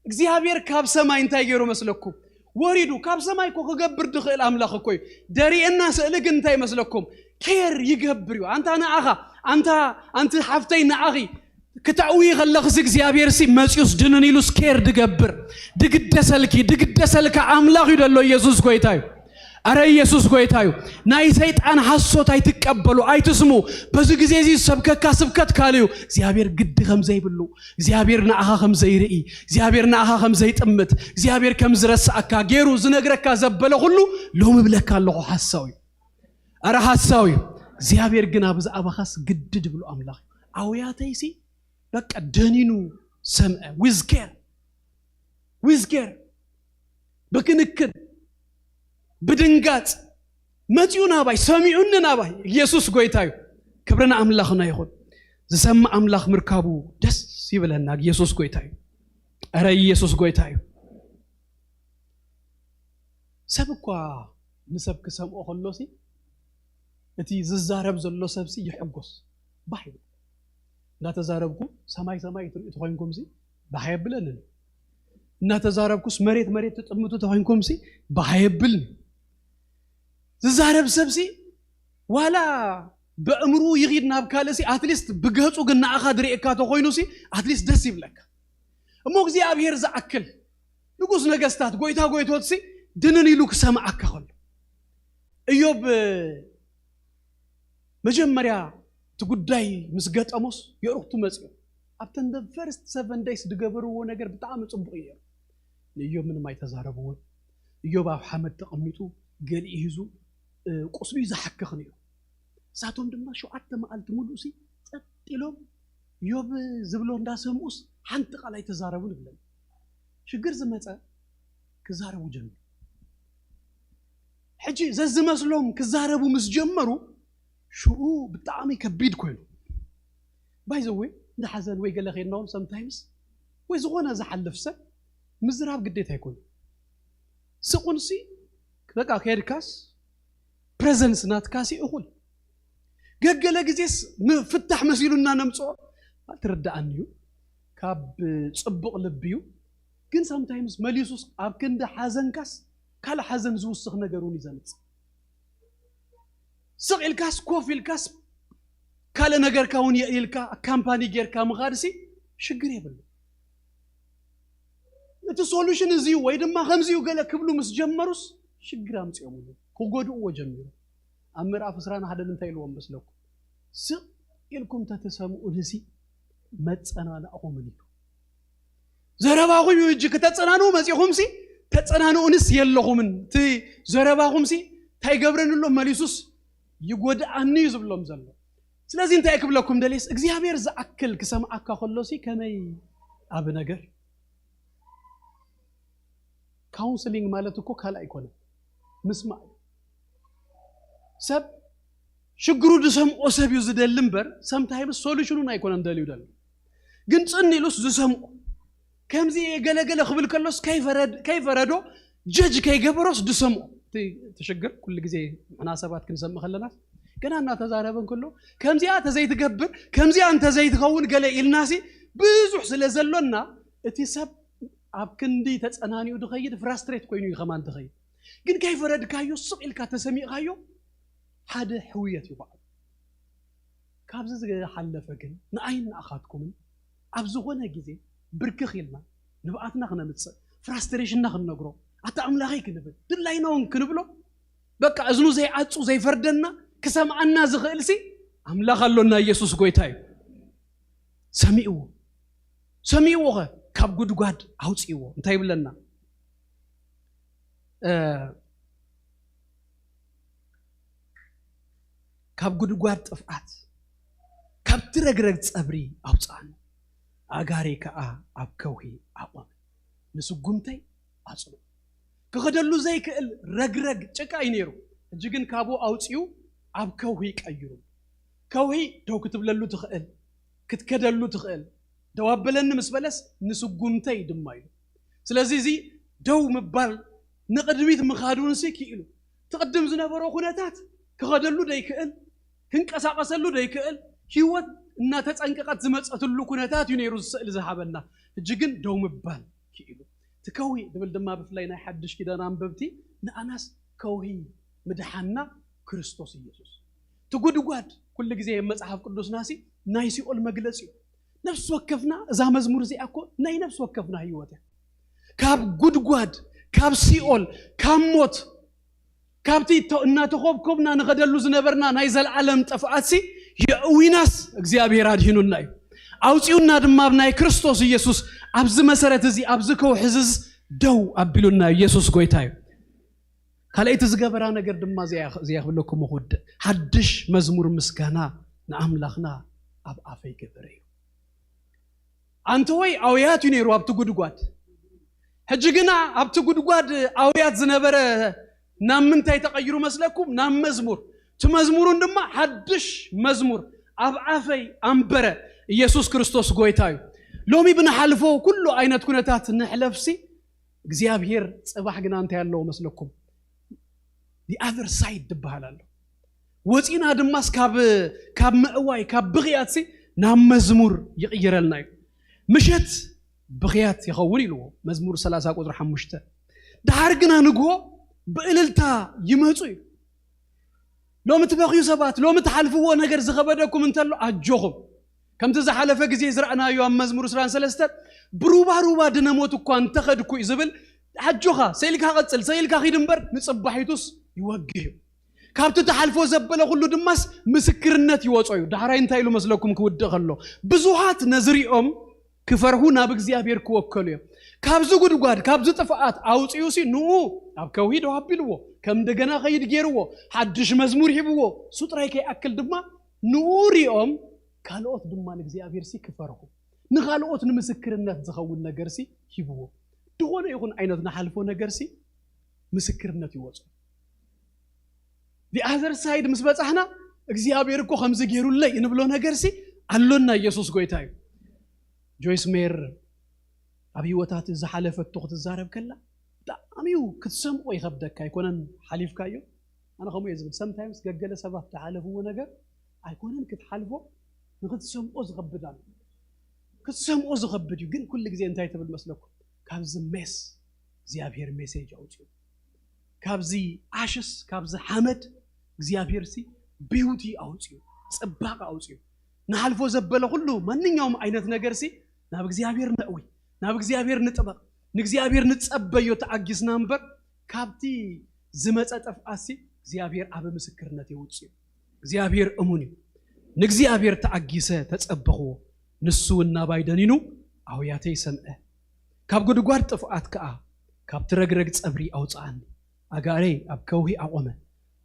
D: እግዚአብሔር ካብ ሰማይ እንታይ ገይሩ መስለኩም ወሪዱ ካብ ሰማይ ኮ ከገብር ድኽእል አምላኽ ኮይ ደሪእና ስእልግ እንታይ መስለኩም ኬር ይገብር ዩ አንተ ናአኻ አንተ ሓፍተይ ናአኺ ክታዊ ይኸለኽስ እግዚአብሔር ሲ መጽዩስ ድንን ኢሉስ ኬር ድገብር ድግደሰልካ አምላኽ ይደሎ ኢየሱስ ጎይታዩ አረ ኢየሱስ ጎይታዩ ናይ ሰይጣን ሐሶት አይተቀበሉ አይተስሙ በዚ ጊዜ እዚ ሰብከካ ስብከት ካልዩ እግዚአብሔር ግድ ከምዘይብሉ እግዚአብሔር ናአኻ ከምዘይርኢ እግዚአብሔር ናአኻ ከምዘይጥምት እግዚአብሔር ከምዝረሳካ ገይሩ ዝነግረካ ዘበለ ሁሉ ሎም ብለካ አለሁ ሐሳዊ አረ ሐሳዊ እግዚአብሔር ግን አብዛ አባኻስ ግድድ ብሉ አምላኽ አውያተይሲ በቃ ደኒኑ ሰምዐ ዊዝኬር በክንክን بدنجات متيونا باي سميعنا باي يسوع قويتايو كبرنا أملاخنا يخون زسمع أملاخ مركبو دس يبلنا يسوع قويتايو أرى يسوع قويتايو سبقوا نسبك سمع خلصي نتي ززارب زلوا سبسي يحقوس باي لا تزاربكم سماي تروحينكم زي باي بلن نا تزاربكوس مريت تطمتو تروحينكم زي باي بلن زارب سبسي ولا بأمرو يغيدنا بكالسي أتليست بقهتو قلنا أخادري إكاتو خوينوسي أتليست دسيب لك موكزي أبهير زأكل نقوز نقستات قويتها قويتوتسي دنني لوك سامعك خل إيوب مجمريا تقداي مسقط أموس يروحتو مسيو أبتن the first 7 days دقبروا نجر بتعامل صبغية اليوم من ما يتزاربون يوم أبو حمد تقميتو قال يهزو قصبي يزحك خنيو ساعتهم دما شو عتم قالت مدوسي تلوم يوم زبلون داسموس حنطق على يتزاربون بلن شجر زمتا كزاربو جمر حجي زز مسلوم كزاربو مسجمرو شو بتعامي كبيد كوينو باي زوي ده حزن وي قال خير نوم sometimes وي زغونا زحلف سب مزراب قديت هيكون سقونسي بقى خير كاس بريزنس نات كاسي اقول قال جزيس مفتح مسيلنا نمصو تردانيو كاب صبق لبيو ግን sometimes مليسوس اب كند حزن كاس كالا حزن زوسخ ነገሩን ይዘምጽ سقيل كاس كوفيل كاس كالا ነገር ካውን የኢልካ ካምፓኒ ጌርካ መጋድሲ ሽግር ይብል እቲ ሶሉሽን እዚ ወይ ድማ ከምዚው ገለ ክብሉ ምስ ጀመሩስ ሽግር አምጽየሙ ኮጎድኡ ወጀምሩ አምራፍ ስራና ሀደል እንታይ ልዎም መስለኩ ስቅልኩም ተተሰሙ እንሲ መጸናናኹም ይሉ ዘረባኹም ይጅ ከተጸናኑ መጽኹምሲ ተጸናኑ እንስ የለኹምን ቲ ዘረባኹምሲ ታይገብረንሎ መሊሱስ ይጎዳአኒ ዝብሎም ዘሎ ስለዚህ እንታይ ክብለኩም ደሊስ እግዚአብሔር ዘአክል ከሰማዓካ ኸሎሲ ከመይ አብ ነገር ካውንስሊንግ ማለት እኮ ካላ አይኮነ ምስማዕ ሰብ ሽግሩ ድሰምኦ ሰብ ይዝደልምበር sometimes ሶሉሽኑን አይኮነ እንደልዩ ደል ግን ጽንኢሉስ ዝሰምኦ ከምዚ የገለገለ خبل ከሎስ ከይፈረዶ ጀጅ ከይገበሮስ ድሰምኦ ተሽግር ኩል ጊዜ መናሰባት ክንሰምዕ ከለና ገና እና ተዛረበን ኩሉ ከምዚያ ተዘይት ገብር ከምዚያ አንተ ዘይት ኸውን ገለ ኢልናሲ ብዙሕ ስለዘሎና እቲ ሰብ ኣብ ክንዲ ተጸናኒው ድኸይድ ፍራስትሬት ኮይኑ ይኸማን ድኸይድ ግን ከይፈረድ ካዮ ስቅልካ ተሰሚዕ ካዮ ሓደ ሕውየት ይባል ካብዚ ዝሓለፈ ግን ንአይን አኻትኩም ኣብ ዝኾነ ጊዜ ብርክኽ ኢልና ንብኣትና ክነምጽእ ፍራስትሬሽንና ክንነግሮ ኣታ ኣምላኸይ ክንብል ድላይናውን ክንብሎ በቃ እዝኑ ዘይዓጹ ዘይፈርደና كسمعنا زغلسي أملاك اللونا يسوع قويتاي سميعوه كاب قد قاد أوتيوه انتهي بلنا كاب قد قاد أفعات كاب ترقرق تصبري أوتان أغاري كأ أبكوهي أقوم نسو قمتي أصلو كخدلو زي كأل رقرق تشكا ينيرو جيجن كابو أوتيو أب كوهي كأيرو كوهي دو كتب للو تخيل كتكدلو تخيل دو أبلن مسبلس نسو قمتي دمايلو سلازي زي دو مبال نقدميت مخادون سيكيلو تقدم زنابرو خوناتات كخدلو داي كأل كنك أساقسلو داي كأل هيوات الناتات أنكقات زمتسأتلو كوناتات ينيرو السئل زهابنا جيجن دو مبال كيلو تكوهي دبل دما بفلاينا حدش كده نامببتي نأناس كوهي مدحنا كريستوس يسوع تقول قاد كل جزء مصحف قدوس ناسي نايسي أول مجلسي نفس وقفنا إذا مزمور زي أكو ناي نفس وقفنا هيوته كاب قد قاد كاب سيول كاب موت كاب تي ناتخوب كوبنا نغدلو زنبرنا نايزل علم تفعاتسي يأويناس እግዚአብሔር አድሂኑን ናይ አውጪውና ድማ ብናይ ክርስቶስ ኢየሱስ አብዝ መሰረት እዚ አብዝከው ሕዝዝ ደው አቢሉና ኢየሱስ ጎይታዩ ካለይት ዝገበራ ነገር ድማ زي يخبلكم مخد حدش مزمور مسكانا نأملخنا أب أفي كبري أنتوي أويات ينيرو أب تقود هجينا أب تقود أويات زنبرة نام تاي تغيروا مسلكم نام مزمور تمزمورون دما حدش مزمور أب أفي أمبرة يسوع كريستوس قويتايو لومي بنحلفو كله عينات كنتات نحلفسي እግዚአብሔር ጽባህ ግን አንተ ያለው መስለኩም the other side دبهالالو وصينا دماس كاب مأواي كاب بغياتسي نام مزمور يقيرلنا مشت بغيات يخون يلو مزمور 30 قدر 5 دارغنا نغو بإللتا يمصو لو متبغيو سبات لو متحلفو ነገር زخبدكم انتلو اجوخم كم تزحلف غزي زرعنا يوم مزمور 33 بروبا دنموت እንኳን ተخدኩ ይዝብል አጆኻ ሰይልካ ቀጽል ሰይልካ ኺድንበር ንጽባሂቱስ ይወግዩ كابتو تحلفو زبله كله دماس مسكرنت يوصيو دحراين تايلو مسلكم كودخ الله بزوحات نزريهم كفرهو ناب እግዚአብሔር كوكليو كابزو غدغاد كابزو طفات አውጽዩ ሲ ኑ አብ ከውሂድ ወሃቢልዎ ከም እንደገና ኸይድ ጌርዎ ሐድሽ መዝሙር ሂብዎ ሱጥራይ ከአክል ድማ ኑሪኦም ካልኦት ድማ እግዚአብሔር ሲ ክፈርሁ ንኻልኦት ንምስክርነት ዝኸውን ነገር ሲ ሂብዎ ድሆነ ይኹን አይነትና ሐልፎ ነገር ሲ ምስክርነት ይወጽ the other side ምስበጻህና እግዚአብሔር እኮ ከምዝ ጌሩለይ እንብሎ ነገር ሲ አሎና ኢየሱስ ጎይታዩ ጆይስ ሜር አብ ህይወታት ዝሐለፈት ተخت ዝዛረብ ከላ ጣሚው ክትሰምቆ ይከብደካ አይኮነን ሐሊፍካዮ አና ከመ ይዝብል sometimes ገገለ ሰባት ተሐለፈው ነገር አይኮነን ክትሐልፎ ንክትሰምቆ ዝከብዳል ክትሰምቆ ዝከብድ ግን ኩል ጊዜ እንታይ ተብል መስለኩ ካብዝ ሜስ እግዚአብሔር ሜሴጅ አውጪው ካብዚ አሽስ ካብዚ ሐመድ እግዚአብሔር ሲ ቢዩቲ አውጪው ጽባቅ አውጪው ናልፎ ዘበለ ሁሉ ማንኛውም አይነት ነገር ሲ ናብ እግዚአብሔር ነውይ ናብ እግዚአብሔር ንጥበቅ ንእግዚአብሔር ንጸበዮ ተአጊስና እንበር ካብቲ ዝመጸጠፍ አሲ እግዚአብሔር አበ ምስክርነት ይውጪው እግዚአብሔር እሙኒ ንእግዚአብሔር ተአጊሰ ተጸበኹ ንሱና ባይደኒኑ አውያተይ ሰምዐ ካብ ጉድጓድ ጥፍአት ከአ ካብ ትረግረግ ጸብሪ አውጻን አጋሬ አብ ከውሂ አቆመ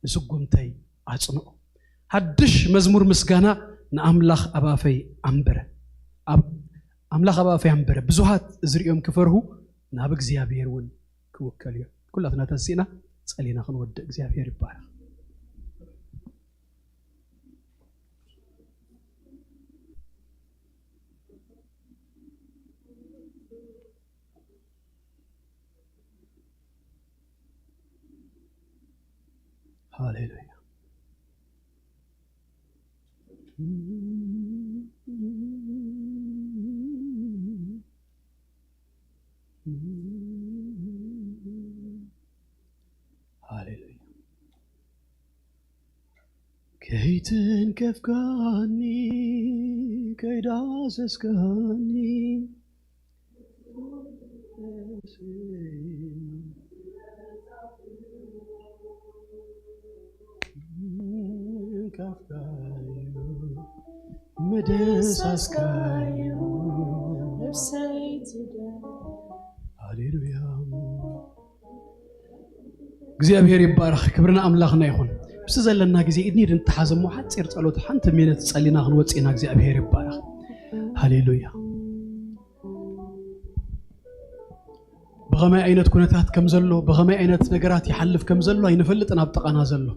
D: ንስጉምተይ አጽንኦ ሐድሽ መዝሙር ምስጋና ንአምላኽ አባፈይ አንበረ አምላኽ አባፈይ አንበረ ብዙሃት ዝርዮም ክፈርሁ ናብ እግዚአብሔር ወን ክወከልዩ ኩላትና ተሲና ጸሊና ክንወደ እግዚአብሔር ይባረክ ሃሌሉያ ሃሌሉያ ከይትን ከፍካኒ ከይዳሰስካኒ መደሳስካዩ ሃሌሉያ እግዚአብሔር ይባረክ ክብርና አምላክና ይሁን ብስ ዘለና ጊዜ እድኒድ እንተሐዘሙ ሐጽር ጸሎት ሐንተ ሚነት ጸሊና ክንወጽና እግዚአብሔር ይባረክ ሃሌሉያ በኸማይ አይነት ኩነታት ከምዘሎ በኸማይ አይነት ነገራት ይሐልፍ ከምዘሎ አይነፈልጥና አብጠቃና ዘሎ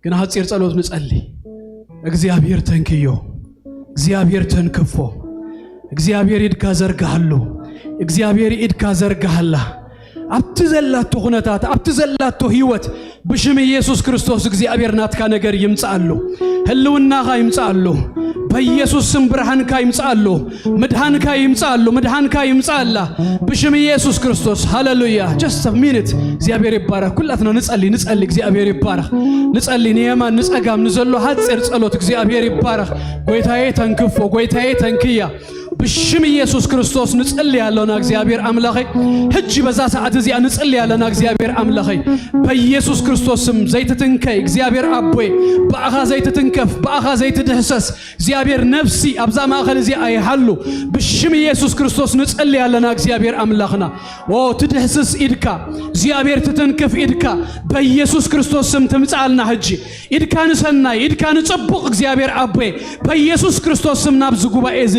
D: ግን ሐጽር ጸሎት ንጸልይ እግዚአብሔር ተንክዮ እግዚአብሔር ተንክፎ እግዚአብሔር ይድካ ዘርጋሃሉ እግዚአብሔር ይድካ ዘርጋሃላ አብትዘላቶ ሁነታት አብትዘላቶ ህይወት በሽም ኢየሱስ ክርስቶስ እግዚአብሔር ናትካ ነገር ይምጻሉ ህልውናኻ ይምጻሉ በኢየሱስ ስም ብርሃንካ ይምጻሉ መድሃንካ ይምጻሉ መድሃንካ ይምጻላ በሽም ኢየሱስ ክርስቶስ ሃሌሉያ just a minute እግዚአብሔር ይባረክ ኩላትና ንጸልይ እግዚአብሔር ይባረክ ንጸልይ ንየማ ንጸጋም ንዘሎ ሐጽር ጸሎት እግዚአብሔር ይባረክ ጎይታዬ ተንክፎ ጎይታዬ ተንክያ بشم يسوع كريستوس نصلي علىنا እግዚአብሔር አምላኬ ህጅ በዛ ሰዓት እዚያ ንጽልይ ያለና እግዚአብሔር አምላኬ በኢየሱስ ክርስቶስም ዘይትትንከይ እግዚአብሔር አቦይ በአኻ ዘይትትንከፍ በአኻ ዘይትድህሰስ እግዚአብሔር ነፍሲ አብዛ ማኸል እዚያ አይሐሉ በሽም ኢየሱስ ክርስቶስ ንጽልይ ያለና እግዚአብሔር አምላክና ኦ ትድህስስ ኢድካ እግዚአብሔር ትትንከፍ ኢድካ በኢየሱስ ክርስቶስም ትምጻልና ህጅ ኢድካን ሰናይ ኢድካን ጽቡቅ እግዚአብሔር አቦይ በኢየሱስ ክርስቶስም ናብዝ ጉባኤ እዚ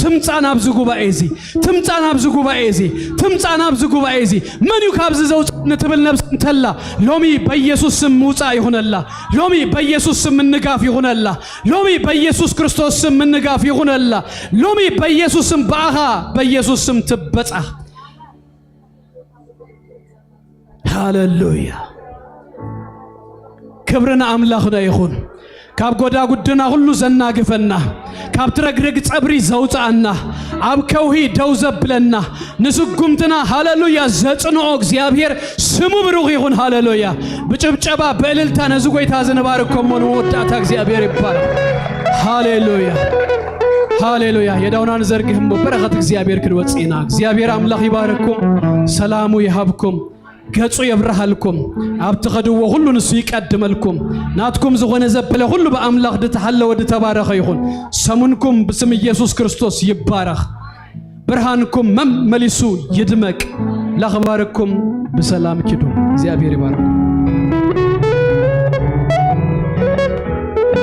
D: ትምጻና አብዝ ጉባኤዚ ትምጻና አብዝ ጉባኤዚ ትምጻና አብዝ ጉባኤዚ ምን ይካብዝ ዘው ንትብል ነብስ እንተላ ሎሚ በኢየሱስ ስም ሙጻ ይሁንላ ሎሚ በኢየሱስ ስም እንጋፍ ይሁንላ ሎሚ በኢየሱስ ክርስቶስ ስም እንጋፍ ይሁንላ ሎሚ በኢየሱስ ስም ባኻ በኢየሱስ ስም ትበጻ ሃሌሉያ ክብርና አምላክና ይሁን ካብ ጎዳ ጉድና ሁሉ ዘናግፈና ካብ ትረግረግ ጸብሪ ዘውጣና አብ ከውሂ ደውዘብለና ንስጉምትና ሃሌሉያ ዘጽንኦ እግዚአብሔር ስሙ ብሩክ ይሁን ሃሌሉያ በጭብጨባ በእልልታ ነዝጎይታ ዘነባርኩም ወዳታ እግዚአብሔር ይባረክ ሃሌሉያ ሃሌሉያ የዳውናን ዘርግህም በረከት እግዚአብሔር ክንወጽና እግዚአብሔር አምላክ ይባረኩም ሰላሙ ይሃብኩም ገጹ ይብራሃልኩም أبتغدوا كل نسيك أدملكم ناتكم زغنا زبلة كل بأملاك دتحلى ودتبارك يخون سمنكم بسم يسوع كريستوس يبارك برهانكم مليسو يدمك لخباركم بسلام كدو زي أبيري بارك